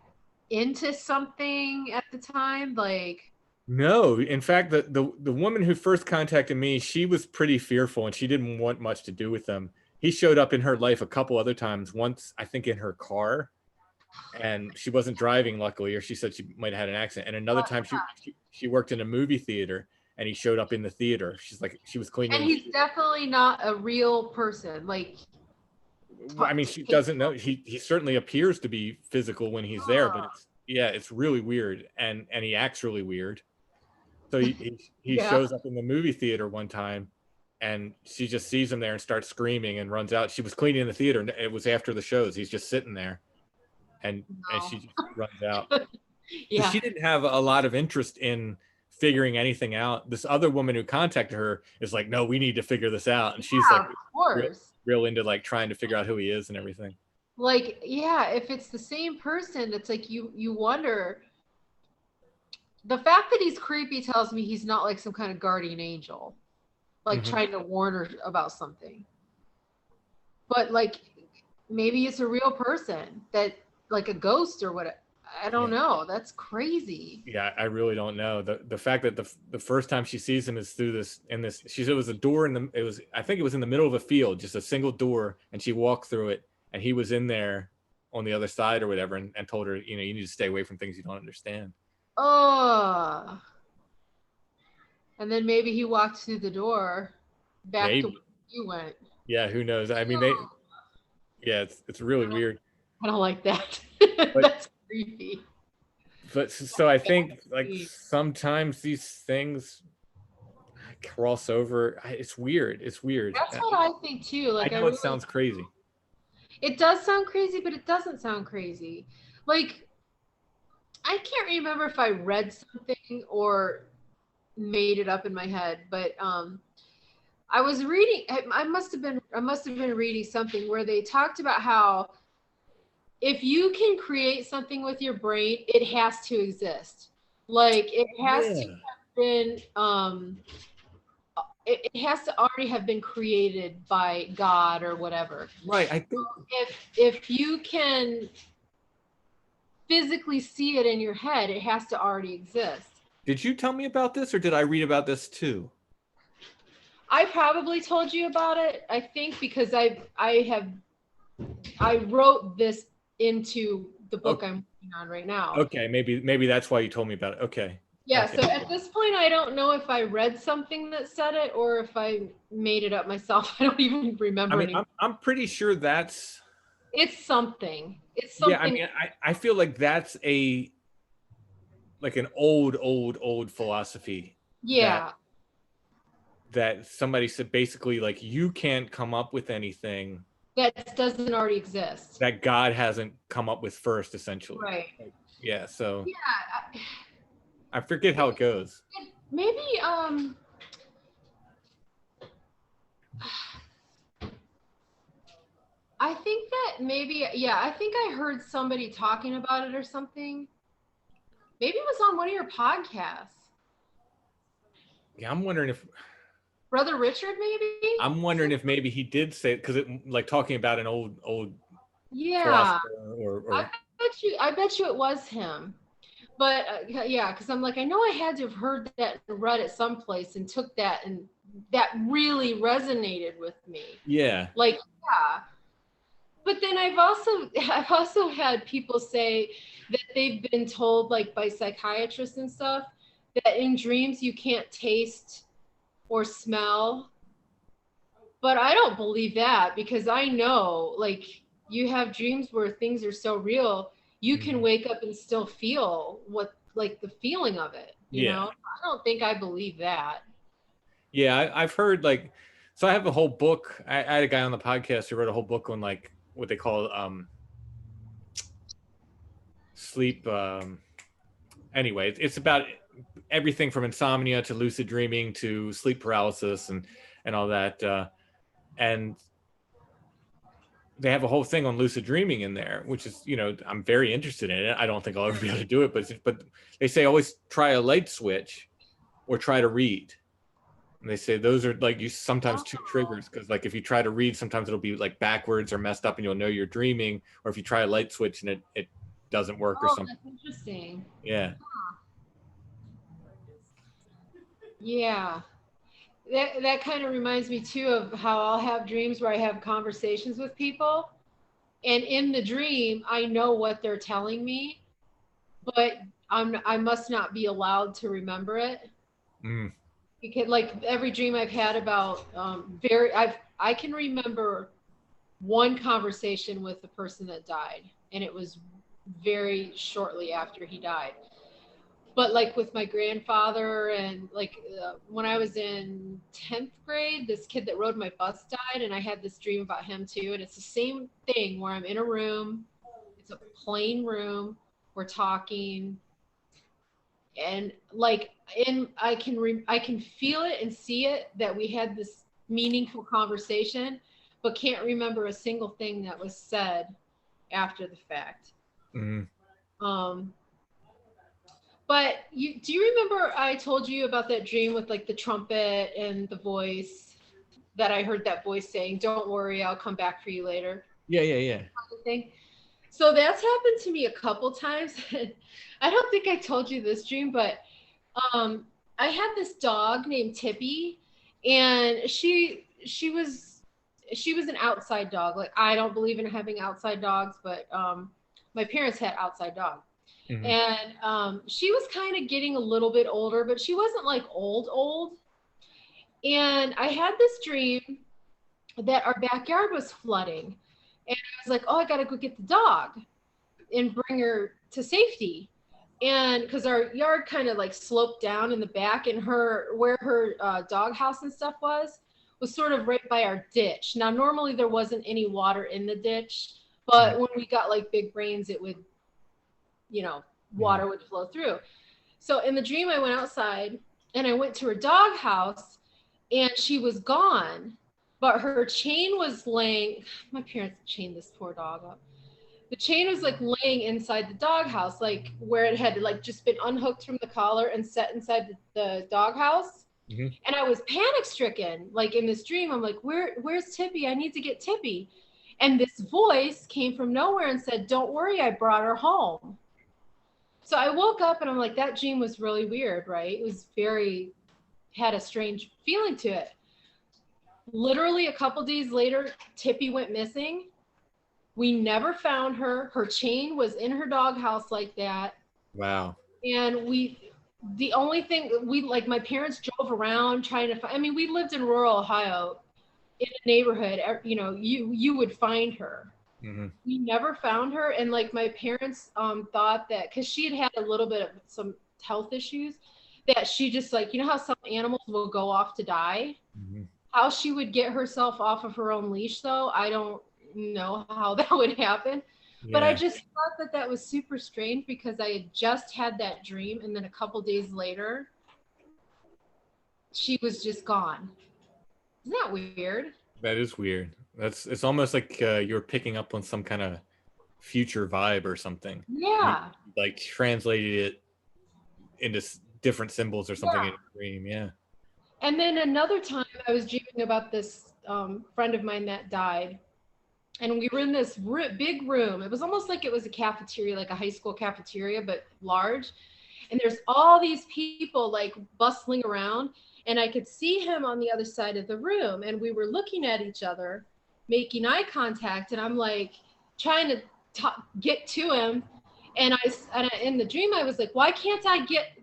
into something at the time? Like, no, in fact, the woman who first contacted me, she was pretty fearful and she didn't want much to do with them. He showed up in her life a couple other times, once I think in her car, and she wasn't driving, luckily, or she said she might have had an accident. And another time she worked in a movie theater, and he showed up in the theater. She's like, she was cleaning. And he's definitely not a real person. Like, I mean, she doesn't know. He certainly appears to be physical when he's there, but it's really weird, and he acts really weird. So he shows up in the movie theater one time, and she just sees him there and starts screaming and runs out. She was cleaning the theater, and it was after the shows. He's just sitting there. And she just runs out. Yeah. So she didn't have a lot of interest in figuring anything out. This other woman who contacted her is like, no, we need to figure this out. And she's like real into like trying to figure out who he is and everything. Like, yeah, if it's the same person, it's like you wonder. The fact that he's creepy tells me he's not like some kind of guardian angel, like trying to warn her about something. But like, maybe it's a real person that, like a ghost or what, I don't know. That's crazy. Yeah, I really don't know. The fact that the first time she sees him is through this, she said it was a door I think it was in the middle of a field, just a single door, and she walked through it, and he was in there on the other side or whatever, and told her, you need to stay away from things you don't understand. Oh. And then maybe he walked through the door back to where you went. Yeah, who knows? I mean, it's really weird. I don't like that. That's creepy. But so I think like sometimes these things cross over. It's weird. It's weird. That's what I think too. Like, I know it sounds crazy. It does sound crazy, but it doesn't sound crazy. Like, I can't remember if I read something or made it up in my head, but I was reading, I must have been reading something where they talked about how if you can create something with your brain, it has to exist. Like it has to have been it has to already have been created by God or whatever. Right. I think so if you can physically see it in your head, it has to already exist. Did you tell me about this, or did I read about this too? I probably told you about it, I think, because I wrote this into the book I'm working on right now. Okay, maybe that's why you told me about it. Okay. Yeah, okay. So at this point, I don't know if I read something that said it or if I made it up myself. I don't even remember anymore. I'm pretty sure that's... It's something. It's something. Yeah, I mean, I feel like that's an old philosophy. Yeah. That somebody said basically, like, you can't come up with anything that doesn't already exist. That God hasn't come up with first, essentially. Right. Yeah, so... Yeah. I forget how it goes. Maybe I think that maybe, yeah, I think I heard somebody talking about it or something. Maybe it was on one of your podcasts. Yeah, I'm wondering if Brother Richard, maybe? I'm wondering if maybe he did say it, because it, like, talking about an old yeah or I bet you it was him. But yeah, because I'm like, I know I had to have heard that and read it someplace and took that, and that really resonated with me. Yeah. Like, yeah. But then I've also had people say that they've been told, like, by psychiatrists and stuff, that in dreams you can't taste or smell. But I don't believe that, because I know, like, you have dreams where things are so real, you can wake up and still feel what, like, the feeling of it, you know? I don't think I believe that. Yeah, I've heard, like, so I have a whole book. I had a guy on the podcast who wrote a whole book on, like, what they call sleep. Anyway, it's about everything from insomnia to lucid dreaming to sleep paralysis and all that. And they have a whole thing on lucid dreaming in there, which is, you know, I'm very interested in it. I don't think I'll ever be able to do it, but they say always try a light switch or try to read. And they say those are, like, you sometimes two triggers, because, like, if you try to read, sometimes it'll be, like, backwards or messed up and you'll know you're dreaming, or if you try a light switch and it doesn't work or something. That's interesting. Yeah. Yeah. That kind of reminds me too of how I'll have dreams where I have conversations with people, and in the dream I know what they're telling me, but I must not be allowed to remember it. Because, like, every dream I've had about I can remember one conversation with the person that died, and it was very shortly after he died. But, like, with my grandfather, and, like, when I was in 10th grade, this kid that rode my bus died, and I had this dream about him too. And it's the same thing where I'm in a room, it's a plain room, we're talking, and, like, I can feel it and see it that we had this meaningful conversation, but can't remember a single thing that was said after the fact. But do you remember I told you about that dream with, like, the trumpet and the voice, that I heard that voice saying, "Don't worry, I'll come back for you later"? Yeah. So that's happened to me a couple times. I don't think I told you this dream, but I had this dog named Tippy, and she was an outside dog. Like, I don't believe in having outside dogs, but my parents had outside dogs. And she was kind of getting a little bit older, but she wasn't, like, old. And I had this dream that our backyard was flooding, and I was like, oh, I gotta go get the dog and bring her to safety. And because our yard kind of, like, sloped down in the back, and where her dog house and stuff was sort of right by our ditch. Now, normally there wasn't any water in the ditch, but when we got, like, big rains, it would, you know, water would flow through. So in the dream, I went outside and I went to her doghouse, and she was gone, but her chain was laying. My parents chained this poor dog up. The chain was like laying inside the doghouse, like where it had like just been unhooked from the collar and set inside the doghouse. Mm-hmm. And I was panic stricken, like in this dream. I'm like, where's Tippy? I need to get Tippy. And this voice came from nowhere and said, don't worry, I brought her home. So I woke up and I'm like, that dream was really weird, right? It was had a strange feeling to it. Literally a couple days later, Tippy went missing. We never found her. Her chain was in her doghouse like that. Wow. And the only thing my parents drove around trying to find, I mean, we lived in rural Ohio in a neighborhood, you know, you would find her. Mm-hmm. We never found her. And like my parents thought that because she had a little bit of some health issues, that she just like, you know how some animals will go off to die? Mm-hmm. How she would get herself off of her own leash, though, I don't know how that would happen. Yeah. But I just thought that was super strange because I had just had that dream, and then a couple days later, she was just gone. Isn't that weird? That is weird. It's almost like you're picking up on some kind of future vibe or something. Yeah. You, like translated it into different symbols or something in a dream. Yeah. And then another time I was dreaming about this friend of mine that died. And we were in this big room. It was almost like it was a cafeteria, like a high school cafeteria, but large. And there's all these people like bustling around. And I could see him on the other side of the room. And we were looking at each other, making eye contact. And I'm like trying to get to him. And in the dream, I was like, why can't I get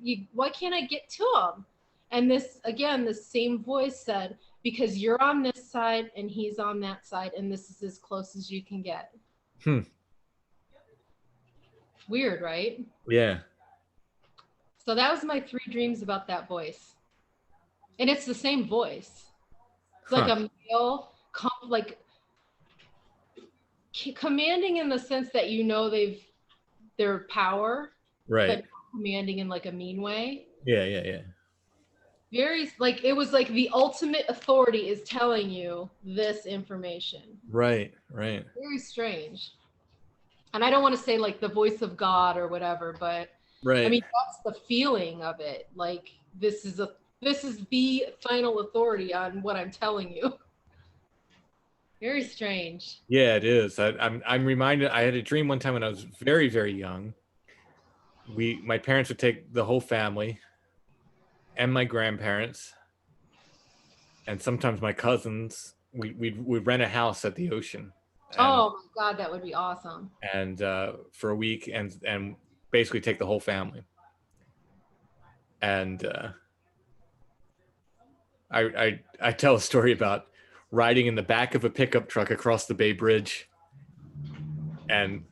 to him? And this same voice said, because you're on this side and he's on that side, and this is as close as you can get. Weird, right? Yeah. So that was my 3 dreams about that voice. And it's the same voice. It's like a male, like commanding in the sense that you know their power, right? But commanding in like a mean way. Yeah. Very, like, it was like the ultimate authority is telling you this information. Right. Very strange. And I don't want to say like the voice of God or whatever, but right. I mean, that's the feeling of it. Like, this is the final authority on what I'm telling you. Very strange. Yeah, it is. I'm reminded, I had a dream one time when I was very, very young. My parents would take the whole family and my grandparents and sometimes my cousins. We'd rent a house at the ocean. Oh my God, that would be awesome. And for a week and basically take the whole family. And I tell a story about riding in the back of a pickup truck across the Bay Bridge and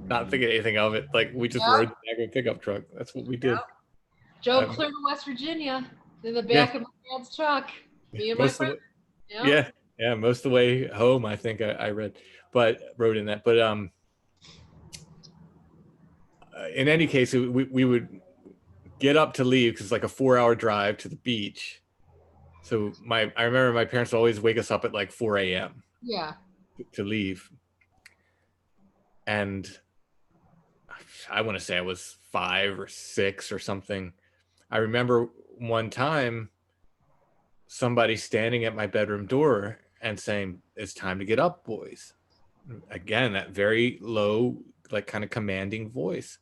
not thinking anything of it. Like, we just rode the back of a pickup truck. That's what we did. Drove clear to West Virginia in the back of my dad's truck. Me and my friend. Yeah, most of the way home, I think I rode in that. But in any case, we would get up to leave because it's like a 4-hour drive to the beach. So I remember my parents would always wake us up at like 4 a.m. Yeah. To leave. And I want to say I was 5 or 6 or something. I remember one time somebody standing at my bedroom door and saying, "It's time to get up, boys." Again, that very low, like kind of commanding voice.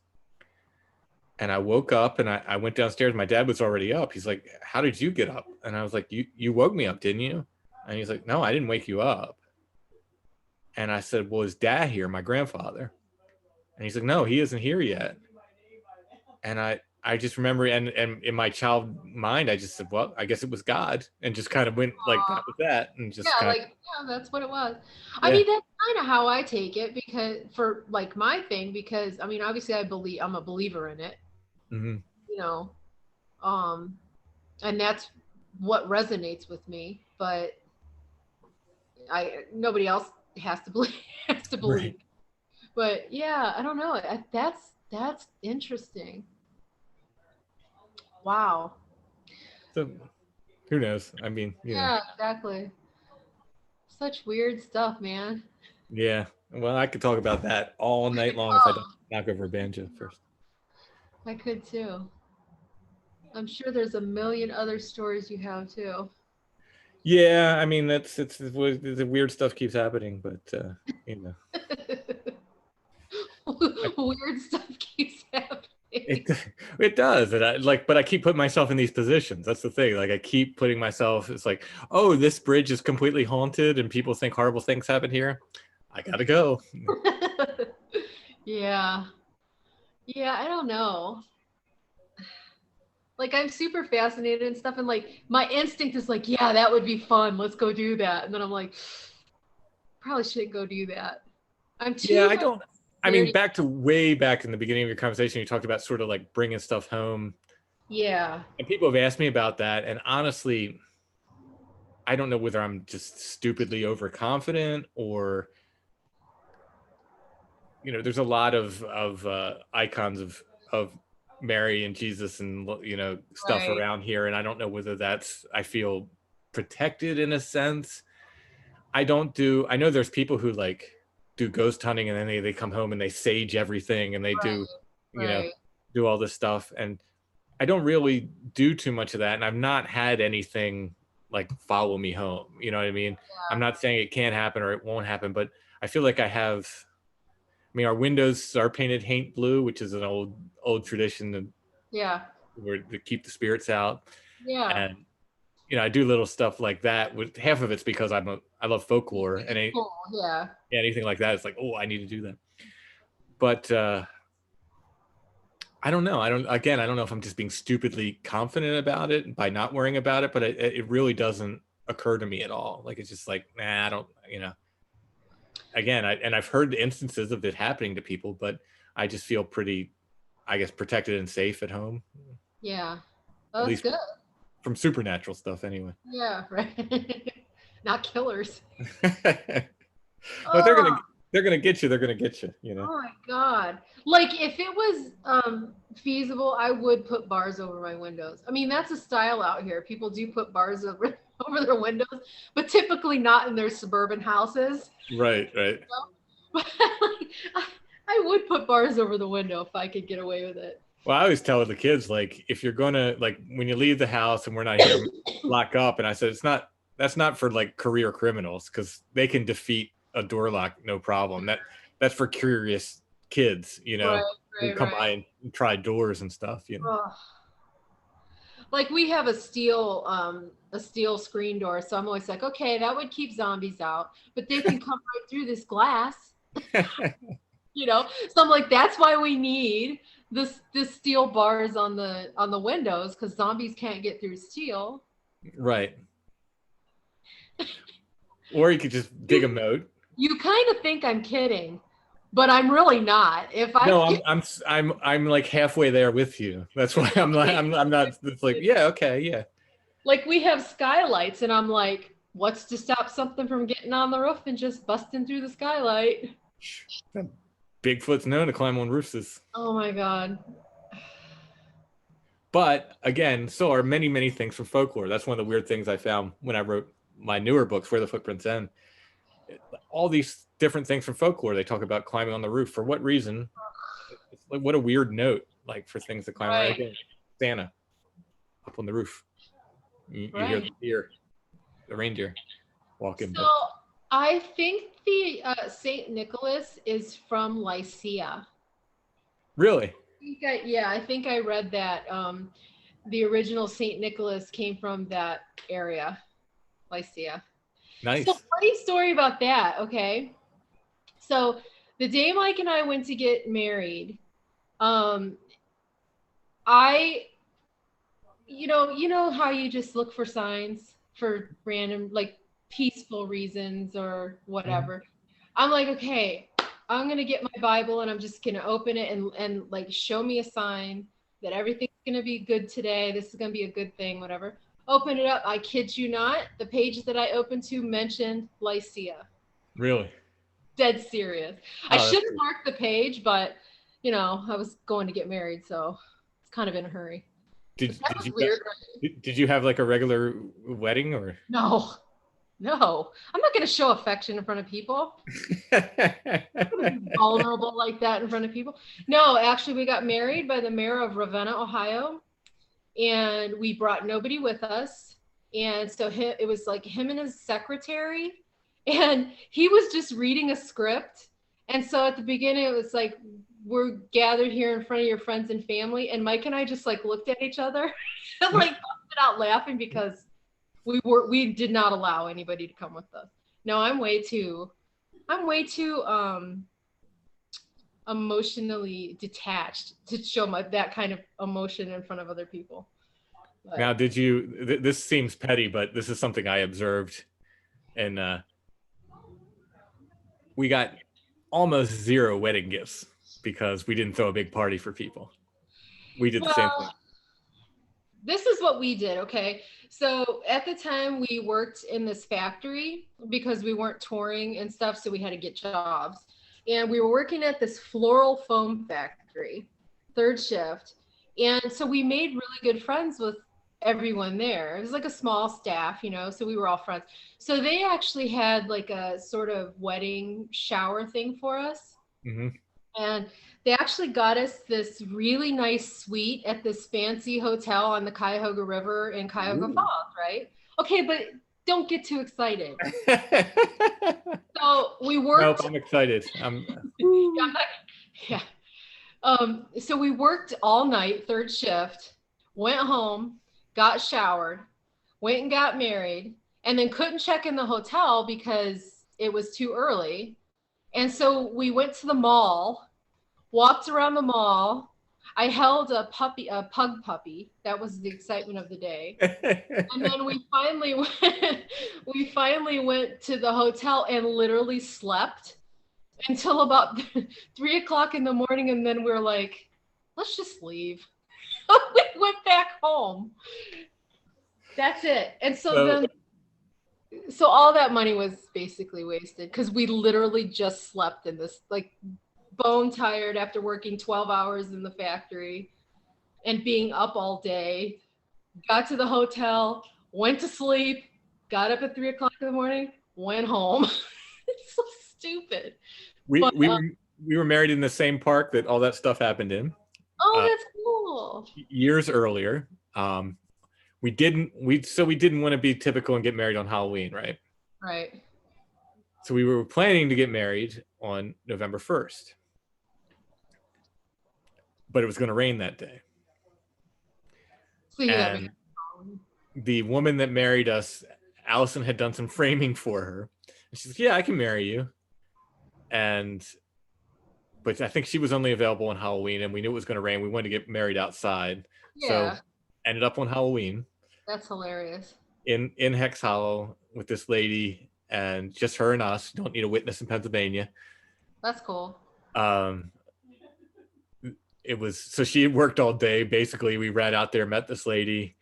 And I woke up and I went downstairs. My dad was already up. He's like, "How did you get up?" And I was like, you woke me up, didn't you?" And he's like, "No, I didn't wake you up." And I said, "Well, is Dad here, my grandfather?" And he's like, "No, he isn't here yet." And I just remember, and in my child mind, I just said, "Well, I guess it was God," and just kind of went like that with that, and just that's what it was. Yeah. I mean, that's kind of how I take it, because for like my thing, because I mean, obviously I'm a believer in it, you know, and that's what resonates with me. But nobody else has to believe. Right. But yeah, I don't know. That's interesting. Wow. So who knows? I mean, Yeah, exactly. Such weird stuff, man. Yeah. Well, I could talk about that all night long if I don't Oh, knock over a banjo first. I could too. I'm sure there's a million other stories you have too. Yeah, I mean it's the weird stuff keeps happening, but I, Weird stuff keeps happening. it it does, and but I keep putting myself in these positions. That's the thing. Like I keep putting myself. It's like, oh, this bridge is completely haunted, and people think horrible things happen here. I gotta go. Yeah. Yeah, I don't know. Like I'm super fascinated and stuff, and like my instinct is like, yeah, that would be fun. Let's go do that. And then I'm like, probably shouldn't go do that. I'm Yeah, too I like don't. I mean, scared. back to way back in the beginning of your conversation, you talked about sort of like bringing stuff home, Yeah. and people have asked me about that, and honestly, I don't know whether I'm just stupidly overconfident or there's a lot of icons of Mary and Jesus and stuff Right. around here, and I don't know whether I feel protected in a sense. I know there's people who like do ghost hunting and then they come home and they sage everything and they do you know Right. do all this stuff, and I don't really do too much of that, and I've not had anything like follow me home. You know what I mean? I'm Yeah. not saying it can't happen or it won't happen, but I feel like I have. I mean, our windows are painted haint blue, which is an old tradition Yeah. to keep the spirits out. Yeah. And I do little stuff like that. With half of it's because I love folklore, and It's cool. Yeah. anything like that, it's like, oh, I need to do that. But I don't know. I don't know if I'm just being stupidly confident about it by not worrying about it, but it really doesn't occur to me at all. Like it's just like, nah, I don't. Again, I've heard instances of it happening to people, but I just feel pretty, I guess, protected and safe at home, Yeah. at Oh, that's least good. from supernatural stuff anyway. Yeah. Right. Not killers. But Oh. they're gonna get you. They're gonna get you. Oh my God. Like if it was feasible, I would put bars over my windows. I mean, that's a style out here. People do put bars over over their windows, but typically not in their suburban houses. Right, right. But like, I would put bars over the window if I could get away with it. Well, I always tell the kids, like, if you're gonna, like, when you leave the house and we're not here, lock up. And I said, that's not for like career criminals, because they can defeat a door lock no problem. That's for curious kids, Right, who right, come right. by and try doors and stuff. Ugh. Like we have a steel screen door, so I'm always like, okay, that would keep zombies out, but they can come right through this glass. So I'm like, that's why we need this steel bars on the windows, because zombies can't get through steel. Right. Or you could just dig a you moat. you kind of think I'm kidding, but I'm really not. If I No, get I'm like halfway there with you. That's why I'm like I'm not. It's like, yeah, okay, yeah. like, we have skylights, and I'm like, what's to stop something from getting on the roof and just busting through the skylight? Bigfoot's known to climb on roofs. Oh my God. But again, so are many, many things from folklore. That's one of the weird things I found when I wrote my newer books, Where the Footprints End. All these different things from folklore. They talk about climbing on the roof. For what reason? It's like, what a weird note, like, for things to climb. Right. Again, Santa up on the roof. You hear Right. the reindeer walking. So I think the Saint Nicholas is from Lycia. Really? I think I read that the original Saint Nicholas came from that area, Lycia. So Nice. funny story about that. Okay, so the day Mike and I went to get married, um, I, you know how you just look for signs for random, like, peaceful reasons or whatever. I'm like, okay, I'm gonna get my Bible and I'm just gonna open it and like show me a sign that everything's gonna be good today. This is gonna be a good thing, whatever. Open it up. I kid you not. The page that I opened to mentioned Lycia. Really? Dead serious. I Oh, should that's have cool. marked the page, but I was going to get married, so it's kind of in a hurry. That was weird. Did you have like a regular wedding or? No, I'm not going to show affection in front of people. Vulnerable like that in front of people. No, actually, we got married by the mayor of Ravenna, Ohio, and we brought nobody with us. And so it was like him and his secretary, and he was just reading a script. And so at the beginning, it was like, we're gathered here in front of your friends and family. And Mike and I just like looked at each other and like busted out laughing because we did not allow anybody to come with us. No, I'm way too emotionally detached to show that kind of emotion in front of other people. But, now, this seems petty, but this is something I observed, and we got almost 0 wedding gifts because we didn't throw a big party for people. We did the same thing. This is what we did, okay? So at the time we worked in this factory because we weren't touring and stuff, so we had to get jobs. And we were working at this floral foam factory, 3rd shift. And so we made really good friends with everyone there. It was like a small staff, so we were all friends. So they actually had like a sort of wedding shower thing for us. Mm-hmm. And they actually got us this really nice suite at this fancy hotel on the Cuyahoga River in Cuyahoga Falls, right? Okay, but don't get too excited. So we worked. Nope, I'm excited. Yeah. So we worked all night, 3rd shift, went home, got showered, went and got married, and then couldn't check in the hotel because it was too early. And so we went to the mall, walked around the mall. I held a pug puppy. That was the excitement of the day. And then we finally went to the hotel and literally slept until about 3 o'clock in the morning. And then we were like, let's just leave. We went back home. That's it. And so all that money was basically wasted because we literally just slept in this, like, bone tired after working 12 hours in the factory and being up all day. Got to the hotel, went to sleep, got up at 3 o'clock in the morning, went home. It's so stupid. We were married in the same park that all that stuff happened in. Oh, that's cool. Years earlier. We didn't want to be typical and get married on Halloween, right? Right. So we were planning to get married on November 1st. But it was going to rain that day. So and the woman that married us, Allison, had done some framing for her. And she's like, yeah, I can marry you. But I think she was only available on Halloween, and we knew it was going to rain. We wanted to get married outside. Yeah. So ended up on Halloween. That's hilarious. In Hex Hollow with this lady, and just her and us. Don't need a witness in Pennsylvania. That's cool. It was, so she worked all day. Basically, we ran out there, met this lady.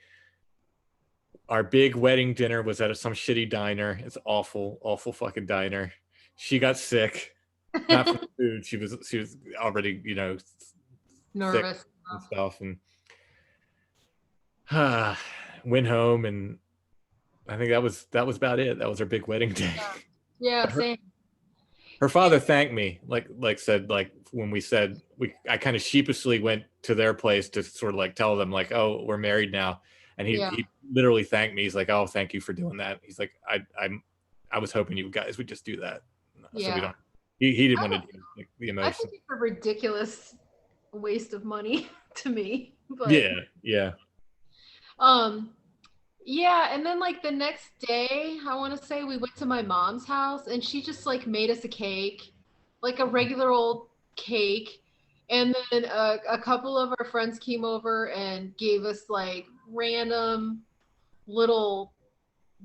Our big wedding dinner was at some shitty diner. It's awful fucking diner. She got sick. Not from the food. She was already, nervous sick and stuff, and went home, and I think that was about it. That was our big wedding day. Yeah, same. Her father thanked me, like said, like when we said I kind of sheepishly went to their place to sort of like tell them like, oh, we're married now, and he literally thanked me. He's like, oh, thank you for doing that. He's like, I was hoping you guys would just do that. So we don't. He didn't want to do like, the emotion. I think it's a ridiculous waste of money to me. But yeah. Yeah, and then like the next day, I want to say we went to my mom's house and she just like made us a cake, like a regular old cake. And then a couple of our friends came over and gave us like random little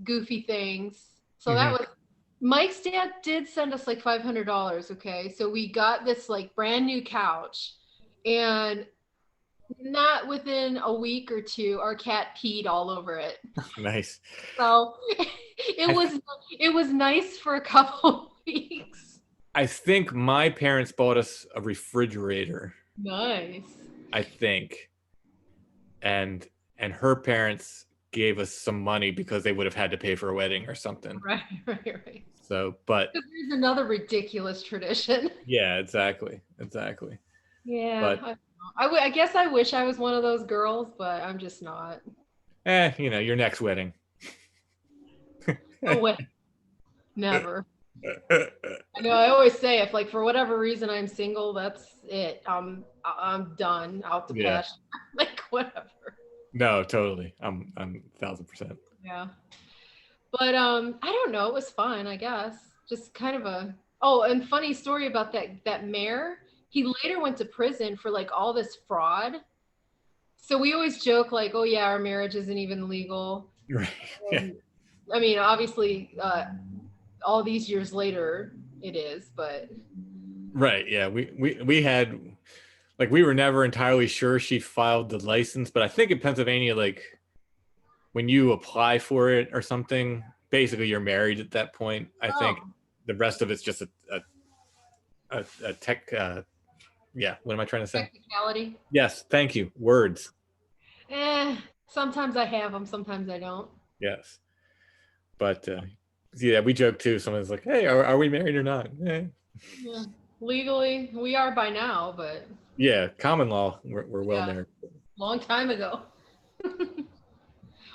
goofy things. So that was, Mike's dad did send us like $500, okay? So we got this like brand new couch, and not within a week or two, our cat peed all over it. Nice. So it was nice for a couple weeks. I think my parents bought us a refrigerator. Nice. I think. And and her parents gave us some money because they would have had to pay for a wedding or something. Right. So, but there's another ridiculous tradition. yeah, exactly. Yeah, But I guess I wish I was one of those girls, but I'm just not. your next wedding. No way. Never. I know. I always say if, like, for whatever reason I'm single, that's it. I'm done. Out to Yeah. pasture. Like, whatever. No, totally. I'm 1000%. Yeah. But I don't know. It was fun, I guess. Just kind of a. Oh, and funny story about that mayor. He later went to prison for like all this fraud. So we always joke like, oh yeah, our marriage isn't even legal. Right. And, I mean, obviously, all these years later, it is, but. Right. Yeah. We had, like, we were never entirely sure she filed the license, but I think in Pennsylvania, like, when you apply for it or something, basically you're married at that point. I think the rest of it's just a tech. Yeah. What am I trying to say? Technicality. Yes. Thank you. Words. Sometimes I have them, sometimes I don't. Yes. But yeah, we joke too. Someone's like, "Hey, are we married or not?" Yeah. Legally, we are by now, but yeah, common law, we're well married. Long time ago.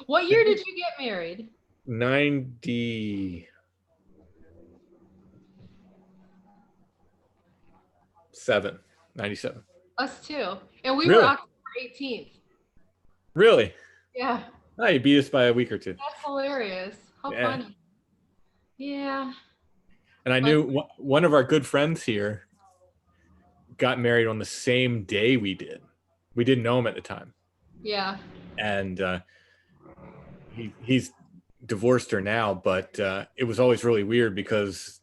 What year did you get married? 97. Us too. And we Really? were October 18th. Really? Yeah. Oh, you beat us by a week or two. That's hilarious. How funny. Yeah. And I knew one of our good friends here got married on the same day we did. We didn't know him at the time. Yeah. And he's divorced her now, but it was always really weird because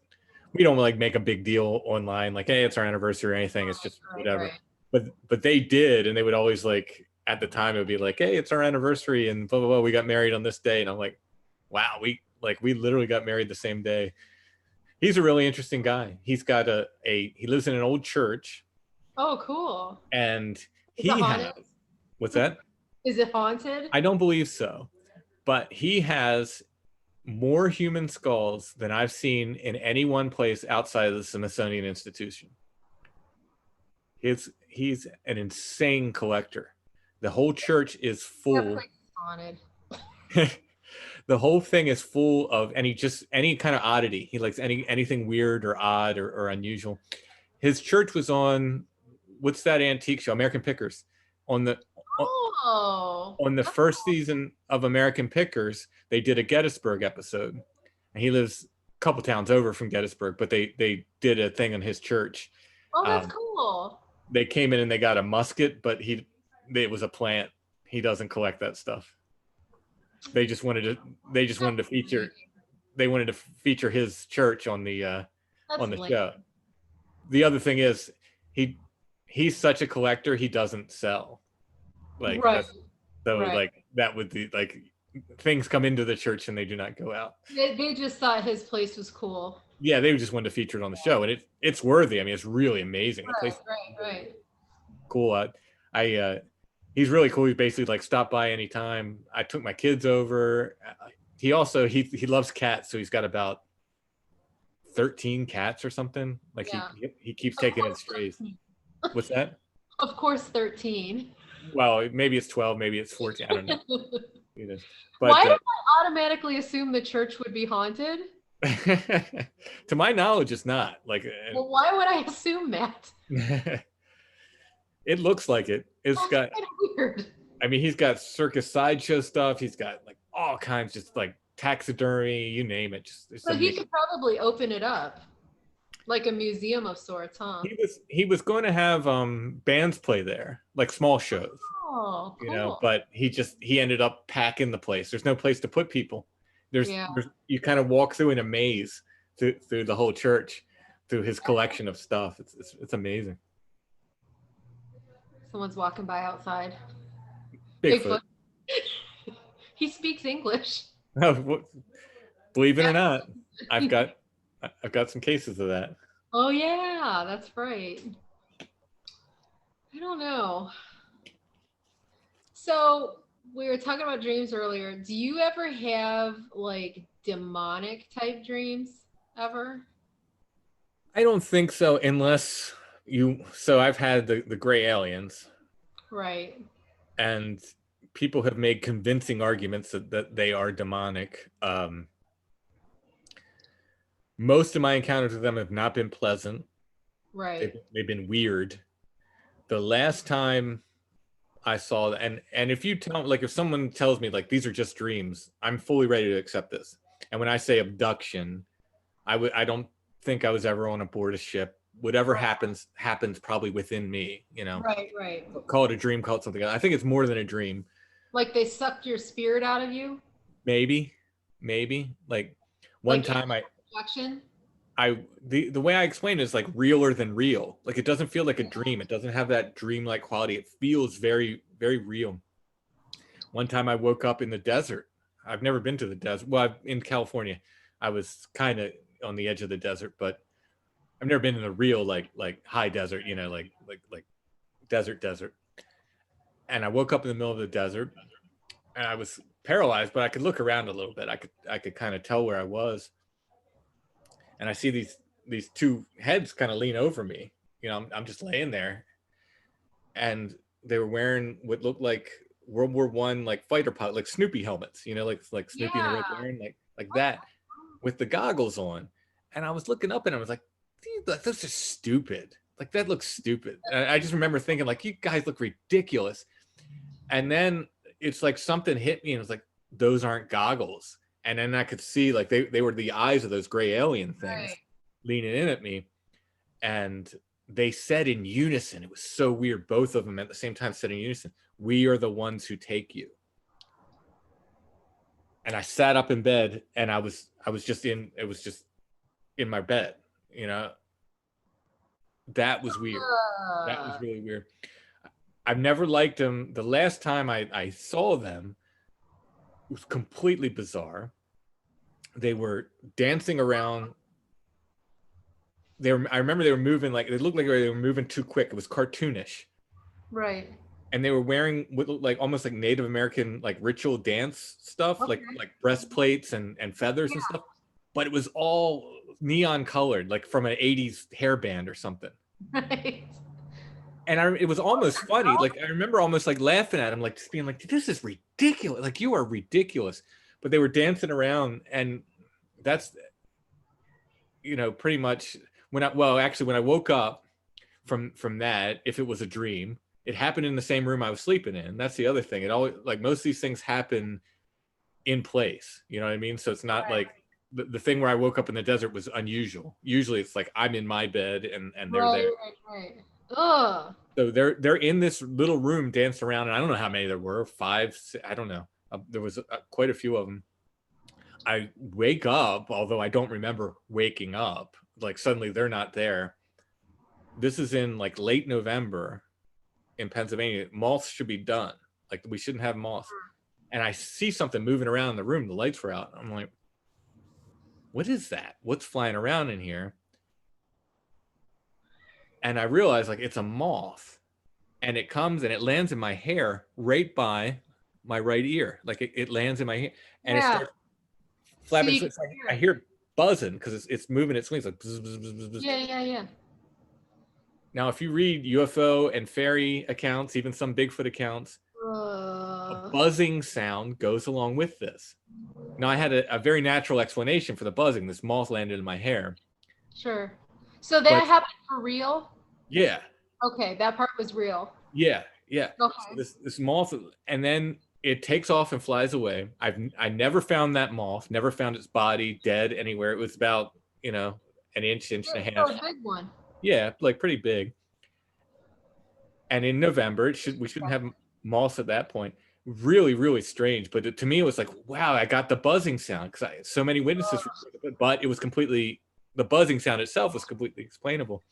we don't like make a big deal online, like, hey, it's our anniversary or anything. It's just whatever. Right. But they did, and they would always, like, at the time it would be like, hey, it's our anniversary and blah blah blah. We got married on this day, and I'm like, wow, we literally got married the same day. He's a really interesting guy. He's got he lives in an old church. Oh, cool. And he has, what's that? Is it haunted? I don't believe so, but he has more human skulls than I've seen in any one place outside of the Smithsonian Institution. He's an insane collector. The whole church is full. Haunted. The whole thing is full of any kind of oddity. He likes anything weird or odd or unusual. His church was on, what's that antique show, American Pickers, on the first season of American Pickers. They did a Gettysburg episode, and he lives a couple towns over from Gettysburg, but they did a thing on his church. Oh, that's cool. They came in and they got a musket, but it was a plant. He doesn't collect that stuff. They just wanted to feature his church on the show. The other thing is he's such a collector, he doesn't sell. Like, right. Like, that would be like, things come into the church and they do not go out. They just thought his place was cool. Yeah, they just wanted to feature it on the show, and it's worthy. I mean, it's really amazing. Right. Cool. He's really cool. He basically, like, stopped by anytime. I took my kids over. He also he loves cats, so he's got about 13 cats or something. Like, he keeps taking in strays. What's that? Of course, 13. Well, maybe it's 12, maybe it's 14. I don't know. But, why do I automatically assume the church would be haunted? To my knowledge, it's not. Like, well, why would I assume that? It looks like it. It's got kind of weird. I mean, he's got circus sideshow stuff. He's got, like, all kinds, just like taxidermy, you name it. So he could probably open it up, like a museum of sorts, huh? He was going to have bands play there, like small shows. Oh, cool. But he ended up packing the place. There's no place to put people. There's you kind of walk through in a maze through the whole church, through his collection of stuff. It's amazing. Someone's walking by outside. Bigfoot. He speaks English. Oh, believe it or not, I've got some cases of that. Oh yeah, that's right. I don't know. So we were talking about dreams earlier. Do you ever have like demonic type dreams ever? I don't think so, unless so I've had the gray aliens, Right. and people have made convincing arguments that they are demonic. Most of my encounters with them have not been pleasant. Right. They've been weird. The last time I saw that, and if you tell, like, if someone tells me like these are just dreams, I'm fully ready to accept this. And when I say abduction, I don't think I was ever on a board a ship. Whatever happens probably within me, you know. Right, right. Call it a dream, call it something else. I think it's more than a dream. Like they sucked your spirit out of you? Maybe like one Like time abduction? the way I explain it is like realer than real. Like it doesn't feel like a dream. It doesn't have that dream-like quality. It feels very, very real. One time I woke up in the desert. I've never been to the desert. Well, in California. I was kind of on the edge of the desert, but I've never been in a real like high desert, you know, like desert. And I woke up in the middle of the desert, and I was paralyzed, but I could look around a little bit. I could kind of tell where I was. And I see these two heads kind of lean over me. You know, I'm just laying there, and they were wearing what looked like World War One like fighter pilot, like Snoopy helmets. You know, like Snoopy in the Red Baron, like that, with the goggles on. And I was looking up, and I was like, that's just stupid. Like that looks stupid. And I just remember thinking, like, you guys look ridiculous. And then it's like something hit me, and it was like, those aren't goggles. And then I could see like they were the eyes of those gray alien things leaning in at me. And they said in unison, it was so weird. Both of them at the same time said in unison, "We are the ones who take you." And I sat up in bed, and it was just in my bed, you know. That was weird. That was really weird. I've never liked them. The last time I saw them, it was completely bizarre. They were dancing around. I remember they were moving like, it looked like they were moving too quick. It was cartoonish. Right. And they were wearing what looked like almost like Native American like ritual dance stuff, like breastplates and feathers and stuff. But it was all neon colored, like from an 80s hairband or something. Right. And it was almost funny. Like I remember almost like laughing at him, like just being like, "This is ridiculous. Like you are ridiculous." But they were dancing around, and that's, you know, pretty much when I woke up from that, if it was a dream, it happened in the same room I was sleeping in. That's the other thing. It always, like most of these things happen in place. You know what I mean? So it's not like the thing where I woke up in the desert was unusual. Usually it's like I'm in my bed and they're there. Right. Ugh. So they're in this little room dancing around, and I don't know how many there were, 5, 6, I don't know. There was quite a few of them. I wake up, although I don't remember waking up. Like suddenly they're not there. This is in like late November in Pennsylvania. Moths should be done. Like we shouldn't have moths. And I see something moving around in the room. The lights were out. I'm like, what is that? What's flying around in here? And I realized like it's a moth, and it comes and it lands in my hair right by my right ear. Like it lands in my hair, and it starts flapping. So I hear it buzzing because it's moving its wings like bzz, bzz, bzz, bzz. Yeah. Now, if you read UFO and fairy accounts, even some Bigfoot accounts, a buzzing sound goes along with this. Now, I had a very natural explanation for the buzzing. This moth landed in my hair. Sure. So that happened for real? Yeah. Okay, that part was real. Yeah. Okay. So this moth, and then it takes off and flies away. I never found that moth, never found its body dead anywhere. It was about, you know, an inch and a half. A big one. Yeah, like pretty big. And in November, we shouldn't have moths at that point. Really, really strange. But to me, it was like, wow, I got the buzzing sound because so many witnesses. But it was completely, the buzzing sound itself was completely explainable.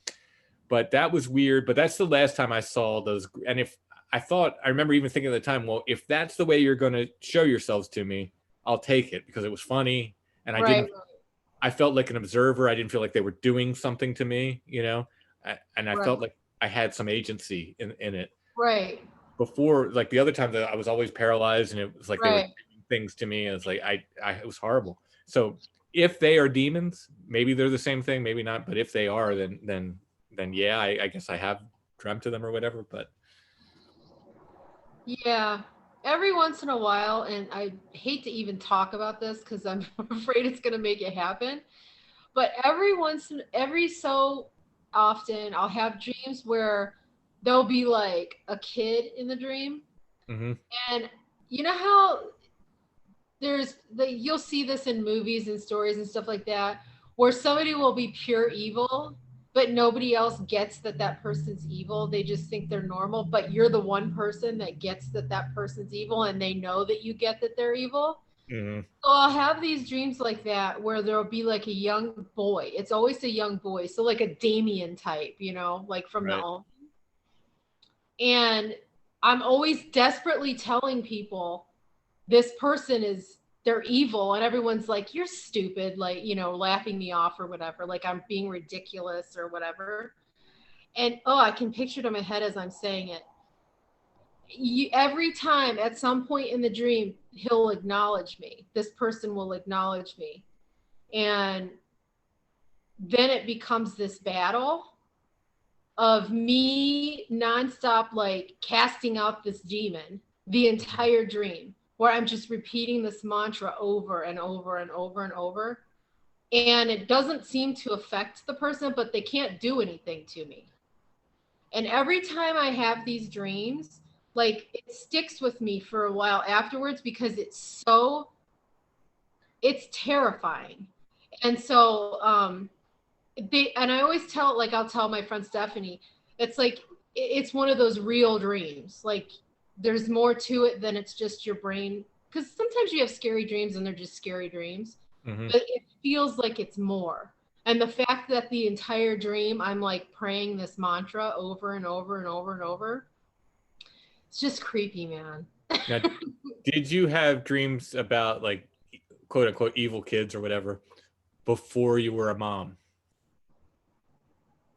But that was weird. But that's the last time I saw those. And I remember even thinking at the time, well, if that's the way you're going to show yourselves to me, I'll take it because it was funny. And I felt like an observer. I didn't feel like they were doing something to me, you know, and I felt like I had some agency in it. Right. before, like the other time that I was always paralyzed, and it was like they were Right. doing things to me, and it's like it was horrible. So if they are demons, maybe they're the same thing, maybe not. But if they are, then yeah, I guess I have dreamt of them or whatever. But Yeah. Every once in a while, and I hate to even talk about this because I'm afraid it's gonna make it happen. But every so often, I'll have dreams where there'll be like a kid in the dream, mm-hmm. and you know how you'll see this in movies and stories and stuff like that, where somebody will be pure evil, but nobody else gets that that person's evil. They just think they're normal, but you're the one person that gets that that person's evil, and they know that you get that they're evil. Mm-hmm. So I'll have these dreams like that where there'll be like a young boy. It's always a young boy. So like a Damien type, like from the Right. Omen. And I'm always desperately telling people this person they're evil, and everyone's like, you're stupid, like, laughing me off or whatever, like I'm being ridiculous or whatever. And I can picture it in my head as I'm saying it. Every time at some point in the dream, he'll acknowledge me. This person will acknowledge me. And then it becomes this battle of me nonstop, like casting out this demon the entire dream, where I'm just repeating this mantra over and over and over and over. And it doesn't seem to affect the person, but they can't do anything to me. And every time I have these dreams, like it sticks with me for a while afterwards because it's terrifying. And so and I always I'll tell my friend Stephanie, it's like it's one of those real dreams. Like there's more to it than it's just your brain, because sometimes you have scary dreams and they're just scary dreams. Mm-hmm. But it feels like it's more. And the fact that the entire dream I'm like praying this mantra over and over and over and over, it's just creepy, man. Now, did you have dreams about like quote unquote evil kids or whatever before you were a mom?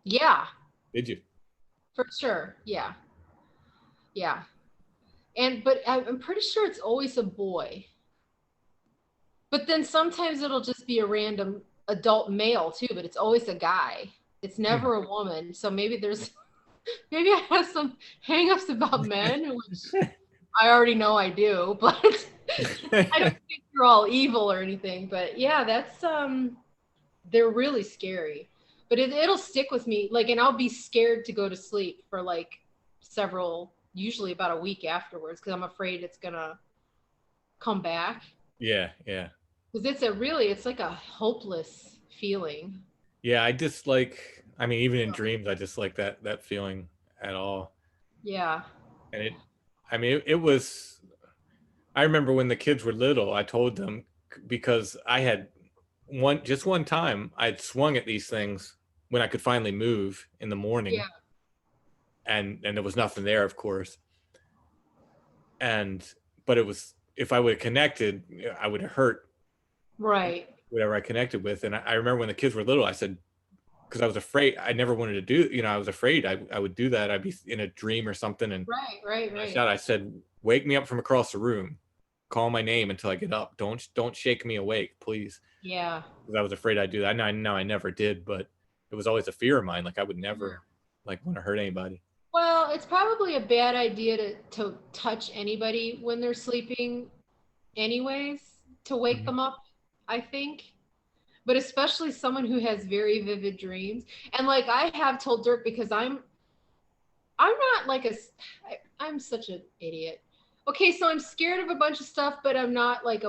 Yeah. Did you? For sure. Yeah. Yeah. But I'm pretty sure it's always a boy. But then sometimes it'll just be a random adult male too, but it's always a guy. It's never a woman. So maybe maybe I have some hangups about men, which I already know I do, but I don't think they're all evil or anything. But yeah, that's they're really scary. But it'll stick with me, like, and I'll be scared to go to sleep for like usually about a week afterwards, because I'm afraid it's gonna come back. Yeah. Because it's like a hopeless feeling. Yeah, I mean, even in dreams, I just like that feeling at all. Yeah. And it was, I remember when the kids were little, I told them, because I had just one time I'd swung at these things when I could finally move in the morning. Yeah. And there was nothing there, of course. But it was, if I would have connected, I would have hurt. Right. Whatever I connected with. And I remember when the kids were little, I said, because I was afraid, I never wanted to do, I was afraid I would do that. I'd be in a dream or something. And right. I said, wake me up from across the room, call my name until I get up. Don't shake me awake, please. Yeah. Because I was afraid I'd do that. I know I never did, but it was always a fear of mine. Like I would never like want to hurt anybody. Well, it's probably a bad idea to touch anybody when they're sleeping anyways, to wake them up, I think. But especially someone who has very vivid dreams. And like I have told Dirk, because I'm not like I'm such an idiot. Okay, so I'm scared of a bunch of stuff, but I'm not like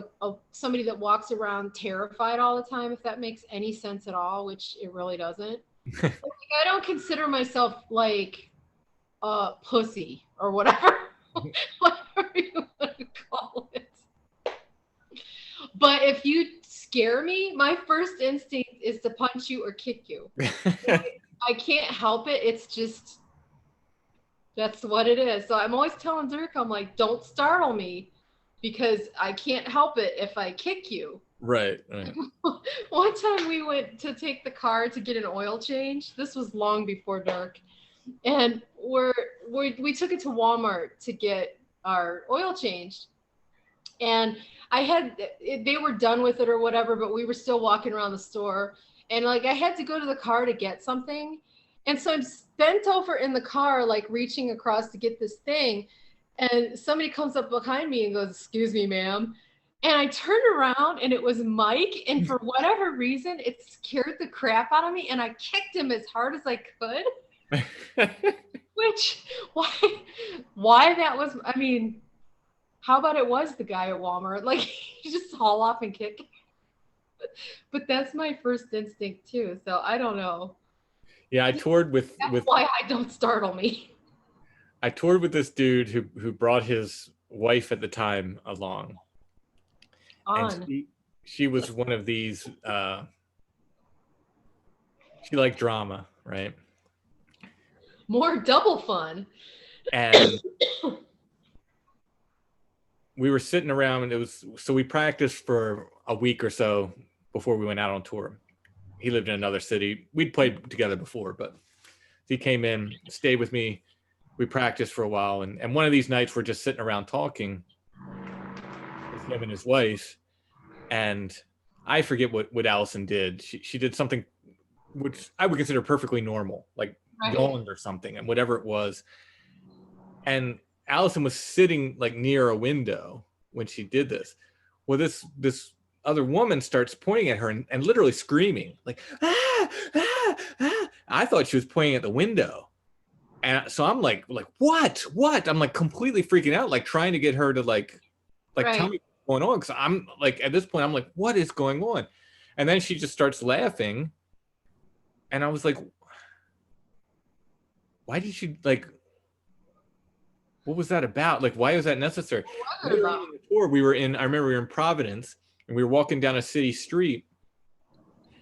somebody that walks around terrified all the time, if that makes any sense at all, which it really doesn't. Like, I don't consider myself like a pussy or whatever, whatever you want to call it. But if you scare me, my first instinct is to punch you or kick you. I can't help it. It's just, that's what it is. So I'm always telling Dirk, I'm like, don't startle me, because I can't help it if I kick you. Right. One time we went to take the car to get an oil change. This was long before dark. and we took it to Walmart to get our oil changed. And they were done with it or whatever, but we were still walking around the store. And like, I had to go to the car to get something. And so I'm bent over in the car, like reaching across to get this thing. And somebody comes up behind me and goes, "Excuse me, ma'am." And I turned around and it was Mike. And for whatever reason, it scared the crap out of me. And I kicked him as hard as I could. Which, why that was, I mean, how about it was the guy at Walmart? Like, you just haul off and kick. But that's my first instinct too. So I don't know. Yeah, I toured with. That's why I don't startle me. I toured with this dude who brought his wife at the time along. And she was one of these. She liked drama, right? More double fun. And we were sitting around, and we practiced for a week or so before we went out on tour. He lived in another city. We'd played together before, but he came in, stayed with me. We practiced for a while, and one of these nights we're just sitting around talking with him and his wife, and I forget what Allison did. She did something which I would consider perfectly normal, like yawned or something, and whatever it was. And Allison was sitting like near a window when she did this. Well, this other woman starts pointing at her and literally screaming, like, "Ah, ah, ah." I thought she was pointing at the window. And so I'm like, what? I'm like completely freaking out, like trying to get her to like tell me what's going on. Cause I'm like, at this point, I'm like, what is going on? And then she just starts laughing. And I was like, why did she like, what was that about? Like, why was that necessary? What was it about? I remember we were in Providence and we were walking down a city street.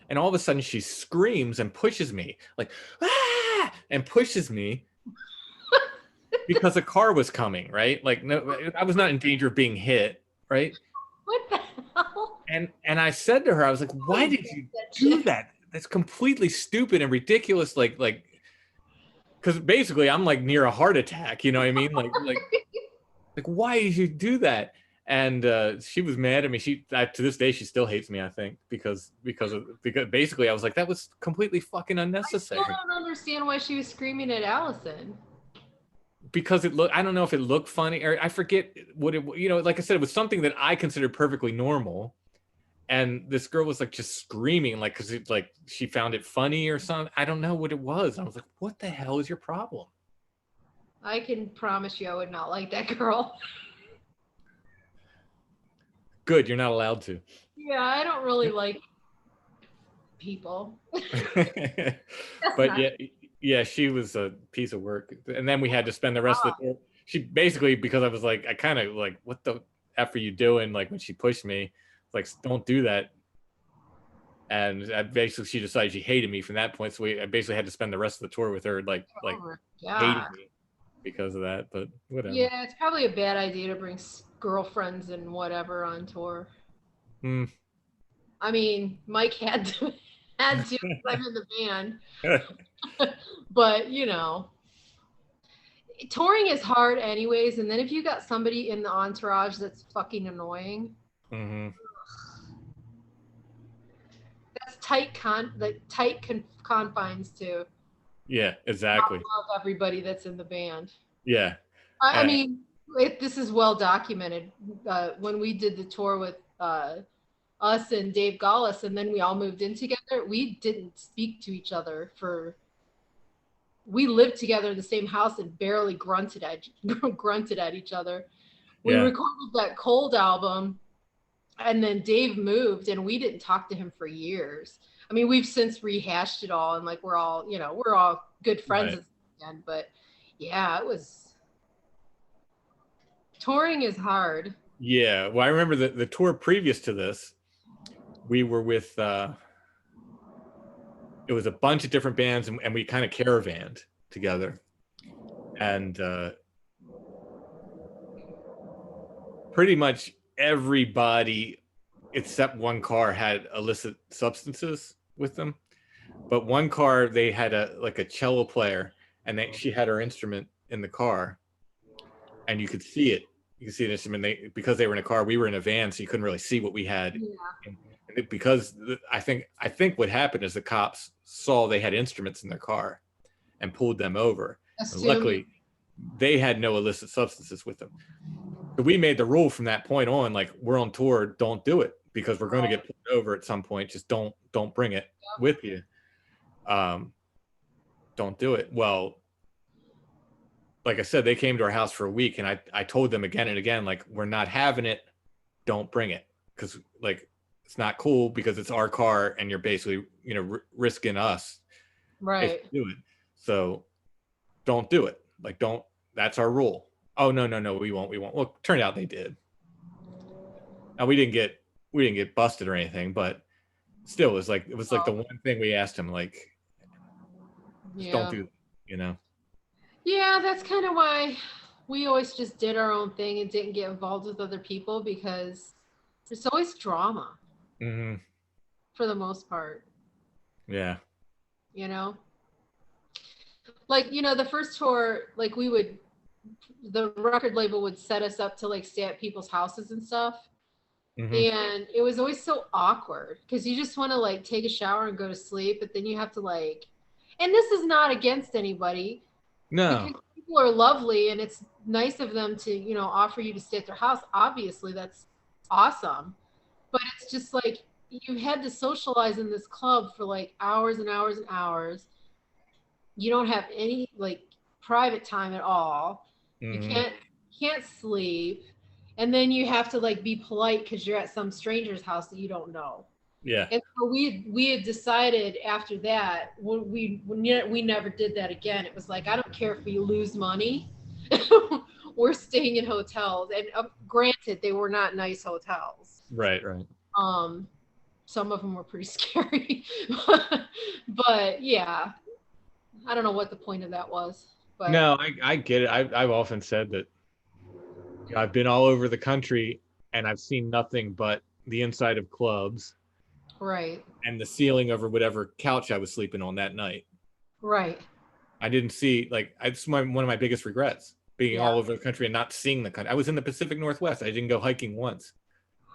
And all of a sudden she screams and pushes me like, "Ah!" and pushes me because a car was coming, right? Like, no, I was not in danger of being hit, right? What the hell? And I said to her, I was like, why did you do that? That's completely stupid and ridiculous. Like, because basically I'm like near a heart attack, you know what I mean? Like, why did you do that? And she was mad at me. To this day, she still hates me, I think, because basically I was like, that was completely fucking unnecessary. I still don't understand why she was screaming at Allison. Because I don't know if it looked funny, or I forget what it, like I said, it was something that I considered perfectly normal. And this girl was like just screaming, like, because like she found it funny or something. I don't know what it was. I was like, what the hell is your problem? I can promise you I would not like that girl. Good, you're not allowed to. Yeah, I don't really like people. But yeah, she was a piece of work. And then we had to spend the rest of the tour. She basically, because I was like, I kind of like, what the F are you doing? Like when she pushed me, like, don't do that. And basically she decided she hated me from that point. So I basically had to spend the rest of the tour with her, like hating me because of that. But whatever. Yeah, it's probably a bad idea to bring girlfriends and whatever on tour. I mean, Mike had to I'm in the band. But touring is hard anyways, and then if you got somebody in the entourage that's fucking annoying, that's tight confines too. Yeah, exactly. I love everybody that's in the band. Yeah. I mean, this is well documented. When we did the tour with us and Dave Gaulis, and then we all moved in together, we didn't speak to each other we lived together in the same house and barely grunted at each other. We recorded that Cold album, and then Dave moved and we didn't talk to him for years. I mean, we've since rehashed it all, and like we're all good friends again, but yeah, it was, touring is hard. Yeah, well, I remember the tour previous to this, we were with it was a bunch of different bands, and we kind of caravanned together, and pretty much everybody except one car had illicit substances with them. But one car, they had a cello player, and she had her instrument in the car, and you could see it. You could see the instrument. Because they were in a car, we were in a van, so you couldn't really see what we had. Yeah. And because I think what happened is the cops saw they had instruments in their car and pulled them over. Luckily, they had no illicit substances with them. So we made the rule from that point on, like, we're on tour, don't do it, because we're going to get pulled over at some point. Just don't bring it with you. Don't do it. Well, like I said, they came to our house for a week, and I told them again and again, like, we're not having it. Don't bring it, because like, it's not cool, because it's our car and you're basically, risking us. Right. If you do it. So don't do it. Like, don't. That's our rule. Oh, no, we won't. Well, it turned out they did. Now we didn't get busted or anything, but still, it was like the one thing we asked him, like, just don't do it, Yeah, that's kind of why we always just did our own thing and didn't get involved with other people, because there's always drama. Mm-hmm. For the most part. Yeah. Like, the first tour, like, the record label would set us up to, like, stay at people's houses and stuff. Mm-hmm. And it was always so awkward, because you just want to, like, take a shower and go to sleep, but then you have to, like, and this is not against anybody. No. Because people are lovely, and it's nice of them to, offer you to stay at their house. Obviously, that's awesome. But it's just like, you had to socialize in this club for, like, hours and hours and hours. You don't have any, like, private time at all. Mm-hmm. You can't sleep. And then you have to, like, be polite because you're at some stranger's house that you don't know. Yeah. And so we had decided after that, we never did that again. It was like, I don't care if we lose money. We're staying in hotels. And granted, they were not nice hotels. Right. Some of them were pretty scary. But yeah, I don't know what the point of that was. But no, I get it. I've often said that I've been all over the country and I've seen nothing but the inside of clubs. Right. And the ceiling over whatever couch I was sleeping on that night. Right. I didn't see, like, it's one of my biggest regrets, being all over the country and not seeing the country. I was in the Pacific Northwest. I didn't go hiking once.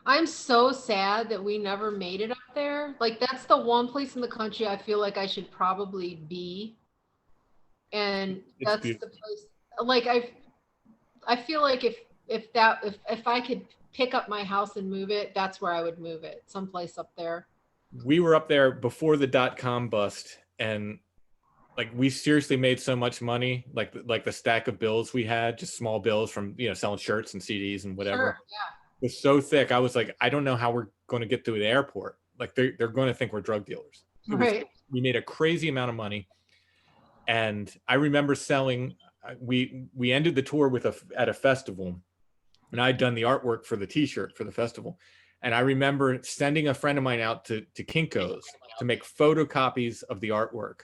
I'm so sad that we never made it up there. Like, that's the one place in the country I feel like I should probably be. And that's the place, like, I feel like if I could pick up my house and move it, that's where I would move it, someplace up there. We were up there before the .com bust, and like, we seriously made so much money, like the stack of bills we had, just small bills from, selling shirts and CDs and whatever. Sure, yeah. Was so thick. I was like, I don't know how we're going to get through the airport. Like, they're going to think we're drug dealers. Right. We made a crazy amount of money. And I remember selling, we ended the tour at a festival, and I'd done the artwork for the t-shirt for the festival. And I remember sending a friend of mine out to Kinko's to make photocopies of the artwork.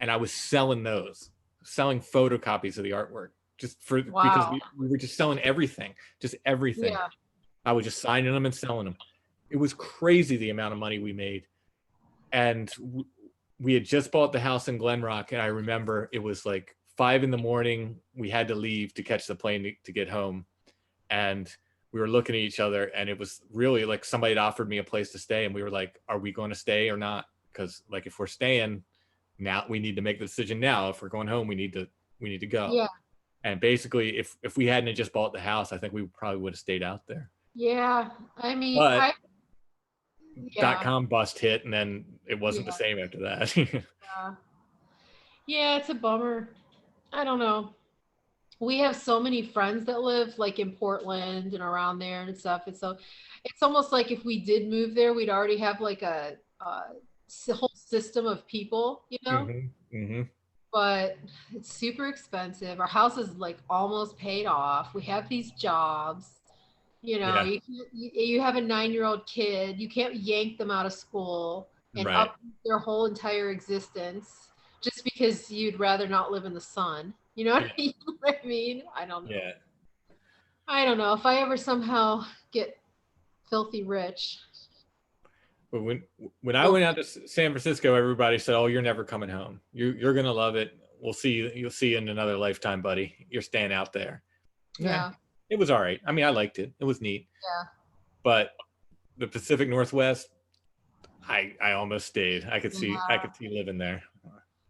And I was selling photocopies of the artwork because we were just selling everything. Yeah. I was just signing them and selling them. It was crazy the amount of money we made. And we had just bought the house in Glen Rock. And I remember it was like 5 a.m. We had to leave to catch the plane to get home. And we were looking at each other, and it was really like somebody had offered me a place to stay. And we were like, are we going to stay or not? Because, like, if we're staying now, we need to make the decision now. If we're going home, we need to go. Yeah. And basically, if we hadn't just bought the house, I think we probably would have stayed out there. Yeah. I mean, .com bust hit, and then it wasn't the same after that. Yeah, it's a bummer. I don't know. We have so many friends that live, like, in Portland and around there and stuff. And so it's almost like if we did move there, we'd already have, like, a whole system of people, Mm-hmm. Mm-hmm. But it's super expensive. Our house is, like, almost paid off. We have these jobs. You have a 9-year-old kid. You can't yank them out of school and up their whole entire existence just because you'd rather not live in the sun. You know what I mean? I don't know. Yeah. I don't know. If I ever somehow get filthy rich. But when I went out to San Francisco, everybody said, "Oh, you're never coming home. You're gonna love it. we'll see you. You'll see you in another lifetime, buddy. You're staying out there. Yeah. It was all right. I mean, I liked it. It was neat. Yeah. But the Pacific Northwest, I almost stayed. I could see living there.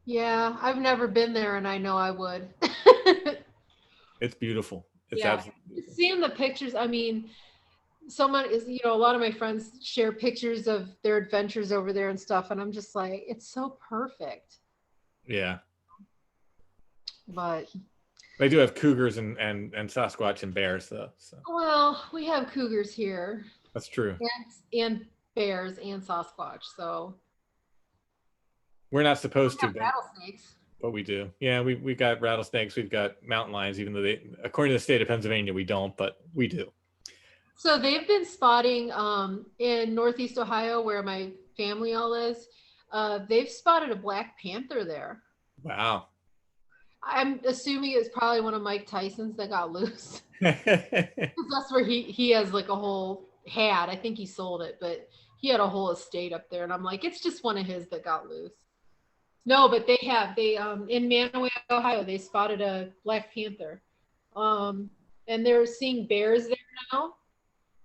Yeah, I've never been there, and I know I would. It's beautiful. It's yeah. absolutely beautiful. Seeing the pictures, I mean, someone is, a lot of my friends share pictures of their adventures over there and stuff, and I'm just like, it's so perfect. Yeah. But they do have cougars and Sasquatch and bears, though. So. Well, we have cougars here. That's true. And bears and Sasquatch, so. We're not supposed to. Rattlesnakes. But we do. Yeah, we've got rattlesnakes. We've got mountain lions, even though according to the state of Pennsylvania, we don't, but we do. So they've been spotting in Northeast Ohio, where my family all is. They've spotted a black panther there. Wow. I'm assuming it's probably one of Mike Tyson's that got loose. That's where he has like a whole I think he sold it, but he had a whole estate up there. And I'm like, it's just one of his that got loose. No, but they in Manaway, Ohio, they spotted a black panther. And they're seeing bears there now,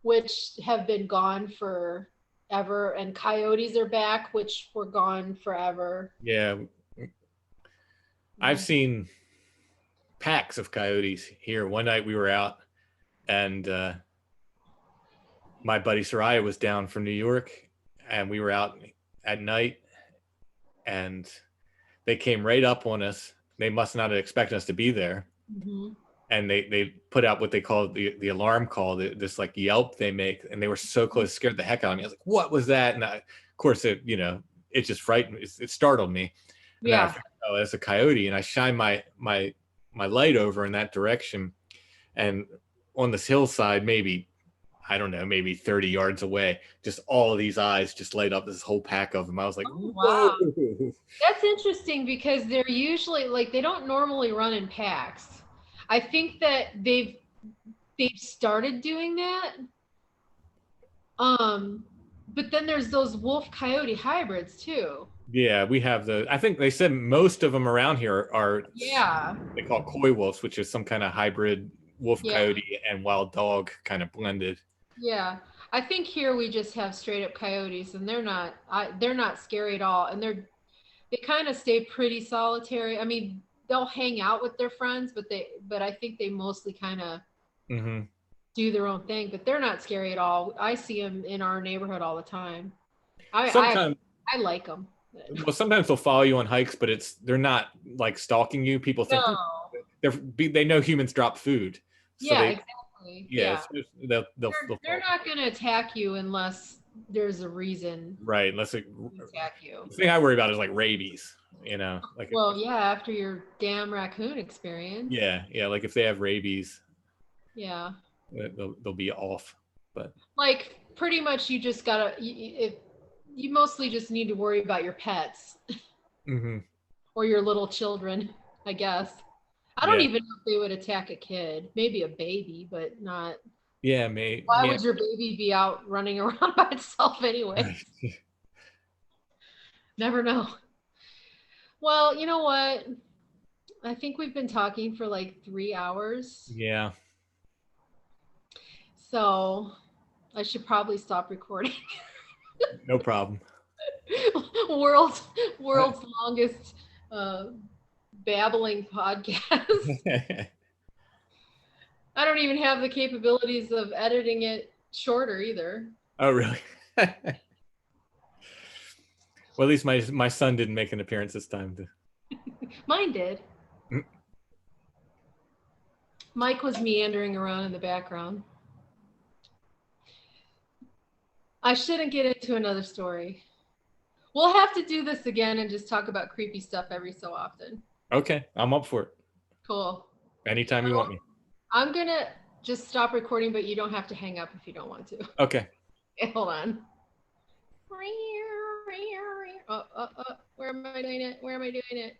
which have been gone forever. And coyotes are back, which were gone forever. Yeah. I've seen packs of coyotes here. One night we were out, and my buddy Soraya was down from New York, and we were out at night, and they came right up on us. They must not have expected us to be there. Mm-hmm. And they put out what they call the alarm call, this like yelp they make, and they were so close, scared the heck out of me. I was like, what was that? And of course, it just frightened me. It startled me. And then I thought, oh, that's a coyote. And I shine my light over in that direction. And on this hillside, maybe 30 yards away, just all of these eyes just light up, this whole pack of them. I was like, wow. That's interesting, because they're usually they don't normally run in packs. I think that they've started doing that. But then there's those wolf coyote hybrids too. Yeah, we have I think they said most of them around here are they call coy wolves, which is some kind of hybrid wolf coyote and wild dog kind of blended. Yeah, I think here we just have straight up coyotes, and they're not scary at all, and they kind of stay pretty solitary. I mean, they'll hang out with their friends, but I think they mostly kind of do their own thing, but they're not scary at all. I see them in our neighborhood all the time. I like them. Well, sometimes they'll follow you on hikes, but they're not like stalking you. People think they know humans drop food. So exactly. Yeah. So they're not going to attack you unless there's a reason. Right. Unless they attack you. The thing I worry about is like rabies, after your damn raccoon experience. Yeah. Yeah. Like if they have rabies. Yeah. They'll be off. But like pretty much you just gotta, you mostly just need to worry about your pets or your little children, I guess. I don't even know if they would attack a kid, maybe a baby, but not. Yeah, maybe. Why would your baby be out running around by itself anyway? Never know. Well, you know what? I think we've been talking for like 3 hours. Yeah. So I should probably stop recording. No problem. World's longest babbling podcast. I don't even have the capabilities of editing it shorter either. Oh, really? Well, at least my son didn't make an appearance this time. Mine did. Mike was meandering around in the background. I shouldn't get into another story. We'll have to do this again and just talk about creepy stuff every so often. Okay, I'm up for it. Cool. Anytime you want me. I'm going to just stop recording, but you don't have to hang up if you don't want to. Okay. Hold on. Where am I doing it?